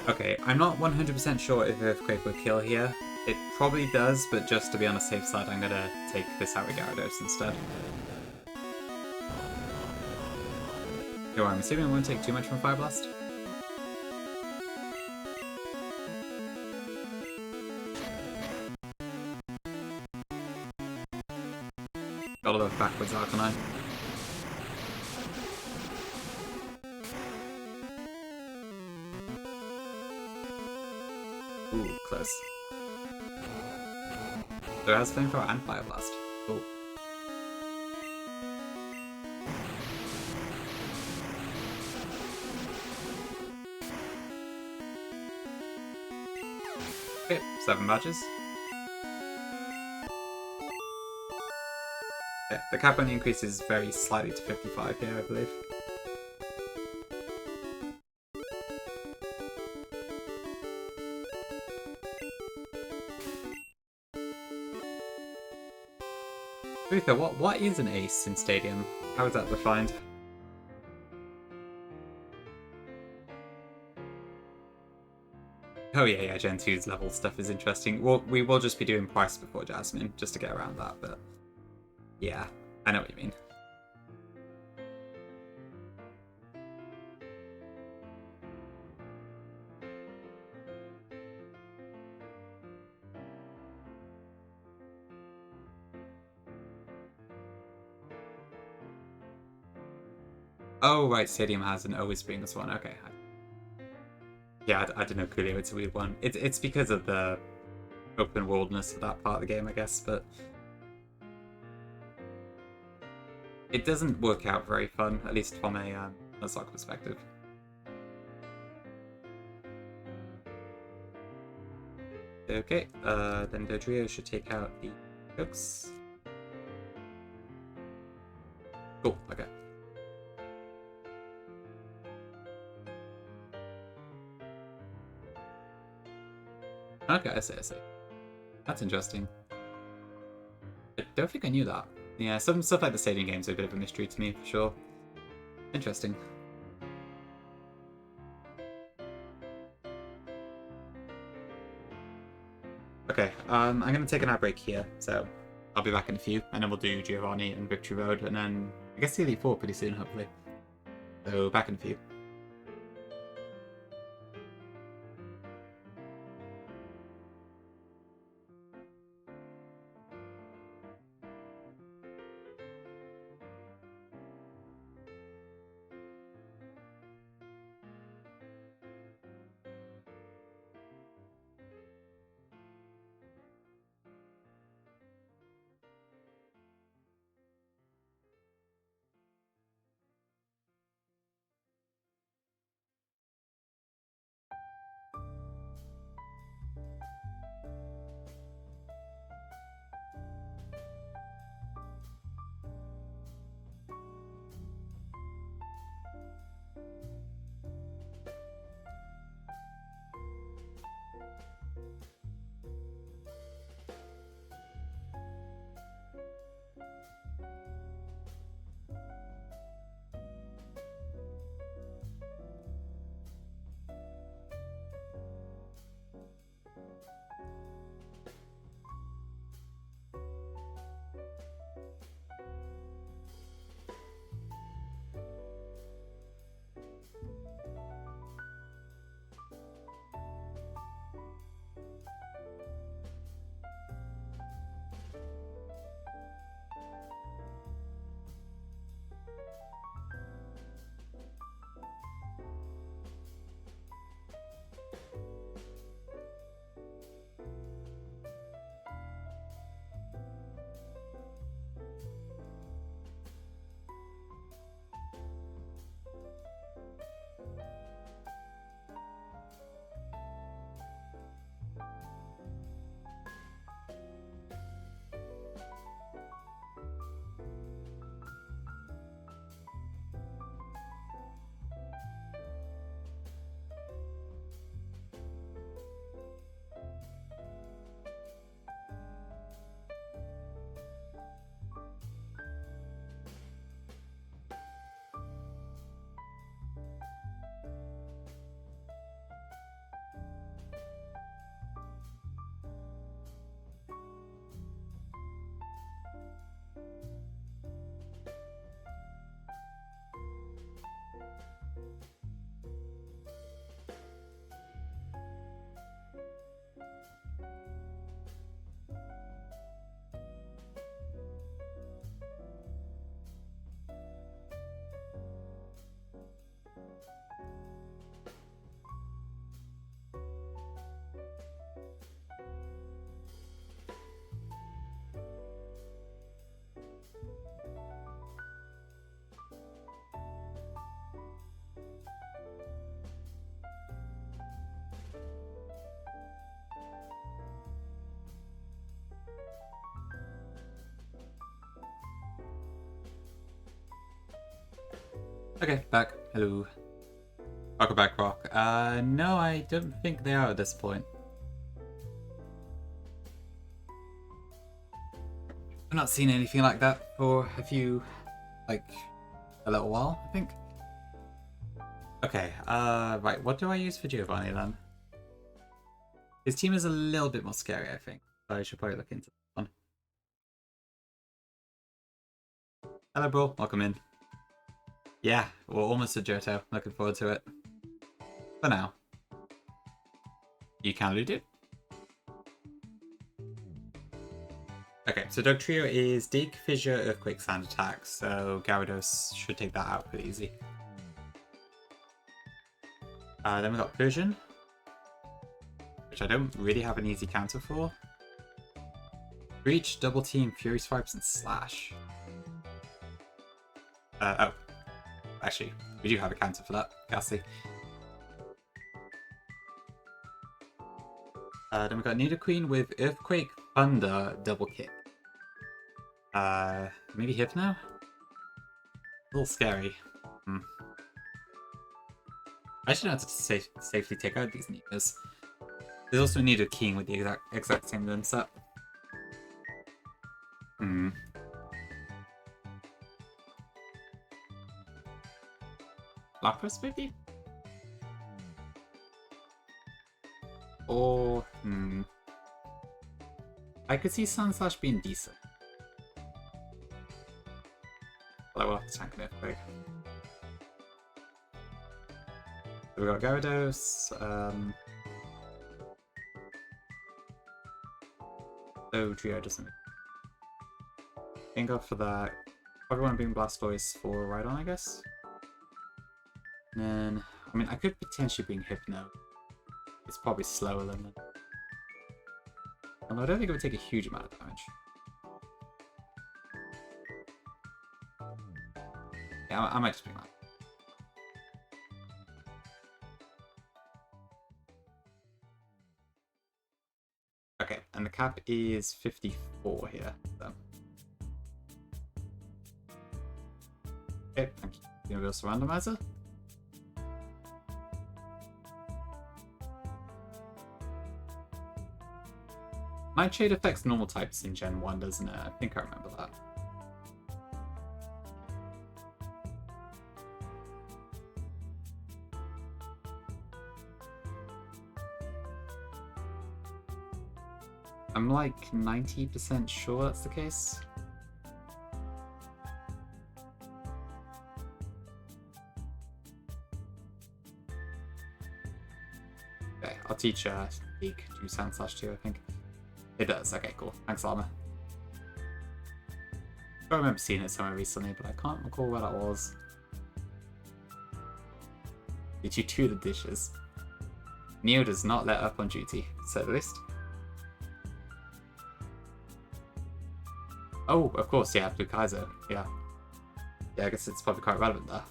Okay, I'm not 100% sure if Earthquake will kill here. It probably does, but just to be on the safe side, I'm gonna take this out with Gyarados instead. Yo, I'm assuming it won't take too much from Fire Blast. Gotta look backwards, Arcanine. Ooh, close. So it has Flamethrower and Fire Blast. Cool. Okay, 7 badges. Okay, the cap only increases very slightly to 55 here, I believe. Ruther, what is an ace in Stadium? How is that defined? Oh yeah, Gen 2's level stuff is interesting. We will just be doing Price before Jasmine, just to get around that, but... Yeah, I know what you mean. Oh, right, Stadium has an always bring this one. Okay. Yeah, I don't know, Coolio, it's a weird one. It's because of the open worldness of that part of the game, I guess, but... It doesn't work out very fun, at least from a Nuzlocke perspective. Okay, then Dodrio should take out the hooks. Cool, okay. Okay, I see, I see. That's interesting. I don't think I knew that. Yeah, some stuff like the stadium games are a bit of a mystery to me, for sure. Interesting. Okay, I'm going to take an ad break here, so I'll be back in a few, and then we'll do Giovanni and Victory Road, and then I guess the Elite Four pretty soon, hopefully. So, back in a few. Okay, back. Hello. Welcome back, Rock. No, I don't think they are at this point. I've not seen anything like that for a little while, I think. Okay, right, what do I use for Giovanni then? His team is a little bit more scary, I think. So I should probably look into that one. Hello, bro. Welcome in. Yeah, we're almost at Johto. Looking forward to it. For now. You can loot it. Okay, so Dog Trio is Dig, Fissure, Earthquake, Sand Attack, so Gyarados should take that out pretty easy. Then we got Persian, which I don't really have an easy counter for. Breach, Double Team, Fury Swipes, and Slash. Oh. Actually, we do have a counter for that, Ghastly. Then we got Nidoqueen with Earthquake, Thunder, Double Kick. Maybe Hypno? A little scary. I should know how to safely take out these Nidas. There's also a need of keying with the exact same limb set. Lapras, maybe? Or, I could see Sandslash being decent. But I will have to tank it quick. So we got Gyarados, oh, Trio doesn't. Gengar for that. Probably want to bring Blastoise for Rhydon, I guess. And then, I mean, I could potentially bring Hypno. It's probably slower than them. Although I don't think it would take a huge amount of damage. Yeah, I might just bring that. Okay, and the cap is 54 here. So. Okay, thank you. Universal Randomizer. Nightshade affects normal types in Gen 1, doesn't it? I think I remember that. I'm like 90% sure that's the case. Okay, I'll teach League to Sandslash too, I think. It does, okay, cool. Thanks, Llama. I remember seeing it somewhere recently, but I can't recall where that was. Did you do the dishes? Neo does not let up on duty, to say the least. Oh, of course, yeah, Blue Kaiser, yeah. Yeah, I guess it's probably quite relevant there.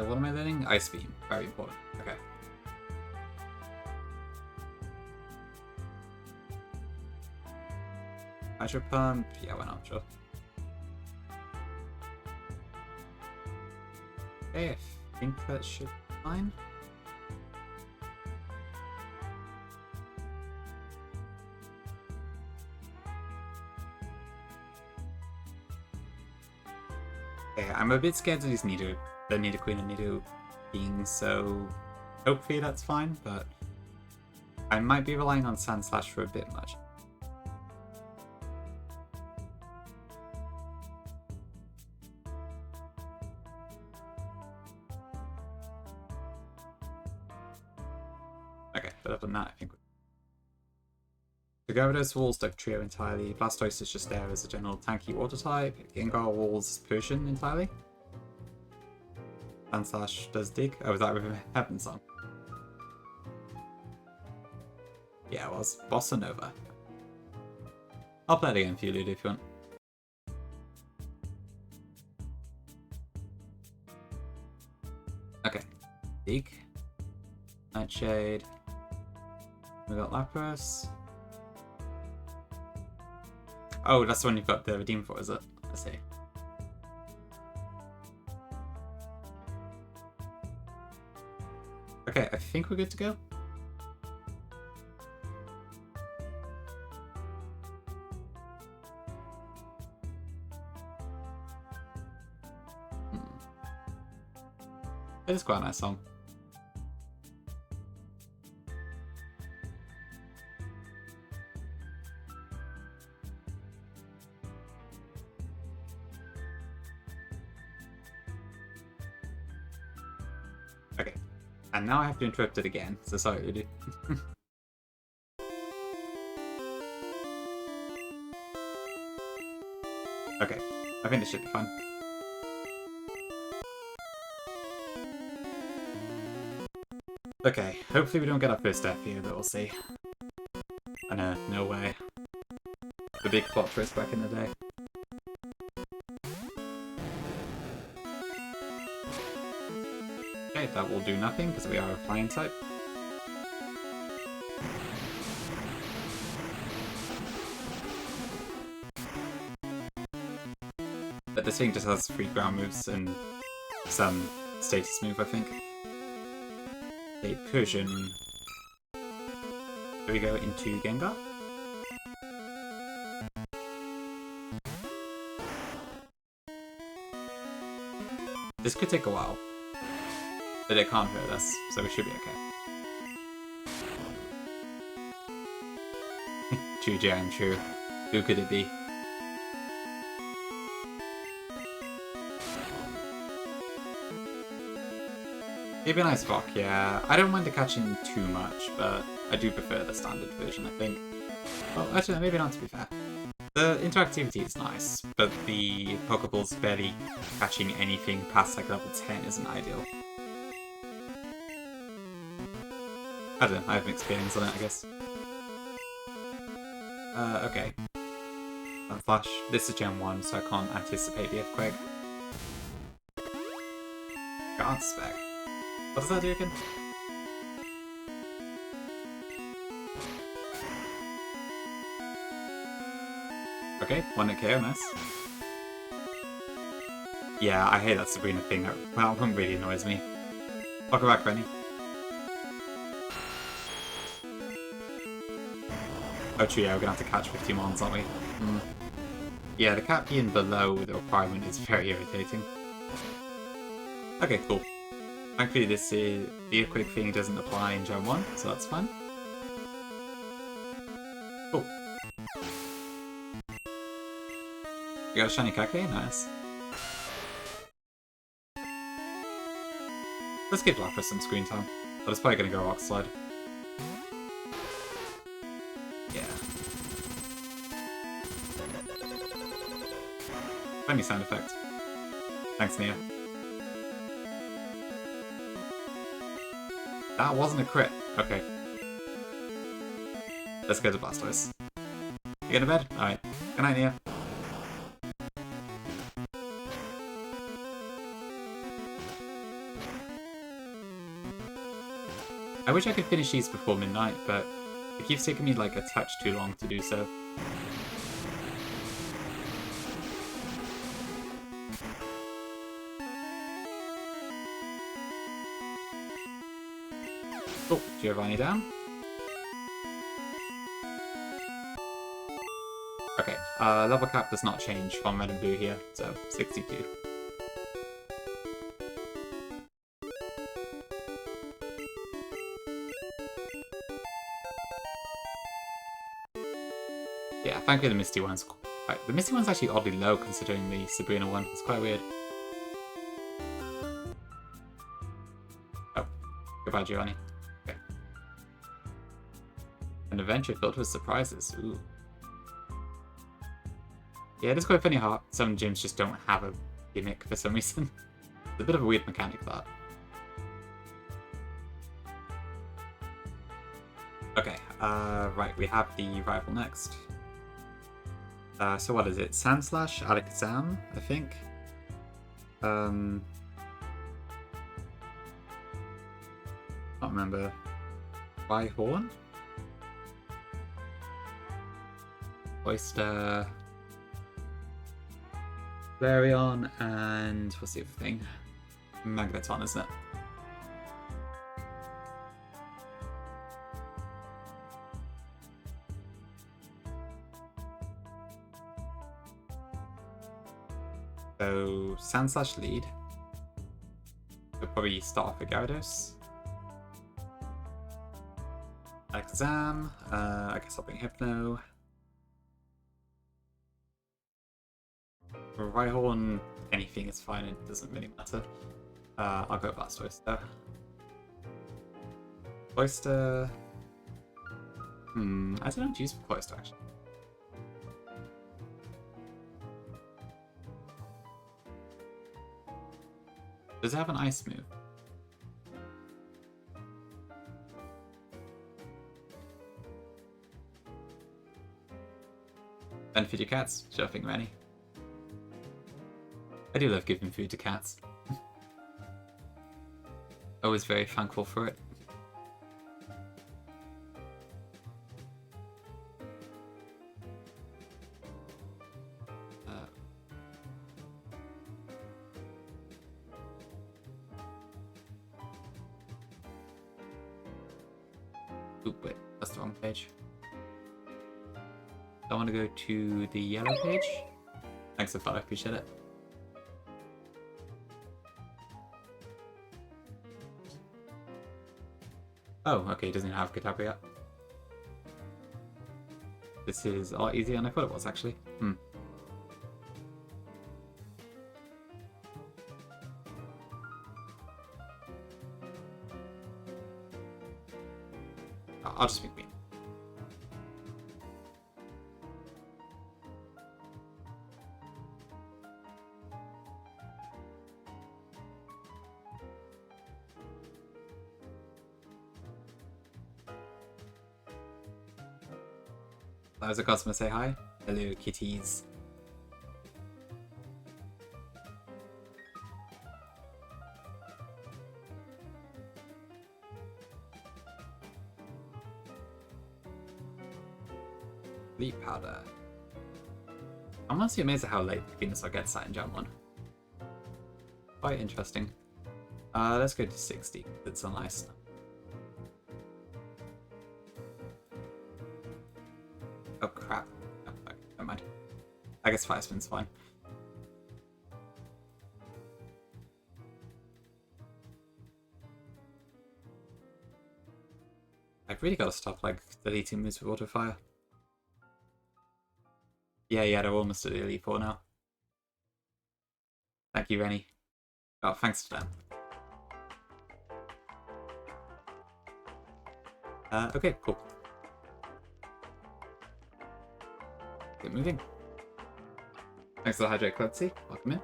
What am I learning? Ice Beam, very important. Okay. Hydro Pump, yeah, why not, sure. Okay, I think that should be fine. Okay, I'm a bit scared of these Nidoqueen and Nido beings, so hopefully that's fine, but I might be relying on Sandslash for a bit much. Okay, but other than that, I think the Gyarados walls Doug Trio entirely. Blastoise is just there as a general tanky water type. Gengar walls Potion entirely. Sandslash does dig. Oh, was that River Heaven song? Yeah, it was. Bossa Nova. I'll play it again for you, Ludo, if you want. Okay. Dig. Nightshade. We got Lapras. Oh, that's the one you've got the Redeem for, is it? I see. Okay, I think we're good to go. It is quite a nice song. Okay, and now I have to interrupt it again, so sorry, Udu. Okay, I think this should be fun. Okay, hopefully we don't get our first death here, but we'll see. I know, no way. The big plot twist back in the day. Okay, that will do nothing because we are a flying type. But this thing just has 3 ground moves and some status move, I think. A Persian. Here we go into Gengar. This could take a while, but it can't hurt us, so we should be okay. True, Jam, true. Who could it be? Maybe an Ice Rock, yeah. I don't mind the catching too much, but I do prefer the standard version, I think. Well, actually, maybe not, to be fair. The interactivity is nice, but the Pokeballs barely catching anything past like level 10 isn't ideal. I don't know, I have mixed feelings on it, I guess. Okay. Flash. This is Gen 1, so I can't anticipate the Earthquake. Guard Spec. What does that do again? Okay, 1-hit KO, nice. Yeah, I hate that Sabrina thing. That one really annoys me. I'll go back, Rennie. Oh, true, yeah, we're gonna have to catch 50 mons, aren't we? Yeah, the cap being below the requirement is very irritating. Okay, cool. Thankfully, the Earthquake thing doesn't apply in Gen 1, so that's fine. Cool. We got a shiny Kake, nice. Let's give Lapras some screen time. But it's probably gonna go Rock Slide. Yeah. Funny sound effect. Thanks, Nia. That wasn't a crit. Okay. Let's go to Blastoise. You get to bed? Alright. Good night, Nia. I wish I could finish these before midnight, but it keeps taking me like a touch too long to do so. Oh, Giovanni down. Okay, level cap does not change from red and blue here, so 62. Yeah, thankfully the Misty one's quite... The Misty one's actually oddly low considering the Sabrina one. It's quite weird. Oh, goodbye, Giovanni. Okay. An adventure filled with surprises. Ooh. Yeah, it is quite funny how some gyms just don't have a gimmick for some reason. It's a bit of a weird mechanic, that. Okay, right, we have the rival next. So what is it? Sandslash, Alakazam, I think. Can't remember. Rhyhorn? Oyster, Flareon, and what's the other thing? Magneton, isn't it? So, Sandslash lead. We'll probably start off with Gyarados. Alakazam. I guess I'll bring Hypno. Rhyhorn, anything is fine, it doesn't really matter. I'll go Blastoise though. Cloyster. I don't know what to use for Cloyster actually. Does it have an ice move? Benefit your cats, sure thing, Rennie. I do love giving food to cats. Always very thankful for it. Oop, wait, that's the wrong page. I want to go to the yellow page. Thanks for follow, appreciate it. Oh, okay, he doesn't even have Kitabri yet. This is a lot easier than I thought it was, actually. I'll just pick me. That was a customer say hi. Hello, kitties. Leap powder. I'm honestly amazed at how late Venusaur gets that in Gen 1. Quite interesting. Let's go to 60. It's a nice. Oh crap. Oh, okay, never mind. I guess Fire Spin's fine. I've really got to stop like deleting moves with Auto Fire. Yeah, they're almost at the Elite Four now. Thank you, Rennie. Oh, thanks to them. Okay, cool. Get moving. Thanks for the Hydrate Clancy. Welcome in.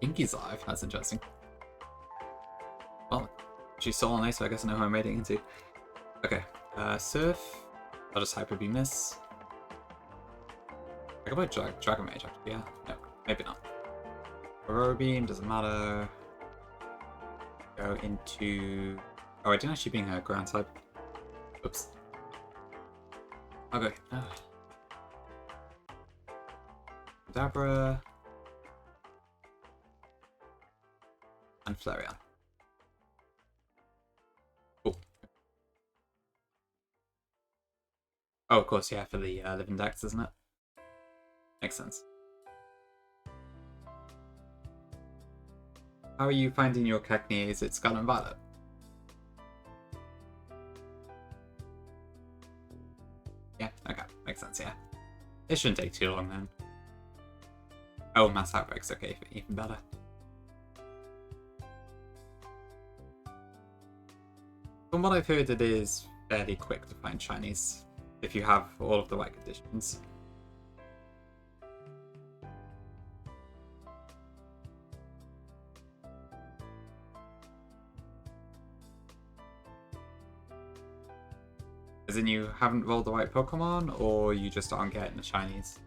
Inky's live. That's interesting. Well, she's still on ice, so I guess I know who I'm raiding into. Okay, Surf. I'll just Hyper Beam this. I could play Dragon Mage, actually, yeah. No, maybe not. Aurora Beam, doesn't matter. Go into... Oh, I didn't actually being a ground type. Oops. Okay. Dabra. And Flareon. Cool. Oh, of course, yeah, for the living decks, isn't it? Makes sense. How are you finding your Cacnea? Is it Scarlet and Violet? Yeah, okay, makes sense, yeah. It shouldn't take too long then. Oh, Mass Outbreaks, okay, even better. From what I've heard, it is fairly quick to find shinies if you have all of the right conditions. As in you haven't rolled the right Pokemon, or you just aren't getting the shinies?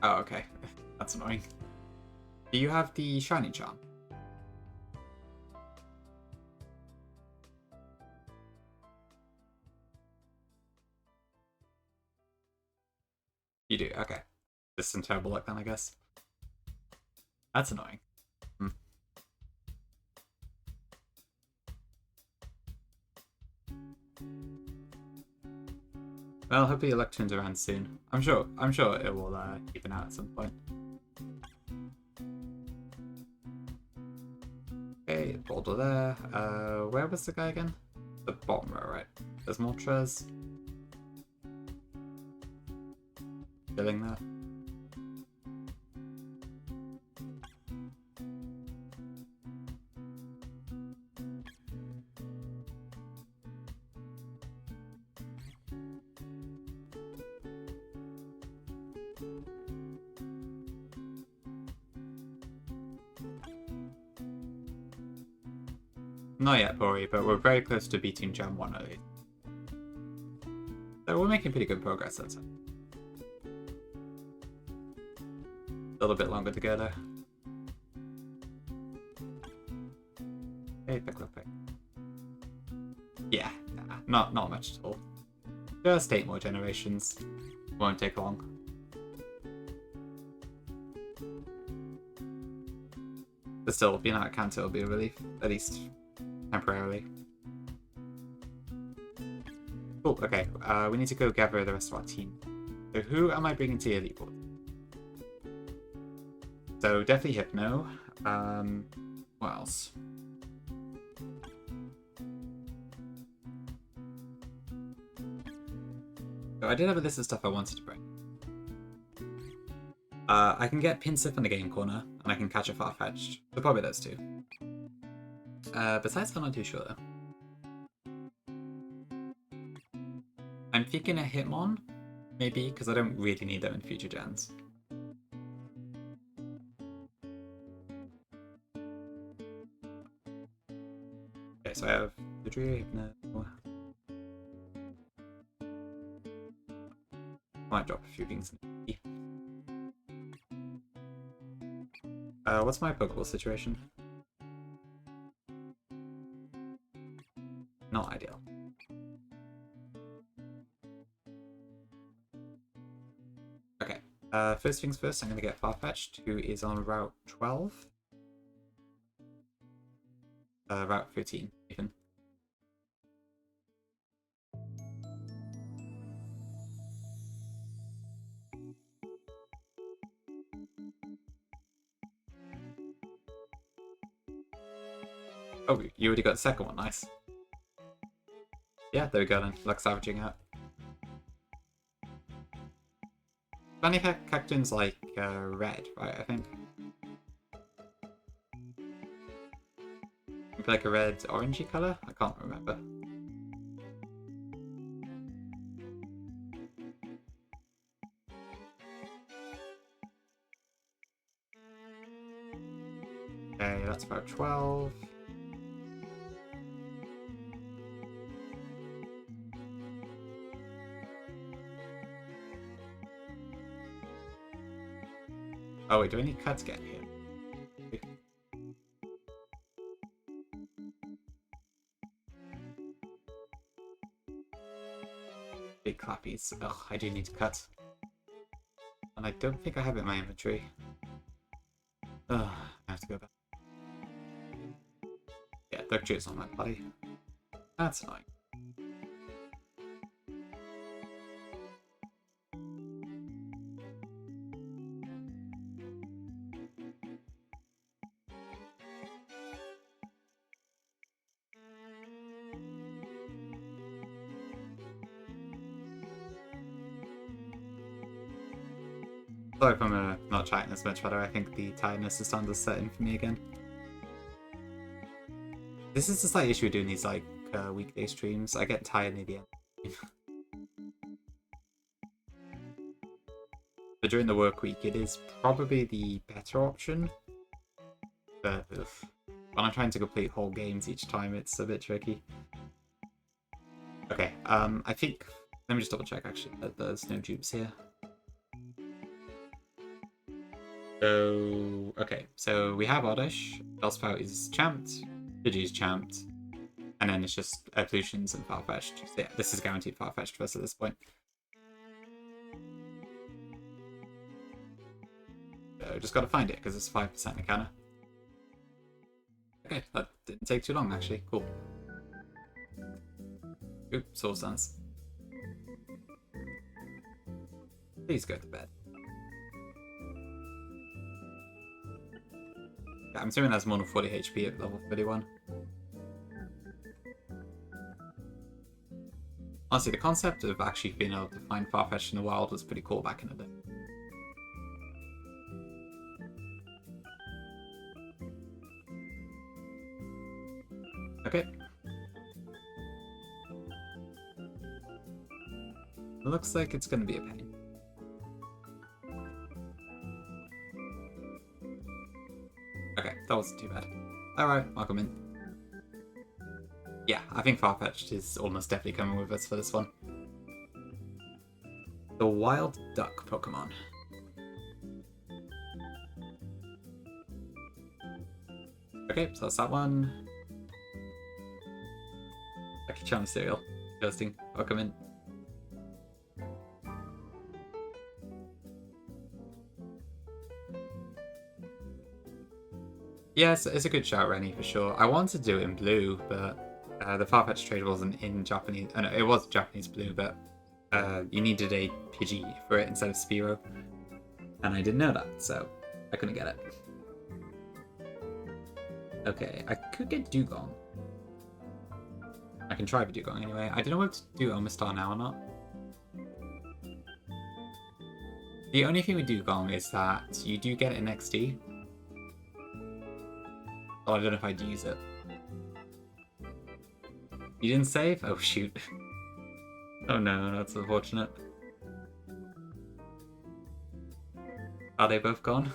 Oh, okay. That's annoying. Do you have the shiny charm? You do, okay. This is some terrible luck then, I guess. That's annoying. Well, hopefully your luck turns around soon. I'm sure it will even out at some point. Okay, Boulder there. Where was the guy again? The bottom row, right? There's more Trez. Filling that. Not yet, Bori, but we're very close to beating Gen 1 early. So we're making pretty good progress, that's it. A little bit longer to go there. pick, look, pick. Yeah, nah, not much at all. Just 8 more generations. Won't take long. But still, being out of Kanto will be a relief, at least temporarily. Cool, okay, we need to go gather the rest of our team. So who am I bringing to your leaderboard? So definitely Hypno. What else? So I did have a list of stuff I wanted to bring. I can get Pinsip in the game corner, and I can catch a Farfetch'd. So probably those two. Besides, I'm not too sure though. I'm thinking a Hitmon, maybe, because I don't really need them in future gens. Okay, so I have Vidria, Hypno. Might drop a few things in the what's my Pokeball situation? Not ideal. Okay, first things first, I'm going to get Farfetch'd, who is on Route 12. Route 13, even. Oh, you already got the second one, nice. Yeah, there we go then, Luck's averaging out. Funny Cactune's like red, right, I think? Maybe like a red orangey colour? I can't remember. Okay, that's about 12. Oh wait, do I need cuts get here? Big clappies. Ugh, I do need to cut. And I don't think I have it in my inventory. Ugh, I have to go back. Yeah, Dark Juice on my body. That's annoying. Sorry if I'm not chatting as much better. I think the tiredness is starting to set in for me again. This is the slight issue with doing these like weekday streams. I get tired near the end. But during the work week, it is probably the better option. But when I'm trying to complete whole games each time, it's a bit tricky. Okay, I think... Let me just double check actually that there's no dupes here. So, okay, so we have Oddish, Bellsprout is champed, Pidgey's champed, and then it's just Evolutions and Farfetch'd. So yeah, this is guaranteed Farfetch'd for us at this point. So just gotta find it, because it's 5% Mechana. Okay, that didn't take too long actually, cool. Oop, Soul Stance. Please go to bed. I'm assuming that's more than 40 HP at level 31. Honestly, the concept of actually being able to find Farfetch'd in the wild was pretty cool back in the day. Okay. It looks like it's going to be a pain. Okay, that wasn't too bad. Alright, welcome in. Yeah, I think Farfetch'd is almost definitely coming with us for this one. The Wild Duck Pokemon. Okay, so that's that one. Channel cereal. Ghosting. Welcome in. Yes, it's a good shout, Rennie, for sure. I wanted to do it in blue, but the Farfetch trade wasn't in Japanese. No, it was Japanese blue, but you needed a Pidgey for it instead of Spearow. And I didn't know that, so I couldn't get it. Okay, I could get Dugong. I can try for Dugong anyway. I don't know whether to do Omastar now or not. The only thing with Dugong is that you do get it in XD. Oh, I don't know if I'd use it. You didn't save? Oh, shoot. Oh no, that's unfortunate. Are they both gone?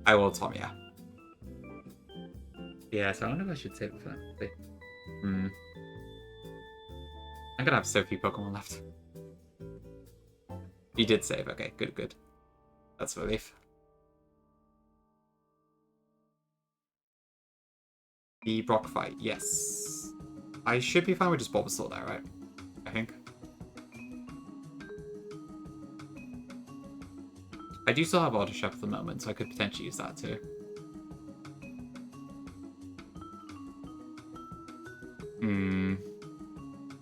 I will Tom, yeah. Yeah, so I wonder if I should save it for that. I'm gonna have so few Pokemon left. You did save, okay, good, good. That's a relief. The Brock fight, yes. I should be fine with just Bulbasaur there, right? I think. I do still have Auto Chef at the moment, so I could potentially use that too.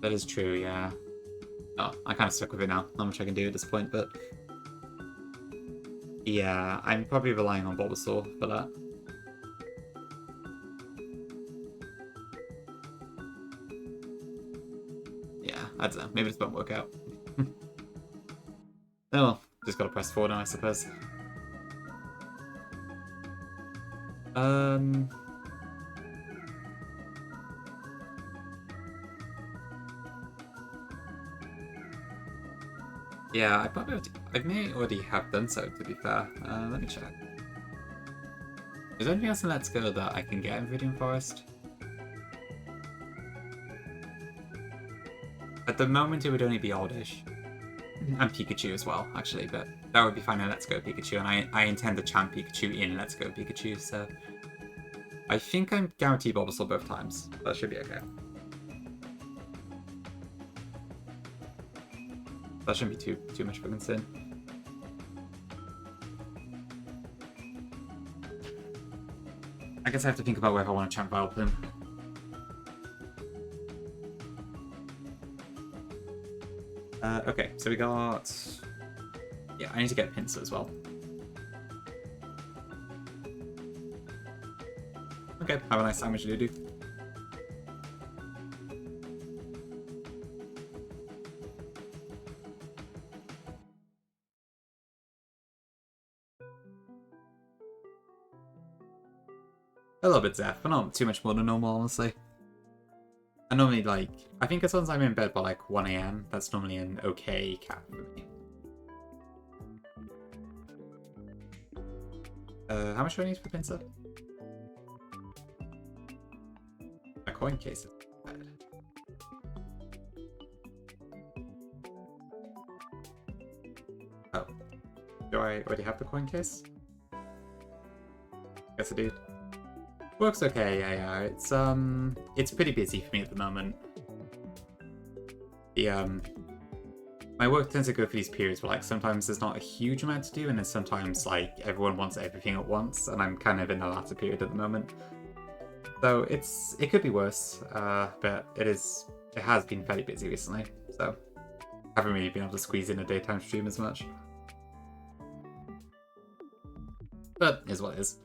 That is true, yeah. Oh, I kind of stuck with it now. Not much I can do at this point, but... yeah, I'm probably relying on Bulbasaur for that. Yeah, I don't know. Maybe this won't work out. Oh well, just gotta press forward now, I suppose. Yeah, I may already have done so, to be fair. Let me check. Is there anything else in Let's Go that I can get in Viridian Forest? At the moment, it would only be Oddish. And Pikachu as well, actually, but that would be fine in Let's Go Pikachu, and I intend to champ Pikachu in Let's Go Pikachu, so... I think I'm guaranteed Bulbasaur both times. That should be okay. That shouldn't be too much of a concern. I guess I have to think about whether I want to champ Vileplume. Okay, so we got... yeah, I need to get Pinsir as well. Okay, have a nice sandwich, Dudu. A little bit Zeph, but not too much more than normal, honestly. I normally, like, I think as long as I'm in bed by like 1 AM, that's normally an okay cap for me. How much do I need for Pinsir? A coin case. Oh. Do I already have the coin case? Guess I do. Works okay, yeah. It's pretty busy for me at the moment. My work tends to go for these periods where, like, sometimes there's not a huge amount to do, and then sometimes, like, everyone wants everything at once, and I'm kind of in the latter period at the moment. So it could be worse, but it has been fairly busy recently, so I haven't really been able to squeeze in a daytime stream as much. But is what it is.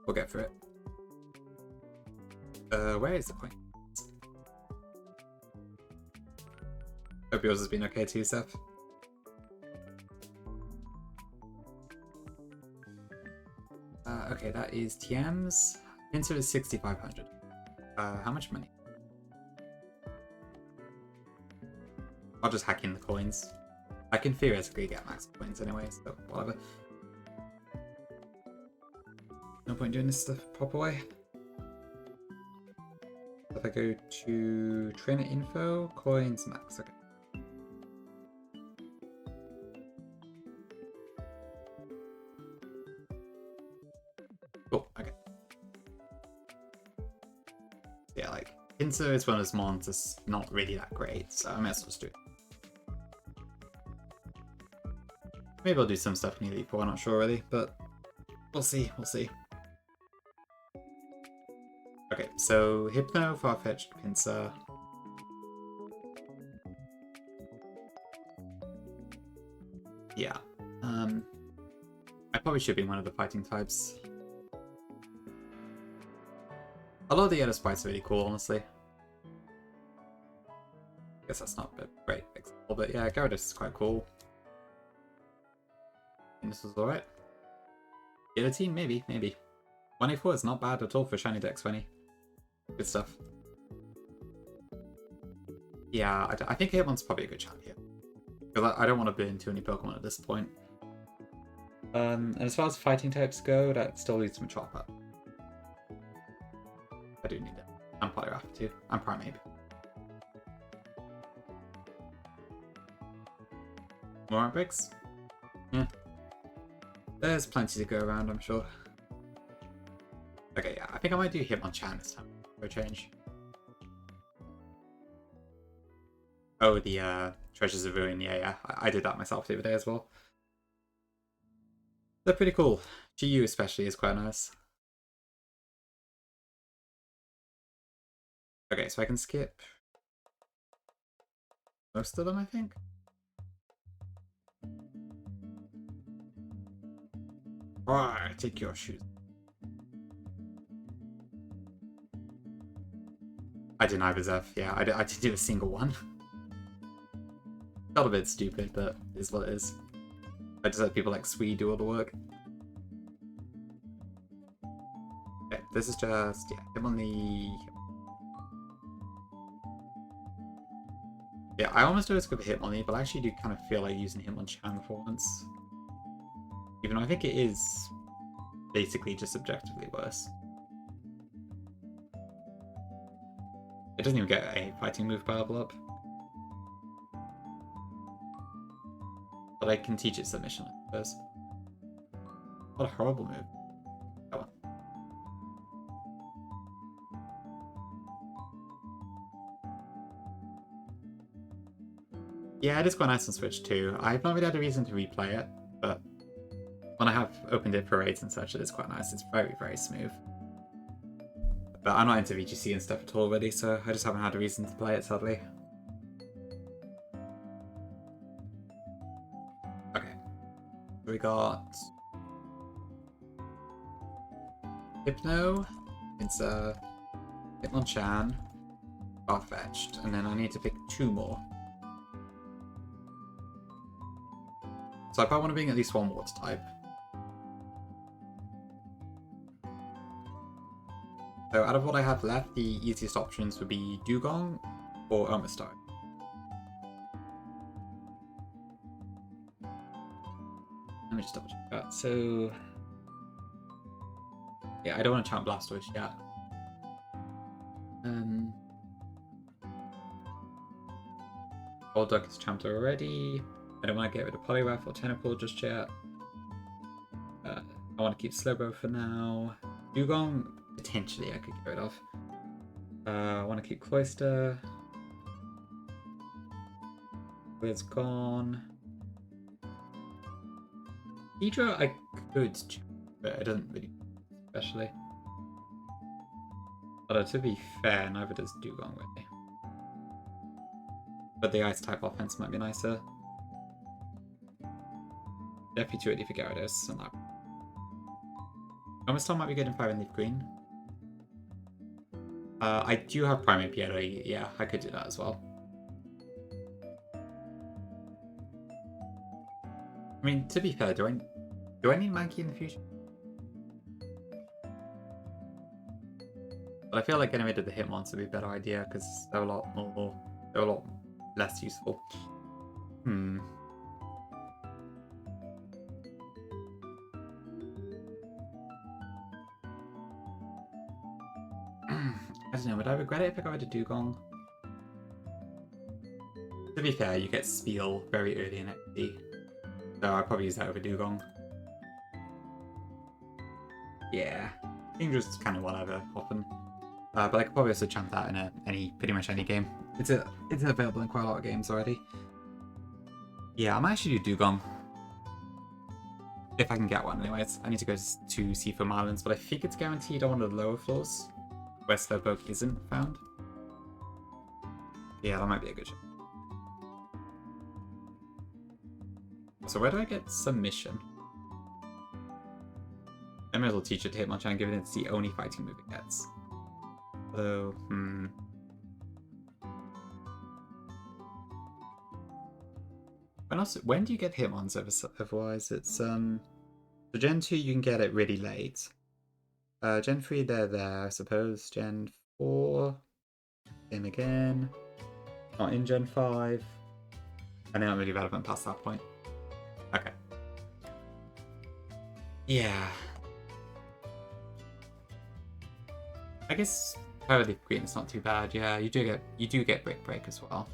We'll get through it. Where is the coin? Hope yours has been okay too, Seth. Okay, that is TM's. Pinsir is 6,500. How much money? I'll just hack in the coins. I can theoretically get max coins anyway, so whatever. No point doing this the proper way. If I go to trainer info, coins max, okay. Cool, okay. Pinsir is one of those mons that's not really that great, so I might as well just do it. Maybe I'll do some stuff in Elite Four, I'm not sure really, but we'll see, we'll see. Okay, so Hypno, Farfetch'd, Pinsir. Yeah. I probably should be one of the fighting types. A lot of the yellow sprites are really cool, honestly. I guess that's not a great example, but yeah, Gyarados is quite cool. And this was alright. Guillotine, maybe, maybe. 184 is not bad at all for Shiny Dex 20. Good stuff. Yeah, I think Hitmon's probably a good chat here. Because I don't want to burn too many Pokemon at this point. And as far as fighting types go, that still leaves me Chopper. I do need it. I'm Poliwrath too. I'm Primeape. More Bricks? Yeah. There's plenty to go around, I'm sure. Okay, yeah, I think I might do Hitmonchan this time for a change. Oh, the Treasures of Ruin, yeah. I did that myself the other day as well. They're pretty cool. GU especially is quite nice. Okay, so I can skip most of them, I think. Alright, take your shoes. I didn't have Reserve, yeah, I didn't do a single one. Felt a bit stupid, but it is what it is. I just let people like Swede do all the work. Okay, this is just, yeah, him on the... Yeah, I almost always go for Hitmonlee, but I actually do kind of feel like using Hitmonchan for once. Even though I think it is basically just objectively worse. It doesn't even get a fighting move powerful up. But I can teach it submission, I suppose. What a horrible move. That one. Yeah, it is quite nice on Switch too. I've not really had a reason to replay it, but when I have opened it for raids and such, it is quite nice. It's very, very smooth. But I'm not into VGC and stuff at all already, so I just haven't had a reason to play it, sadly. Okay. We got... Hypno, Pinsir, Hitmonchan, Farfetch'd, and then I need to pick 2 more. So I probably want to bring at least 1 water type. So out of what I have left, the easiest options would be Dugong or Omastar. Let me just double check that. So yeah, I don't want to chant Blastoise yet. Golduck is champed already. I don't want to get rid of Poliwrath or Tentacle just yet. I want to keep Slowbro for now. Dugong, potentially I could get rid of. I want to keep Cloyster. Where's gone? Hydra I could champ, but it doesn't really especially. Although to be fair, neither does Dugong really. But the ice type offense might be nicer. Definitely too early for Gyarados and that. Omastar might be good in Fire and Leaf Green. I do have Primeape yellow, yeah, I could do that as well. I mean, to be fair, do I need Mankey in the future? But I feel like getting rid of the Hitmons would be a better idea because they're a lot less useful. I don't know, would I regret it if I got rid of Dugong? To be fair, you get Spiel very early in XP, so I'd probably use that over Dugong. Yeah, Indra's kind of whatever, often. But I could probably also chant that in pretty much any game. It's available in quite a lot of games already. Yeah, I might actually do Dugong. If I can get one, anyways. I need to go to Seafoam Islands, but I think it's guaranteed on one of the lower floors, where Slowpoke isn't found. Yeah, that might be a good shot. So where do I get Submission? I may as well teach it to Hitmonchan, given it's the only fighting move it gets. So, when do you get Hitmons otherwise? It's, so Gen 2 you can get it really late. Gen 3 they're there, I suppose. Gen 4, same again. Not in Gen 5. And they're not really relevant past that point. Okay. Yeah. I guess Pearly Green is not too bad. Yeah, you do get Brick Break as well.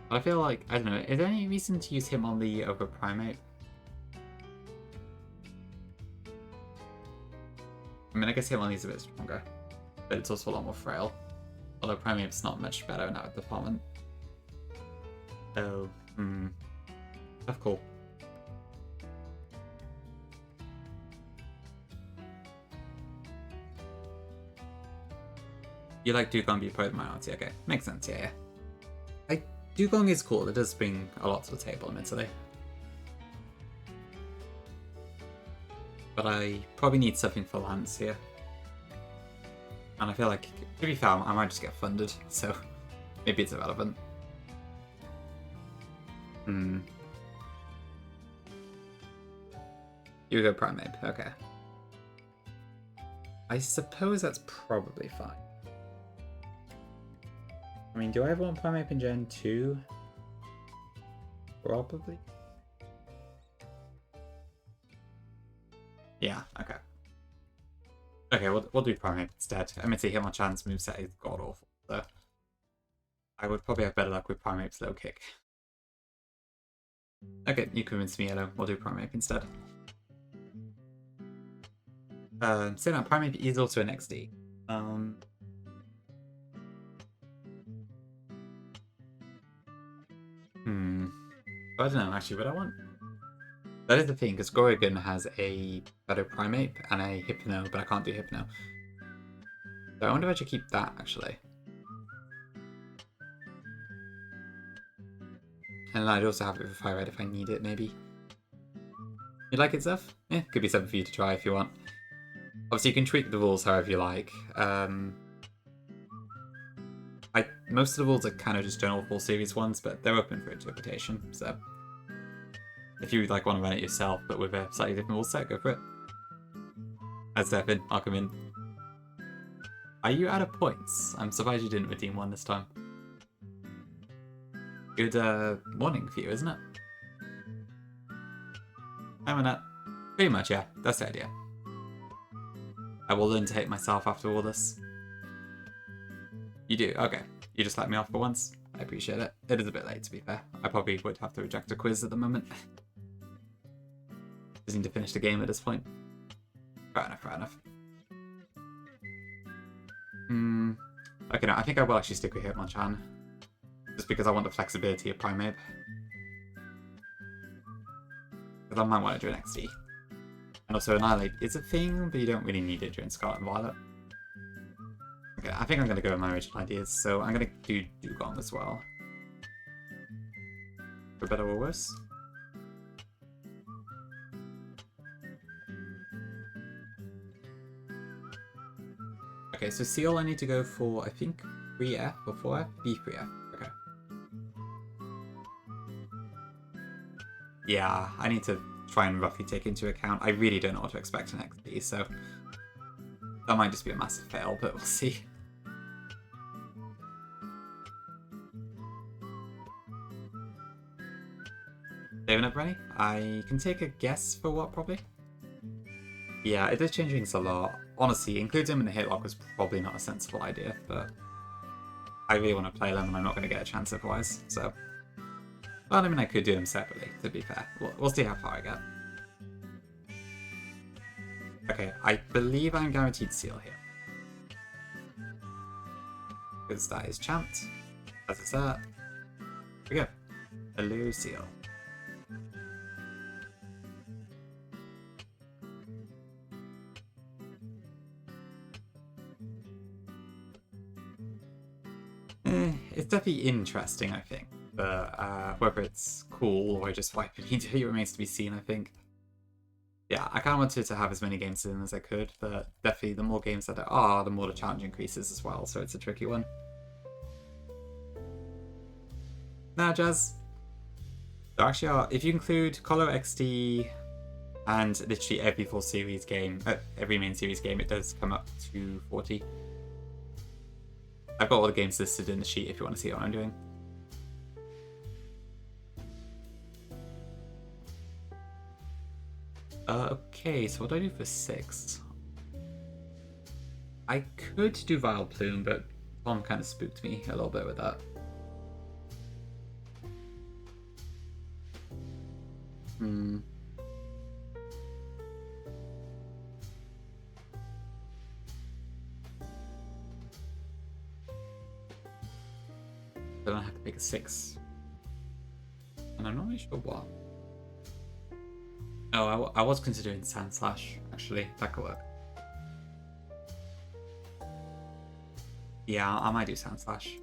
But I feel like, I don't know, is there any reason to use Hitmonlee over Primate? I mean, I guess Hitmonlee's a bit stronger, but it's also a lot more frail. Although Primate's not much better in that department. Oh, that's cool. You like Dugong, you play the minority. Okay, makes sense, yeah. Dugong is cool, it does bring a lot to the table, admittedly. But I probably need something for Lance here. And I feel like, to be fair, I might just get funded, so maybe it's irrelevant. You go Primate, okay. I suppose that's probably fine. I mean, do I ever want Primate in Gen 2? Probably. Yeah, okay. Okay, we'll do Primate instead. I mean, Hitmonchan's moveset is god-awful, so I would probably have better luck with Primate's low kick. Okay, you convinced me, Yellow. We'll do Primate instead. So now, Primate is also an XD. I don't know, actually, what I want. That is the thing, because Gorgon has a better Primate and a Hypno, but I can't do Hypno. So I wonder if I should keep that, actually. And I'd also have it for Fire Red if I need it, maybe. You like it, Zeph? Yeah, could be something for you to try if you want. Obviously, you can tweak the rules however you like. Most of the rules are kind of just general full series ones, but they're open for interpretation, so if you want to run it yourself, but with a slightly different rule set, go for it. As Stefan, I'll come in. Are you out of points? I'm surprised you didn't redeem one this time. Good morning for you, isn't it? I'm not. Pretty much, yeah. That's the idea. I will learn to hate myself after all this. You do? Okay. You just let me off for once. I appreciate it. It is a bit late, to be fair. I probably would have to reject a quiz at the moment. Just need to finish the game at this point. Fair enough, fair enough. Okay, no, I think I will actually stick with Hitmonchan. Just because I want the flexibility of Primate. Because I might want to do an XD. And also Annihilate is a thing, but you don't really need it during Scarlet and Violet. Okay, I think I'm going to go with my original ideas, so I'm going to do Dugong as well. For better or worse. Okay, so Seal I need to go for, I think, 3F or 4F? B3F, okay. Yeah, I need to try and roughly take into account. I really don't know what to expect in XD, so that might just be a massive fail, but we'll see. Saving up ready? I can take a guess for what, probably? Yeah, it is changing things a lot. Honestly, including him in the Hatelocke was probably not a sensible idea, but I really want to play them and I'm not going to get a chance otherwise, so... Well, I mean, I could do them separately, to be fair. We'll see how far I get. Okay, I believe I'm guaranteed seal here. Because that is champed. As it's that. Here we go. Hello, seal. It's definitely interesting, I think. But whether it's cool or just wipe it immediately remains to be seen, I think. Yeah, I kind of wanted to have as many games in as I could, but definitely the more games that there are, the more the challenge increases as well, so it's a tricky one. Now, Jazz. There actually are, if you include Colo XD and literally every full series game, every main series game, it does come up to 40. I've got all the games listed in the sheet if you want to see what I'm doing. Okay, so what do I do for 6? I could do Vile Plume, but Tom kind of spooked me a little bit with that. Then I have to pick a 6. And I'm not really sure what. Oh, I was considering Sand Slash, actually. That could work. Yeah, I might do Sand Slash.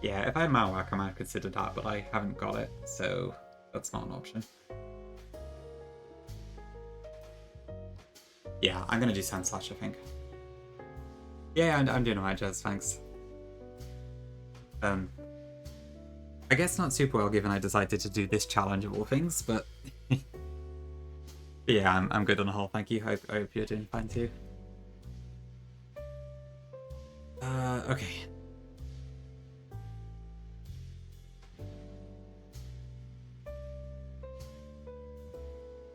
Yeah, if I had Marowak, I might have considered that, but I haven't got it, so that's not an option. Yeah, I'm gonna do Sand Slash, I think. Yeah, I'm doing alright, Jazz, thanks. I guess not super well given I decided to do this challenge of all things, but yeah, I'm good on the whole, thank you. I hope you're doing fine too. Okay.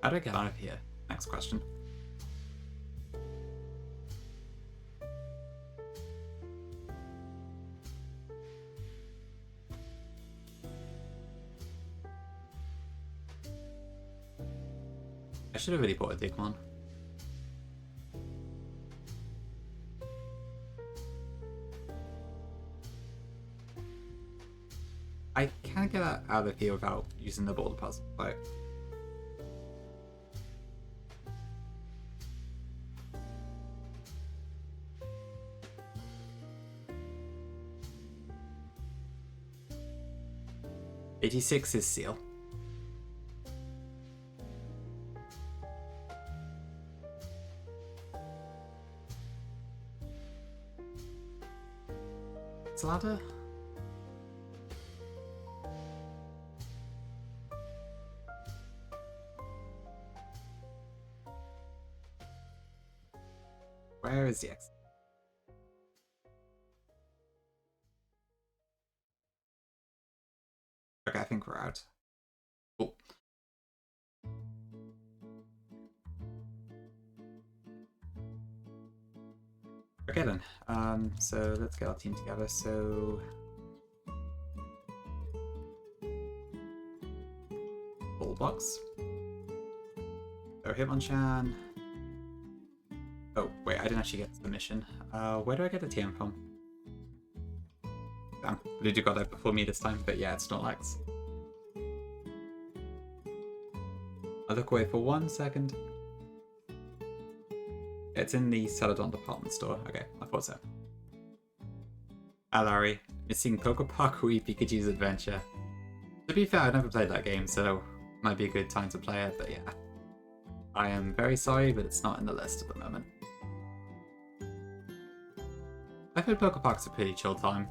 How do I get out of here? Next question. I should have really bought a Digimon. I can't get out of here without using the border puzzle, right? $86 is seal. It's a ladder. Where is the exit? Okay, I think we're out. Cool. Okay then, so let's get our team together. So full box. So Hitmonchan. Oh wait, I didn't actually get the mission. Where do I get the TM from? Damn, Ludo got it before me this time, but yeah, it's Snorlax. I'll look away for 1 second. It's in the Celadon department store. Okay, I thought so. Hi Larry, missing Poke Park Wii Pikachu's Adventure. To be fair, I've never played that game, so might be a good time to play it, but yeah. I am very sorry, but it's not in the list at the moment. I've heard Poke Park's a pretty chill time.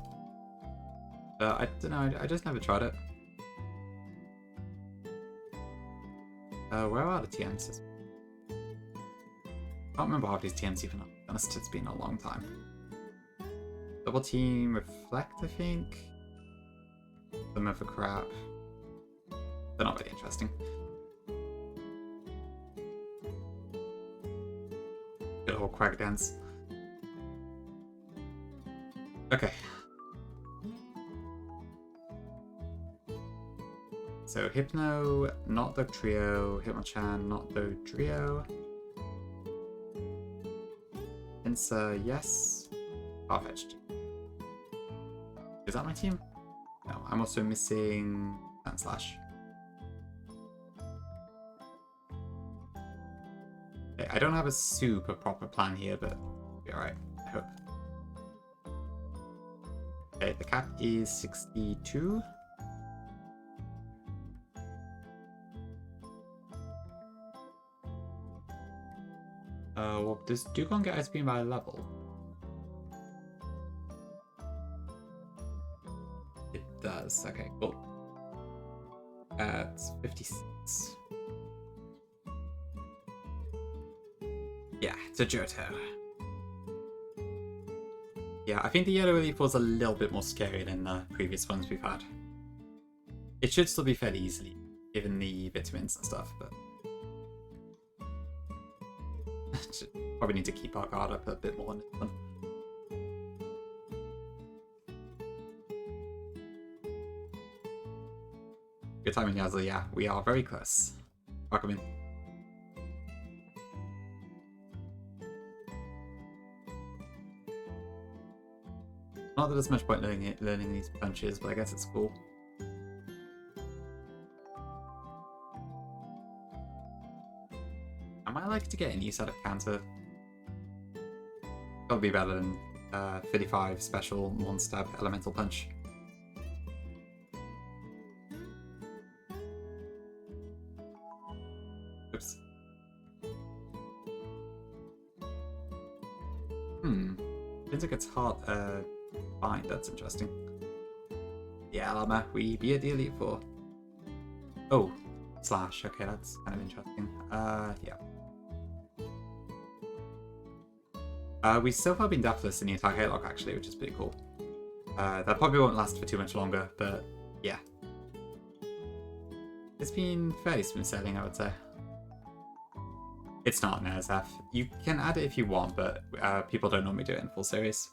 I don't know, I just never tried it. Where are the TMs? I can't remember half these TMs even, to be honest, it's been a long time. Double Team Reflect, I think? Some of the crap. They're not really interesting. Good old Quack Dance. Okay. So Hypno, not the trio. Hitmonchan, not the trio. Pinsir, yes. Farfetch'd. Is that my team? No, I'm also missing Sandslash. Okay, I don't have a super proper plan here, but it'll be alright, I hope. Okay, the cap is 62. Well, does Dugong get ice beam by level? It does. Okay, cool. It's 56. Yeah, it's a Johto. Yeah, I think the yellow relief was a little bit more scary than the previous ones we've had. It should still be fed easily, given the vitamins and stuff, but... probably need to keep our guard up a bit more on this one. Good timing, Yazzie. Yeah, we are very close. Welcome in. Not that there's much point learning these punches, but I guess it's cool. Am I likely to get any use out of counter? Gotta be better than 55 special Monstab Elemental Punch. Oops. Pinsir gets hard bind, that's interesting. Yeah, Llama, we be at the Elite Four. Oh, Slash, okay, that's kind of interesting. Yeah. We still have been deathless in the entire Hatelocke actually, which is pretty cool. That probably won't last for too much longer, but yeah. It's been fairly smooth sailing, I would say. It's not an ASF. You can add it if you want, but people don't normally do it in full series.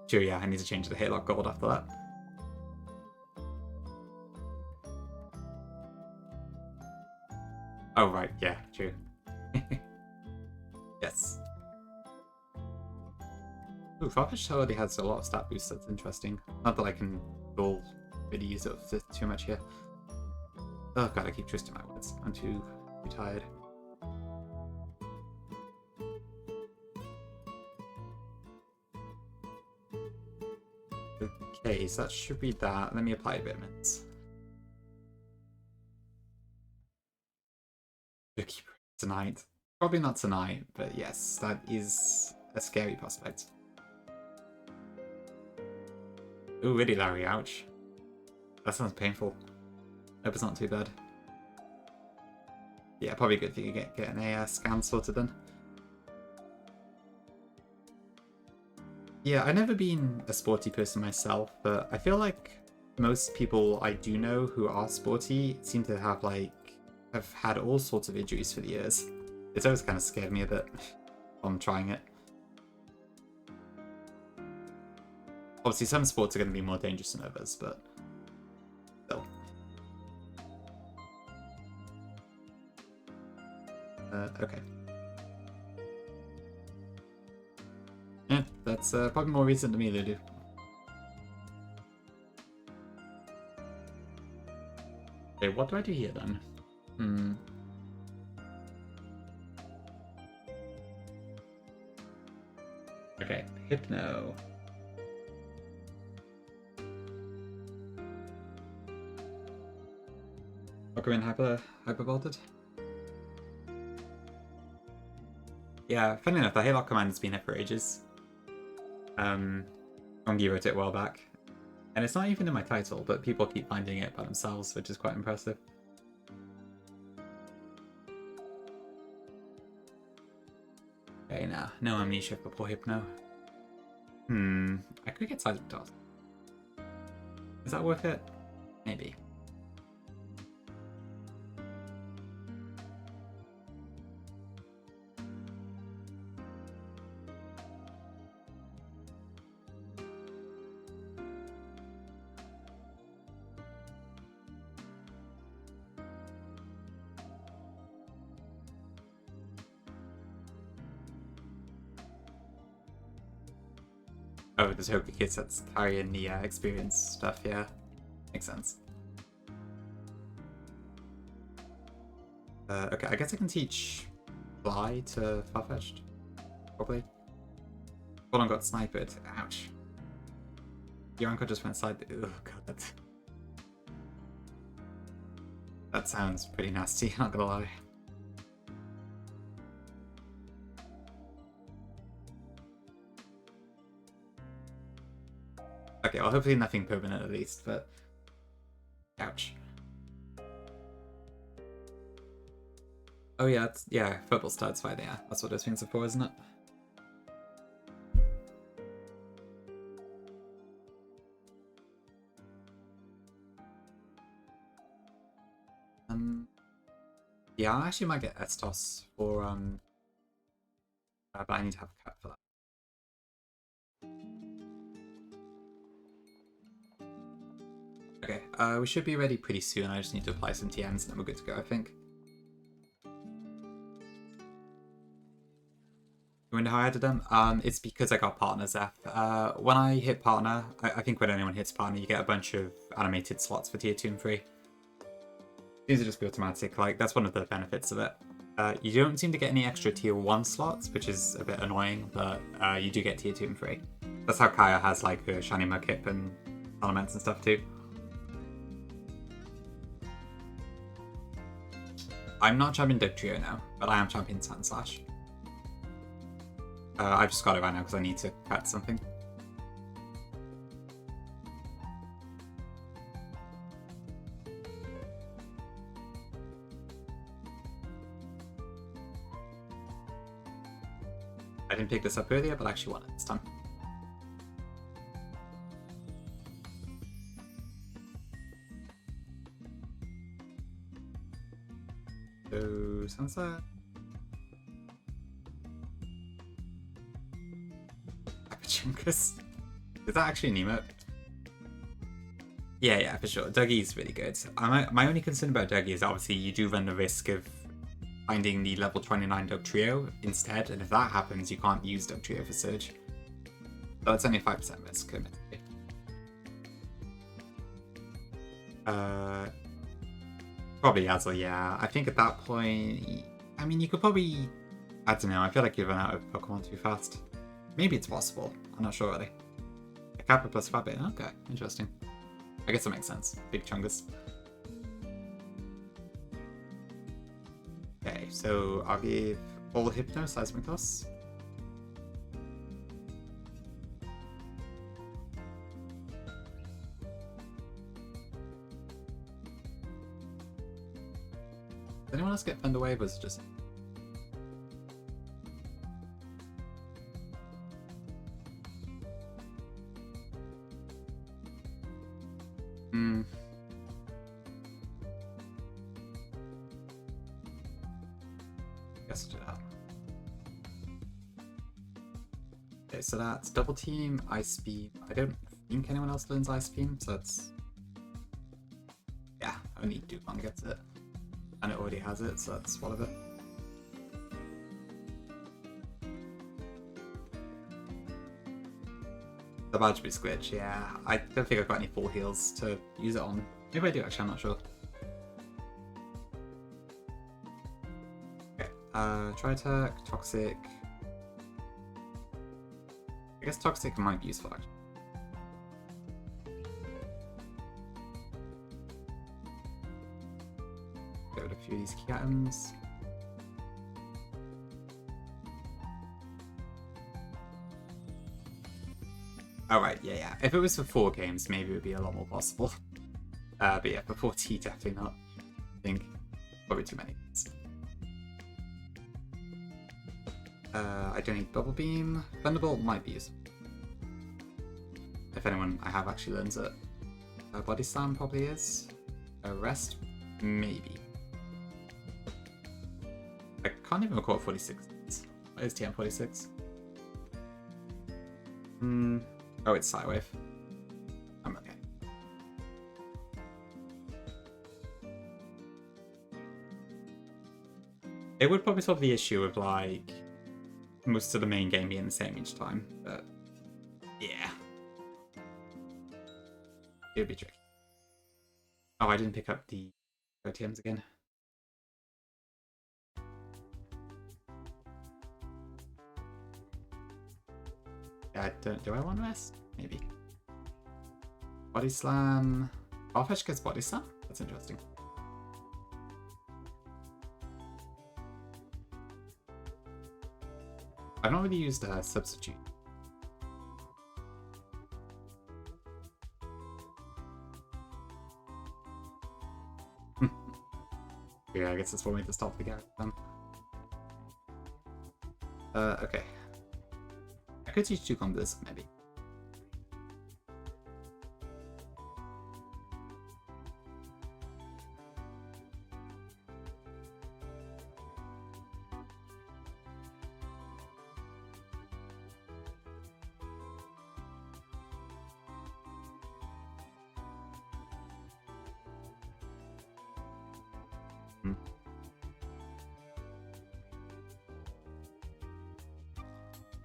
Sure, yeah, I need to change the Hatelocke gold after that. Oh, right, yeah, true. Yes. Ooh, Farfetch'd already has a lot of stat boosts, that's interesting. Not that I can go really use it too much here. Oh god, I keep twisting my words. I'm too tired. Okay, so that should be that. Let me apply vitamins. Tonight. Probably not tonight, but yes, that is a scary prospect. Ooh, really, Larry, ouch. That sounds painful. Hope it's not too bad. Yeah, probably good if you could get an scan sorted then. Yeah, I've never been a sporty person myself, but I feel like most people I do know who are sporty seem to have had all sorts of injuries for the years. It's always kind of scared me a bit on trying it. Obviously, some sports are going to be more dangerous than others, but still. Okay. Yeah, that's probably more recent to me, Lulu. Okay, what do I do here then? Okay, Hypno. Pokemon hyper-bolted? Yeah, funny enough, the Hatelocke command has been here for ages. Gongi wrote it a while back. And it's not even in my title, but people keep finding it by themselves, which is quite impressive. Okay, no amnesia for poor Hypno. I could get Seismic Toss. Is that worth it? Maybe. Oh, the Toka kids that's carrying the experience stuff, yeah. Makes sense. Okay, I guess I can teach Fly to Farfetch'd. Probably. Hold on, got sniped. Ouch. Your uncle just went side. Oh god, that sounds pretty nasty, not gonna lie. Okay, well hopefully nothing permanent at least, but ouch. Oh yeah, yeah, football starts fighting, yeah. That's what those things are for, isn't it? Yeah, I actually might get Estos for but I need to have a cut for that. Okay, we should be ready pretty soon. I just need to apply some TMs and then we're good to go, I think. You wonder how I added them? It's because I got partners F. When I hit partner, I think when anyone hits partner, you get a bunch of animated slots for tier 2 and 3. These will just be automatic, like, that's one of the benefits of it. You don't seem to get any extra tier 1 slots, which is a bit annoying, but you do get tier 2 and 3. That's how Kaya has, like, her shiny Mudkip and elements and stuff too. I'm not champion Dugtrio now, but I am champion Sandslash. I've just got it right now because I need to cut something. I didn't pick this up earlier, but I actually won it this time. So, Sunset. Chunkus. Is that actually an emote? Yeah, for sure. Dougie's really good. My only concern about Dougie is obviously you do run the risk of finding the level 29 Dugtrio instead, and if that happens, you can't use Dugtrio for Surge. So it's only a 5% risk. Probably Azul, yeah. I think at that point, I mean, you could probably, I don't know, I feel like you've run out of Pokemon too fast. Maybe it's possible. I'm not sure really. A Kappa plus Fabbit. Okay, interesting. I guess that makes sense. Big Chungus. Okay, so I'll give all Hypno Seismic Toss. Did anyone else get Thunder Wave? Was it just... Guess I'll do that. Okay, so that's Double Team, Ice Beam. I don't think anyone else learns Ice Beam, so that's... Yeah, only Dugong gets it. And it already has it, so that's one of it. The Badge Boost glitch, yeah. I don't think I've got any full heals to use it on. Maybe I do, actually, I'm not sure. Okay, Tri-Attack, Toxic. I guess Toxic might be useful, actually. Get rid of a few of these key items. Oh right, yeah. If it was for 4 games, maybe it would be a lot more possible. But yeah, for 4T, definitely not. I think probably too many. I don't need Double Beam. Thunderbolt might be useful. If anyone I have actually learns it. Body Slam probably is. Rest, maybe. I can't even recall 46. What is TM 46? Oh, it's Psywave. I'm okay. It would probably solve the issue of, like, most of the main game being the same each time, but yeah. It would be tricky. Oh, I didn't pick up the OTMs again. Yeah, I don't. Do I want rest? Maybe. Body slam. Farfetch gets body slam? That's interesting. I've not really used a substitute. Yeah, I guess that's one way to stop the Garrett then. Okay. I could use 2 combos, maybe.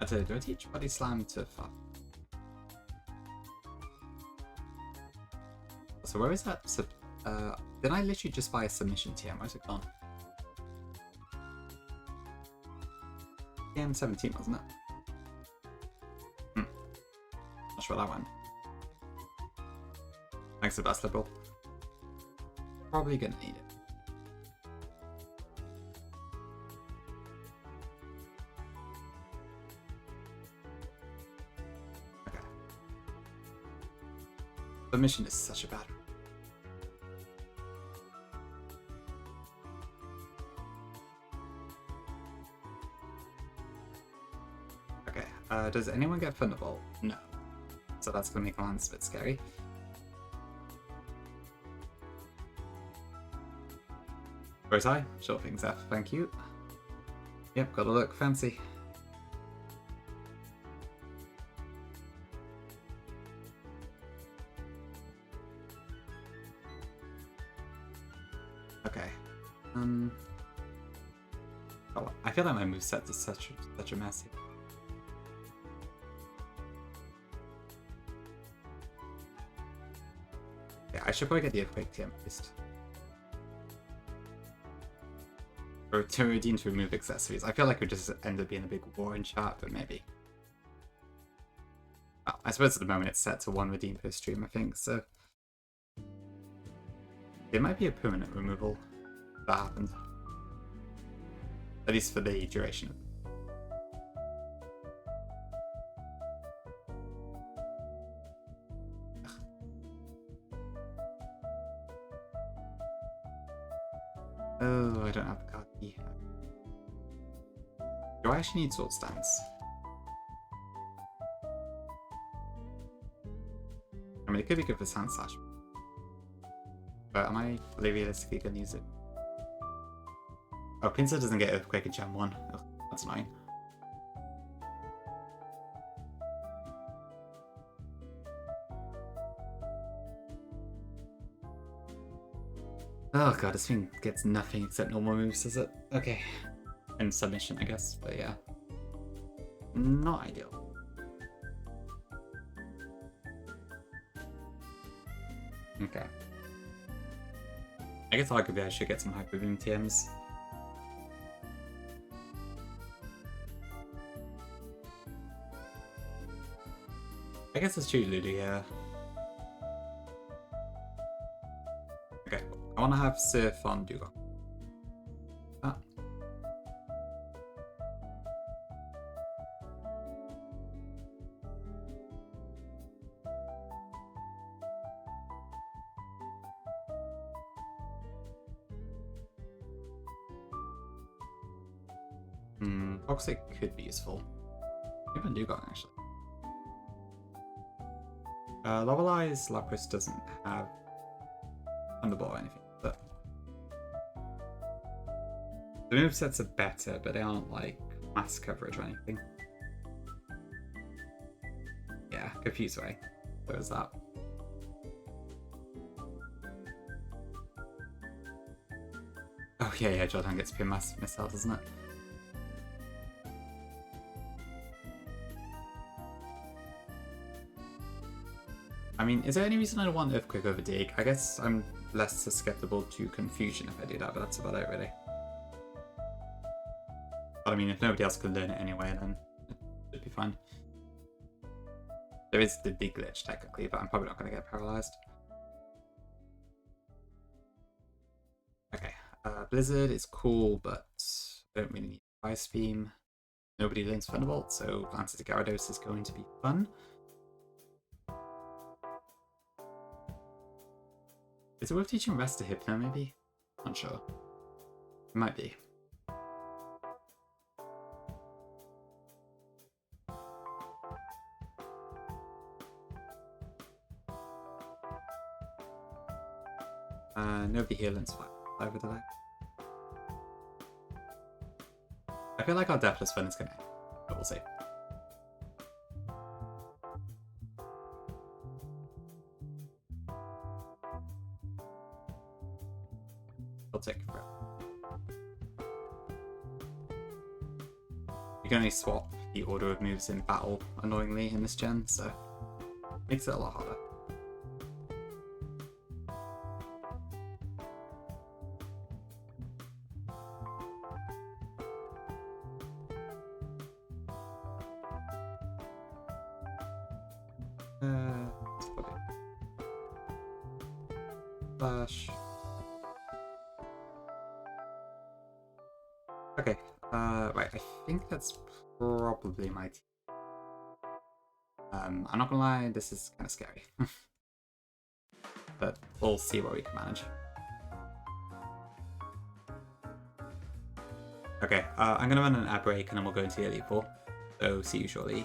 Do I teach body slam to Far? So where is that? Did I literally just buy a submission TM? Where's it gone? TM 17, wasn't it? Not sure that went. Thanks for the best liberal. Probably gonna need it. The mission is such a bad one. Okay, does anyone get Thunderbolt? No. So that's gonna make Lance a bit scary. Where's I? Sure things F, thank you. Yep, gotta look fancy. Okay. Oh, I feel like my moveset is such a mess here. Yeah, I should probably get the Earthquake TM at least. Or to redeem to remove accessories. I feel like it would just end up being a big war in chat, but maybe. Well, I suppose at the moment it's set to 1 redeem per stream, I think, so. It might be a permanent removal if that happened. At least for the duration of it. Oh, I don't have the card key. Do I actually need sword stance? I mean, it could be good for Sand Slash. But am I really realistically going to use it? Oh, Pinsir doesn't get Earthquake in Gen 1. Oh, that's annoying. Oh god, this thing gets nothing except normal moves, does it? Okay. And submission, I guess, but yeah. Not ideal. Okay. I guess arguably I should get some Hyper Boom TMs. I guess it's true, Lulu, yeah. Okay, I want to have Surf on Dugong. Ah. Toxic could be useful. Even Dugong, actually. Level Eyes, Lapras doesn't have Thunderbolt or anything, but the movesets are better, but they aren't like mass coverage or anything. Yeah, Confuse Ray. There's that. Oh yeah, Jordan gets pin mass missile, doesn't it? I mean, is there any reason I don't want Earthquake over Dig? I guess I'm less susceptible to confusion if I do that, but that's about it, really. But I mean, if nobody else can learn it anyway, then it should be fine. There is the Dig glitch, technically, but I'm probably not going to get paralyzed. Okay, Blizzard is cool, but I don't really need Ice Beam. Nobody learns Thunderbolt, so Lancer to Gyarados is going to be fun. Is it worth teaching Rest to Hypno, maybe? Not sure. It might be. Nobody here learns Fire with the deck. I feel like our Deathless Fun is going to end, but we'll see. I'll take it. You can only swap the order of moves in battle, annoyingly, in this gen, so it makes it a lot harder. Flash. Okay, right, I think that's probably my team. I'm not gonna lie, this is kind of scary. But we'll see what we can manage. Okay, I'm gonna run an ad break and then we'll go into the Elite Four. So see you shortly.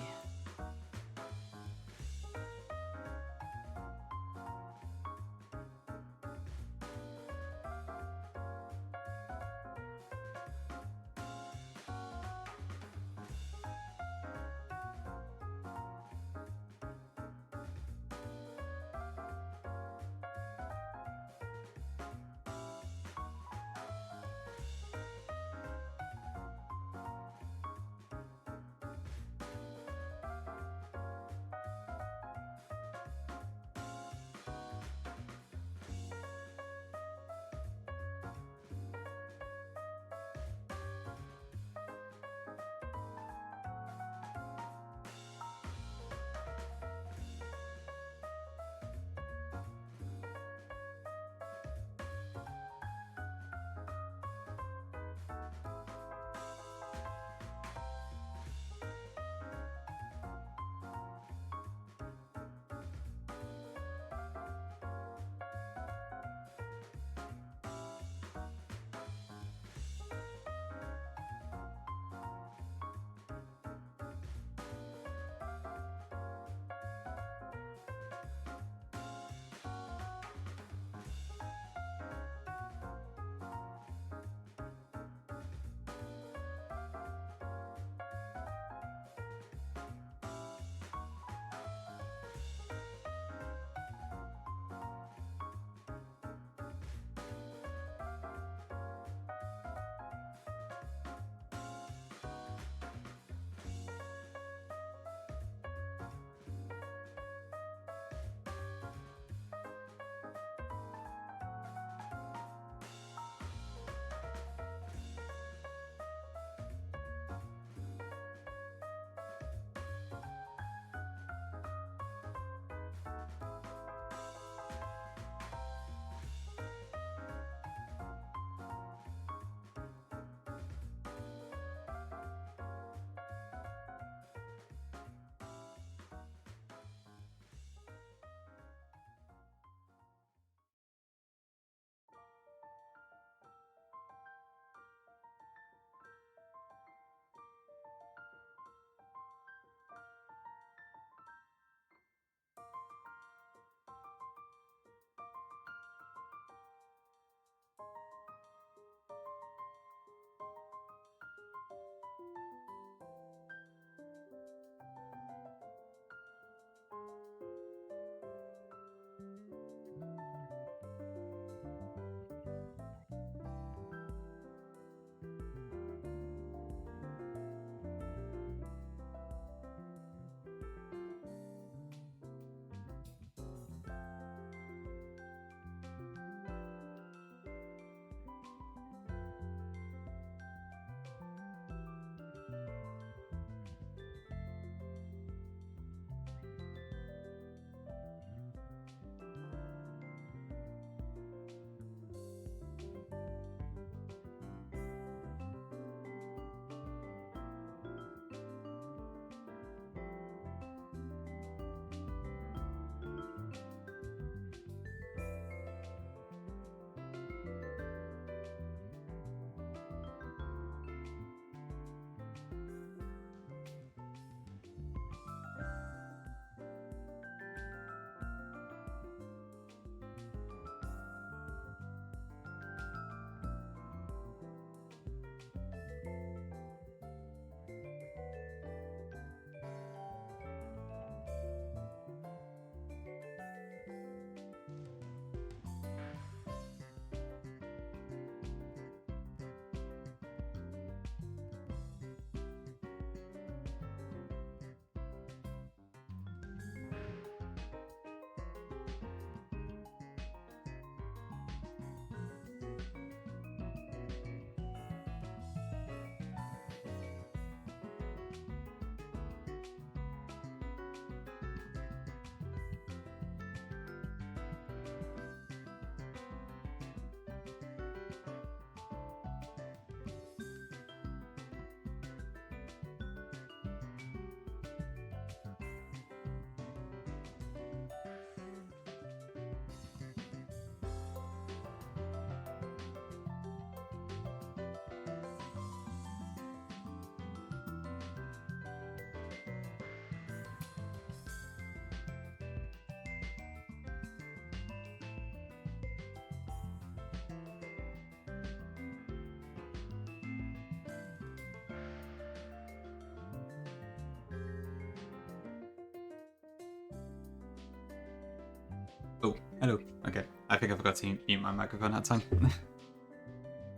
Hello. Okay, I think I forgot to mute my microphone that time.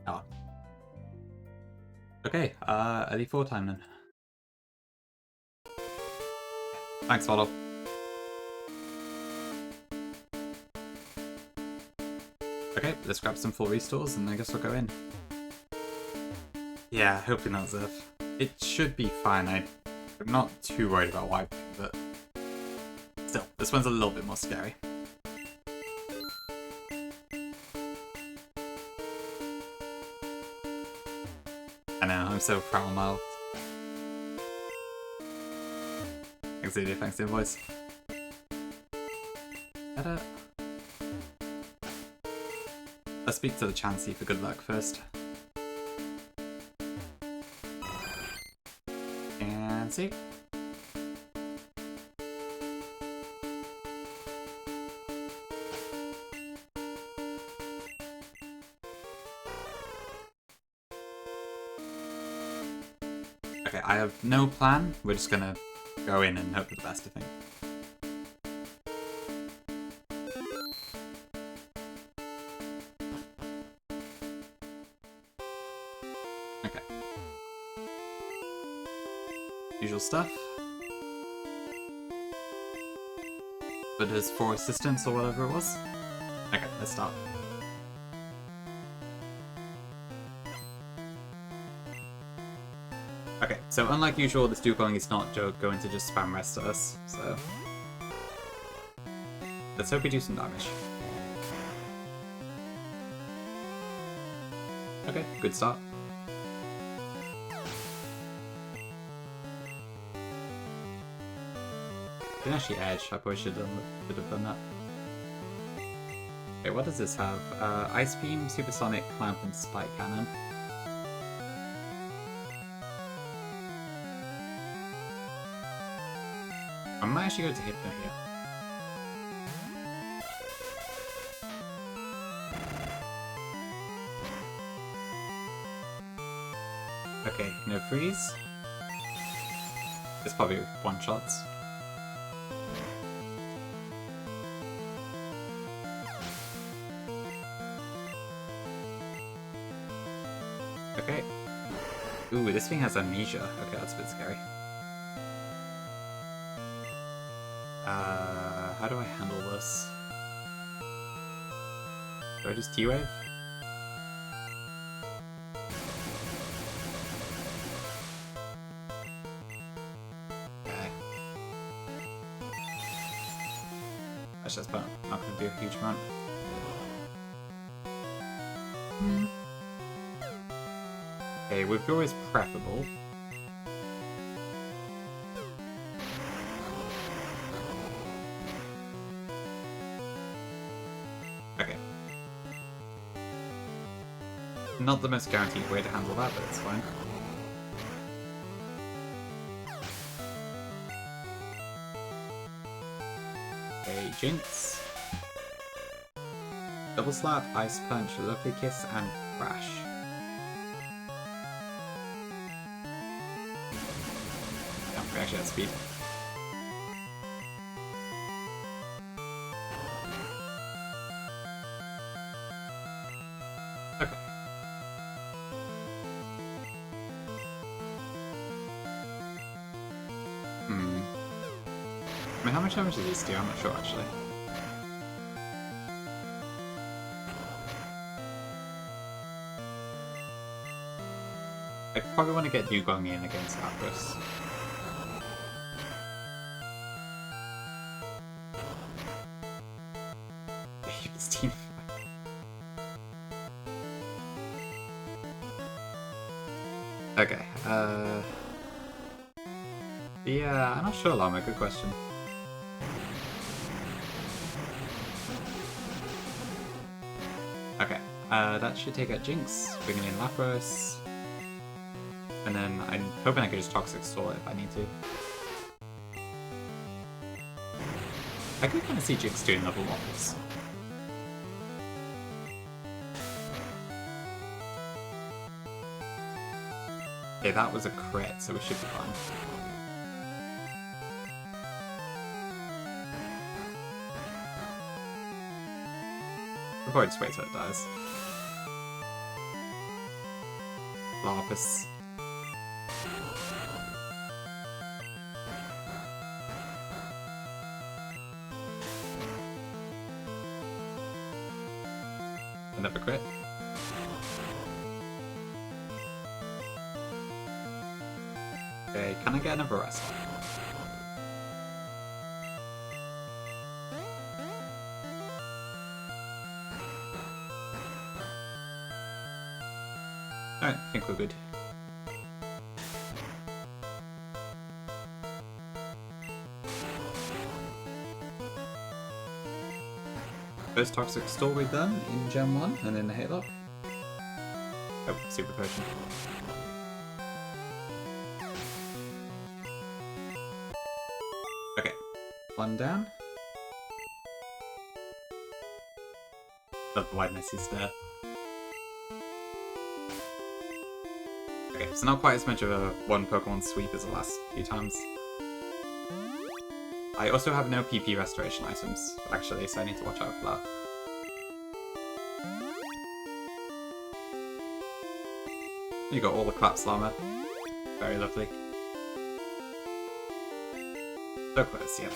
Oh. Okay, early 4 time then. Thanks, Follow. Okay, let's grab some full restores and I guess we'll go in. Yeah, hopefully not Zerf. It should be fine. I'm not too worried about wiping, but still, this one's a little bit more scary. I know, I'm so proud of my Thanks, Edie. Thanks, the invoice. Let's speak to the Chansey for good luck first. And see. Okay, I have no plan. We're just gonna go in and hope for the best, I think. Okay. Usual stuff. But there's 4 assistants or whatever it was. Okay, let's start. Okay, so unlike usual, this Dugong is not going to just spam rest at us, so... Let's hope we do some damage. Okay, good start. Didn't actually edge, I probably should have done that. Okay, what does this have? Ice Beam, Supersonic, Clamp, and Spike Cannon. I might actually go to Hypno here. Okay, no freeze. It's probably one-shots. Okay. Ooh, this thing has amnesia. Okay, that's a bit scary. How do I handle this? Do I just T-Wave? Okay. That's just not gonna do a huge amount. Okay, withdraw is preferable. Okay. Not the most guaranteed way to handle that, but it's fine. Okay, Jinx. Double Slap, Ice Punch, Lovely Kiss, and Crash. We actually have speed. Okay. I mean, how much damage does this do? I'm not sure, actually. I probably want to get Dugong in against Lapras. Team. Okay, yeah, I'm not sure, Llama, good question. Okay, that should take out Jinx, bringing in Lapras. And then I'm hoping I could just Toxic Stall it if I need to. I could kind of see Jinx doing level 1s. Okay, that was a crit, so we should be fine. Before I just wait till it dies. Lapis. Another crit. Okay, can I get another rest? Alright, I think we're good. First Toxic Story done in Gen 1 and then the Hatelocke. Oh, Super Potion. Okay, one down. Love the wideness is there. Okay, so not quite as much of a one Pokemon sweep as the last few times. I also have no PP restoration items, actually, so I need to watch out for that. You got all the Collapse Llama. Very lovely. So close, yeah.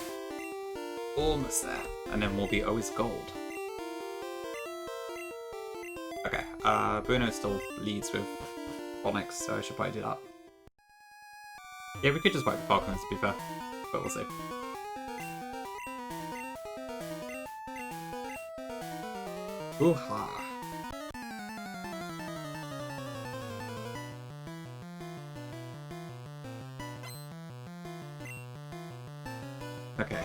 Almost there. And then we'll be always gold. Okay, Bruno still leads with Onyx, so I should probably do that. Yeah, we could just wipe the Falconers, to be fair, but we'll see. Ooh-ha. Okay.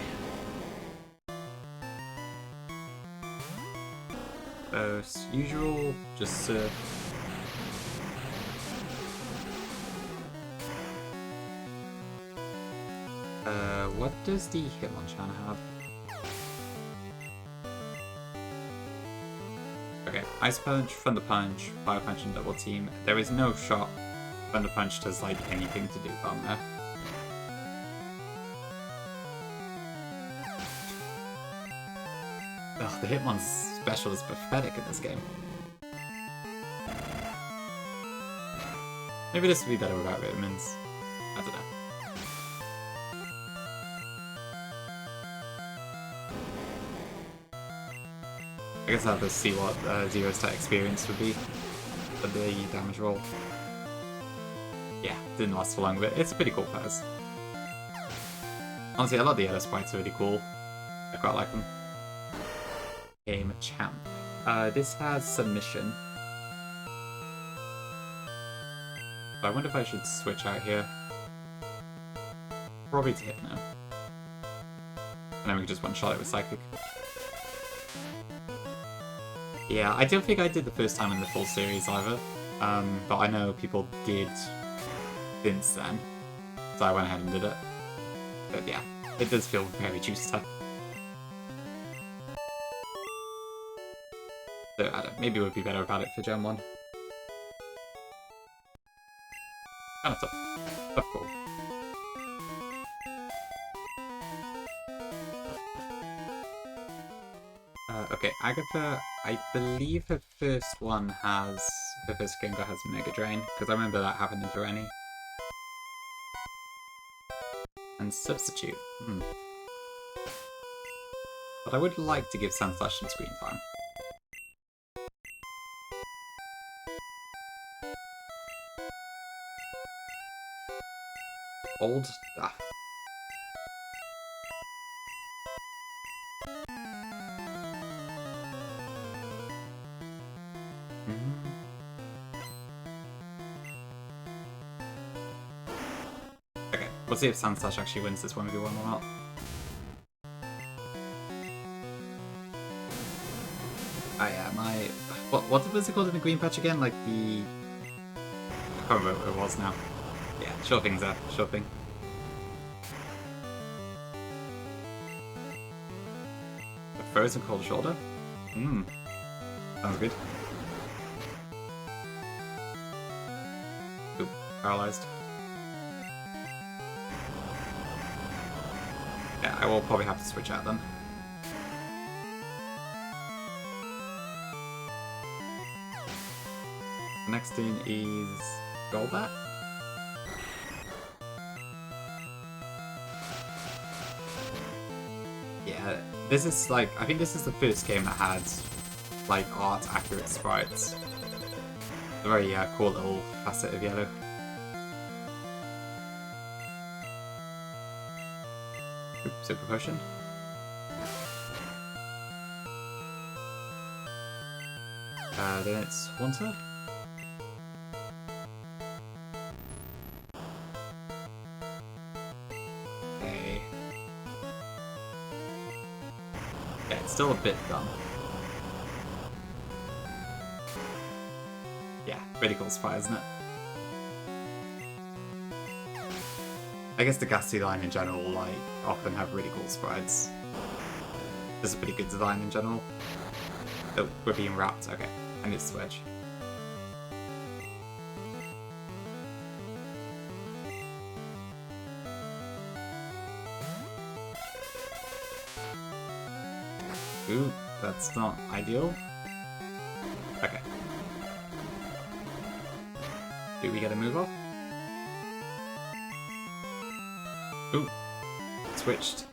So, as usual, just what does the Hitmonchan have? Okay, Ice Punch, Thunder Punch, Fire Punch, and Double Team. There is no shot Thunder Punch does like anything to do from there. Ugh, the Hitmon's special is pathetic in this game. Maybe this would be better without vitamins. I don't know. I guess I'll have to see what Zero Stat experience would be for the damage roll. Yeah, didn't last for long, but it's a pretty cool pose. Honestly, a lot of the other sprites are really cool. I quite like them. Game Champ. This has Submission. So I wonder if I should switch out here. Probably to Hypno. And then we can just one-shot it with Psychic. Yeah, I don't think I did the first time in the full series either. But I know people did since then. So I went ahead and did it. But yeah, it does feel very juiced up. So I don't, maybe it would be better about it for Gen 1. Kinda tough. But cool. Okay, Agatha, I believe her first Gengar has Mega Drain, because I remember that happened in Vereni. And Substitute, But I would like to give Sandslash some screen time. Old stuff. Okay, we'll see if Sandslash actually wins this 1v1 or not. Oh yeah, what was it called in the green patch again? Like the... I can't remember what it was now. Yeah, sure thing's there, sure thing. The Frozen Cold Shoulder? Sounds good. Oop, paralyzed. Yeah, I will probably have to switch out then. The next thing is Golbat. Yeah, this is like, I think this is the first game that had like art accurate sprites. A very cool little facet of yellow. Oops, super potion. Then it's Haunter. Okay. Yeah, it's still a bit dumb. Yeah, really cool spy, isn't it? I guess the Ghastly line in general, like, often have really cool sprites. This is a pretty good design in general. Oh, we're being wrapped. Okay, I need to switch. Ooh, that's not ideal. Okay. Do we get a move off? Ooh, switched.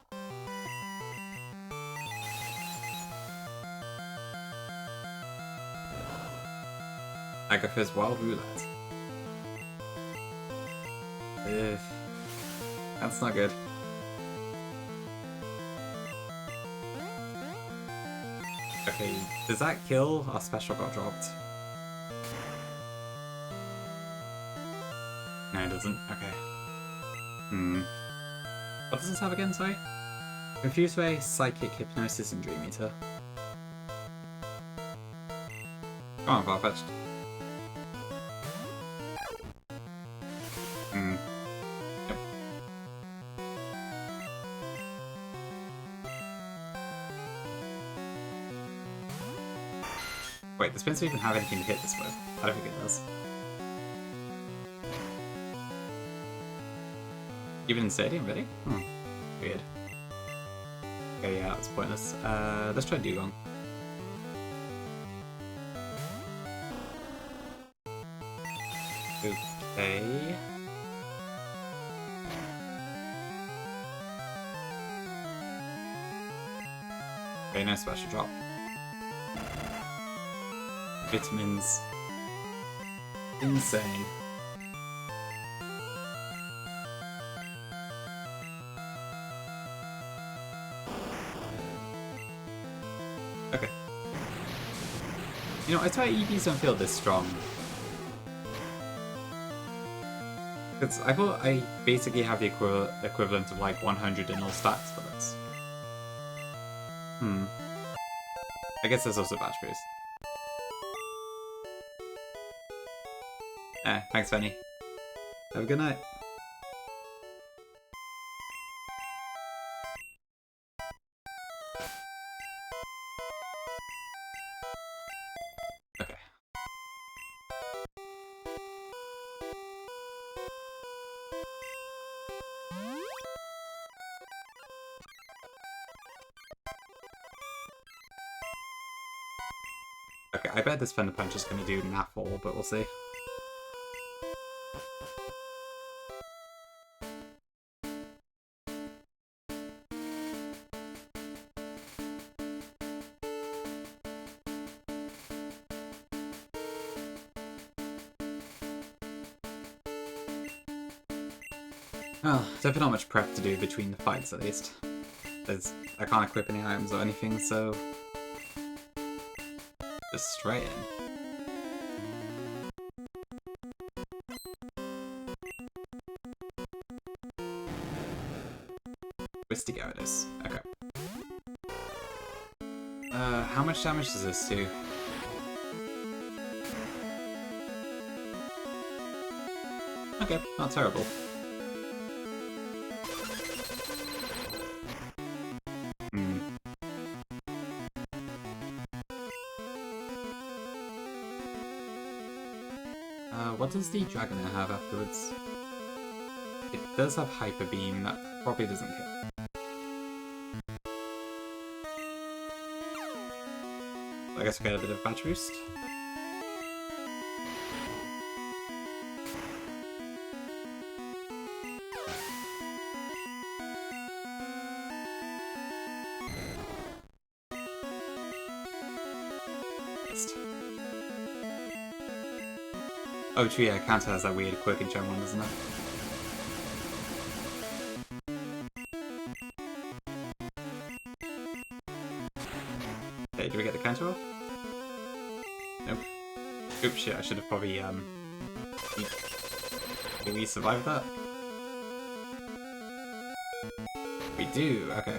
Agatha's Wild Roulette. Ugh. That's not good. Okay, does that kill? Our special got dropped. No, it doesn't. Okay. What does this have again, sorry? Confused Ray, Psychic, Hypnosis, and Dream Eater. Come on, Farfetch'd. Yep. Wait, does Spencer even have anything to hit this with? I don't think it does. Even in Stadium, really? Weird. Okay, yeah, that's pointless. Let's try Dugong. Okay. Okay, no special drop. Vitamins. Insane. Okay. You know, I swear EVs don't feel this strong. Because I thought I basically have the equivalent of like 100 in all stacks for this. I guess there's also batch boost. Thanks, Fanny. Have a good night. Okay. Okay, I bet this Fender Punch is going to do naffle, but we'll see. Well, definitely not much prep to do between the fights, at least. I can't equip any items or anything, so... just straight in. Twisty Gyarados. Okay. How much damage does this do? Okay, not terrible. What does the Dragonair have afterwards? It does have Hyper Beam, that probably doesn't kill. I guess we get a bit of batch boost. first. Oh, true, yeah, Counter has that weird quirk in Gen 1, doesn't it? Okay, do we get the counter off? Nope. Oops, shit, I should have probably, Did we survive that? We do, okay.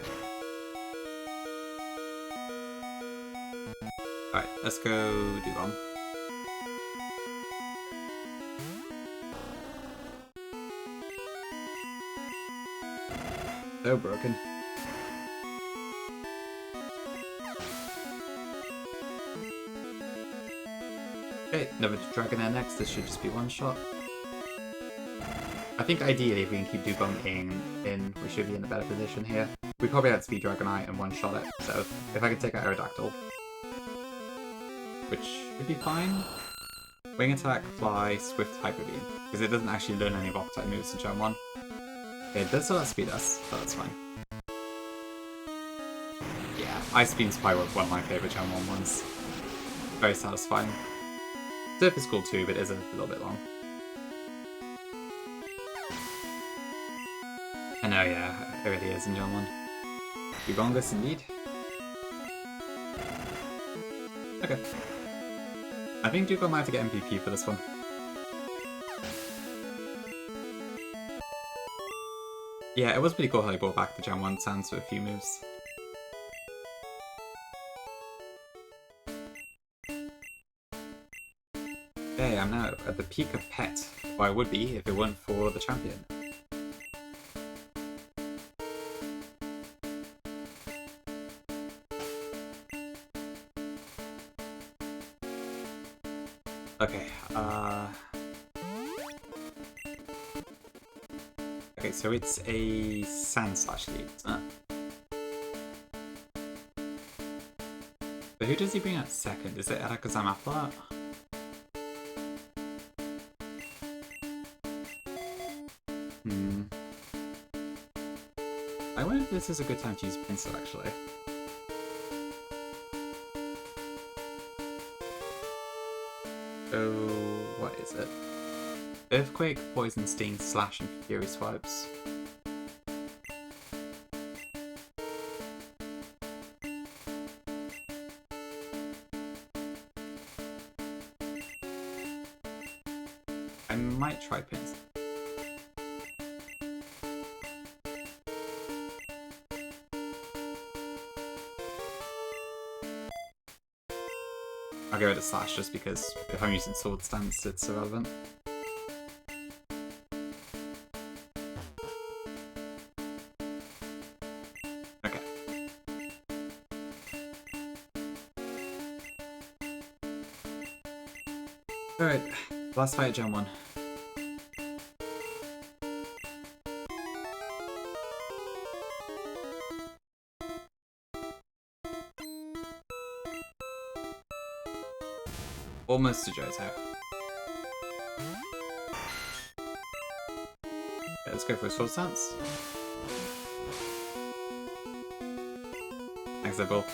Alright, let's go Dugong. So broken. Okay, another Dragonair next. This should just be one shot. I think ideally, if we can keep Dugong in, we should be in a better position here. We probably outspeed Dragonite and one shot it, so if I can take out Aerodactyl, which should be fine. Wing Attack, Fly, Swift, Hyper Beam, because it doesn't actually learn any Rock type moves in Gen 1. Okay, it does still outspeed us, so that's fine. Yeah, Ice Beam's probably one of my favourite Gen 1 ones. Very satisfying. Surf is cool too, but it is a little bit long. I know, yeah, it really is in Gen 1. Dugongus indeed. Okay. I think Dugong might have to get MVP for this one. Yeah, it was pretty cool how they brought back the Gen 1 sounds for a few moves. Okay, I'm now at the peak of Pet, or I would be if it weren't for the champion. Okay, okay, so it's a Sand Slash lead, isn't it? But who does he bring out second? Is it Alakazam after that? I wonder if this is a good time to use Pinsir, actually. So, what is it? Earthquake, Poison, Sting, Slash, and Fury Swipes. I might try Pinsir. I'll go with a Slash just because if I'm using Sword Stance, it's irrelevant. Okay. Alright, last fight at Gen 1. Almost to Johto. Okay, let's go for a Sword Stance. Thanks, they're both.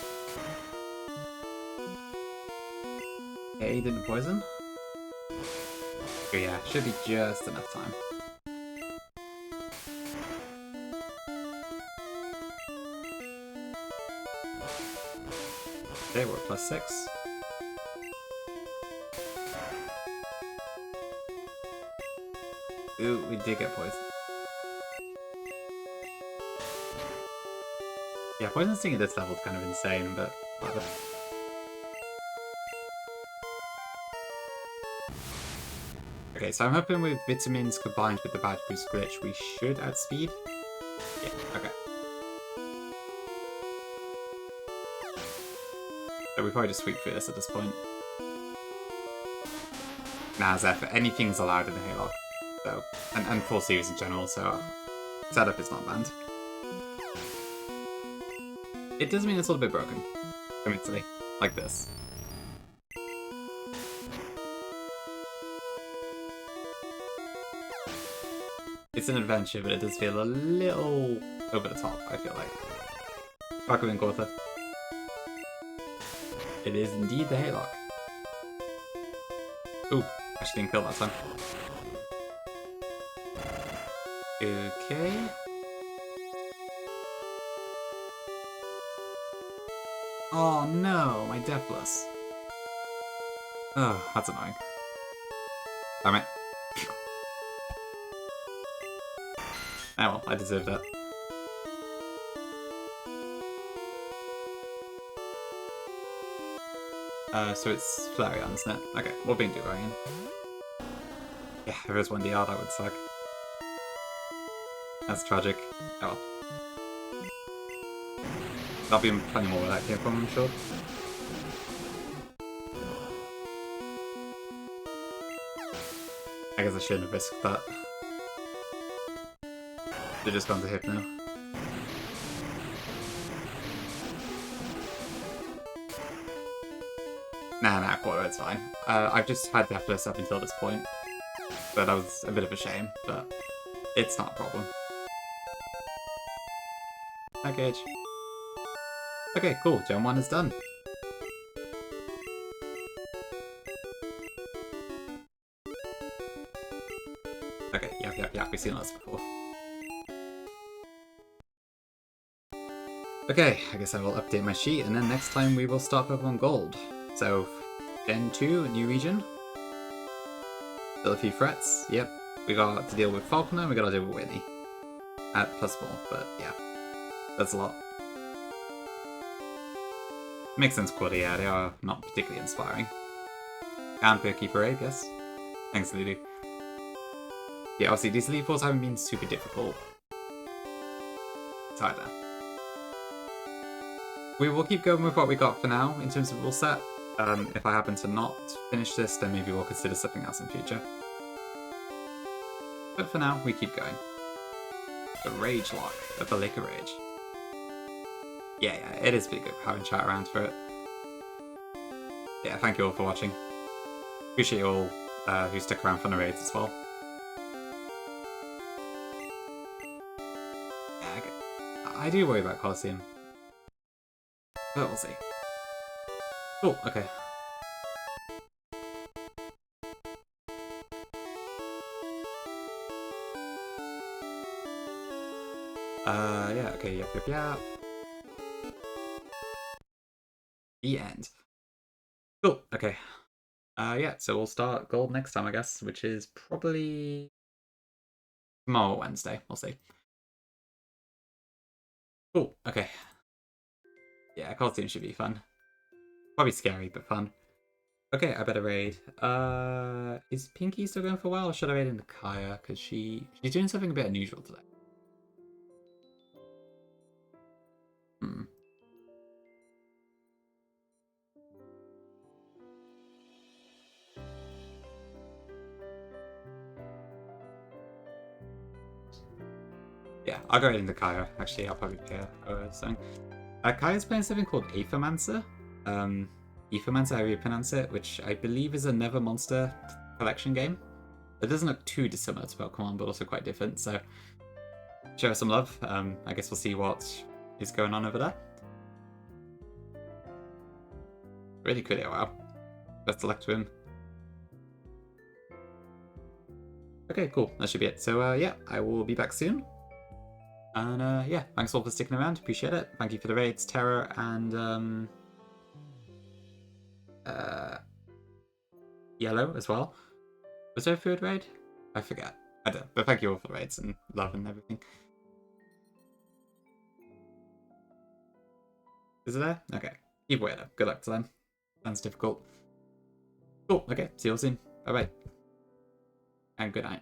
Okay, he didn't poison. Oh yeah, should be just enough time. Okay, we're at +6. Ooh, we did get poison. Yeah, Poison Sting at this level is kind of insane, but whatever. Okay, so I'm hoping with vitamins combined with the Badge Boost glitch, we should outspeed. Yeah, okay. So we probably just sweep through this at this point. Nah, Zeph, anything's allowed in the Hatelocke. So, and 4 series in general, so setup is not banned. It does mean it's a little bit broken, admittedly, like this. It's an adventure, but it does feel a little over the top, I feel like. Back with Gortha. It is indeed the Hatelocke. Ooh, actually didn't kill that time. Okay. Oh no, my Deathless. Oh, that's annoying. Damn it. Oh well, I deserved that. So it's Flareon, isn't it? Okay, we'll be going in. Yeah, if it was 1DR, that would suck. That's tragic. Oh well. There'll be plenty more where that came from, I'm sure. I guess I shouldn't have risked that. They're just gone to hip now. Nah, quarter, it's fine. I've just had Deathless up until this point. So that was a bit of a shame, but it's not a problem. Package. Okay, cool. Gen 1 is done. Okay, yep, we've seen this before. Okay, I guess I will update my sheet, and then next time we will start up on Gold. So, Gen 2, a new region. Still a few threats, yep. We got to deal with Falconer, and we gotta deal with Whitney. Plus more, but yeah. That's a lot. Makes sense, Quaddy, yeah, they are not particularly inspiring. And Perky Parade, yes. Thanks, Lulu. Yeah, obviously, these Elite Fours haven't been super difficult. It's hard now. We will keep going with what we got for now, in terms of rule set. If I happen to not finish this, then maybe we'll consider something else in future. But for now, we keep going. The Rage Lock of the Lake of Rage. Yeah, it is pretty good having chat around for it. Yeah, thank you all for watching. Appreciate you all who stuck around for the raids as well. Yeah, I do worry about Colosseum. But we'll see. Cool, okay. Yeah, okay, yep. The end. Cool, okay. Yeah, so we'll start Gold next time, I guess, which is probably tomorrow or Wednesday. We'll see. Cool, okay. Yeah, Colosseum should be fun. Probably scary, but fun. Okay, I better raid. Is Pinky still going for a while, or should I raid into Kaya? Because she's doing something a bit unusual today. Yeah, I'll go right into Kaya. Actually, I'll probably pay her something. Kaya's playing something called Aethermancer. Aethermancer, how you pronounce it, which I believe is another monster collection game. It doesn't look too dissimilar to Pokemon, but also quite different, so show her some love. I guess we'll see what is going on over there. Really cool, wow. Best of luck to him. Okay, cool. That should be it. So, yeah, I will be back soon. And, yeah, thanks all for sticking around. Appreciate it. Thank you for the raids, Terror, and, Yellow as well. Was there a third raid? I forget. I don't. But thank you all for the raids and love and everything. Is it there? Okay. Either way, though. Good luck to them. Sounds difficult. Cool. Okay. See you all soon. Bye-bye. And good night.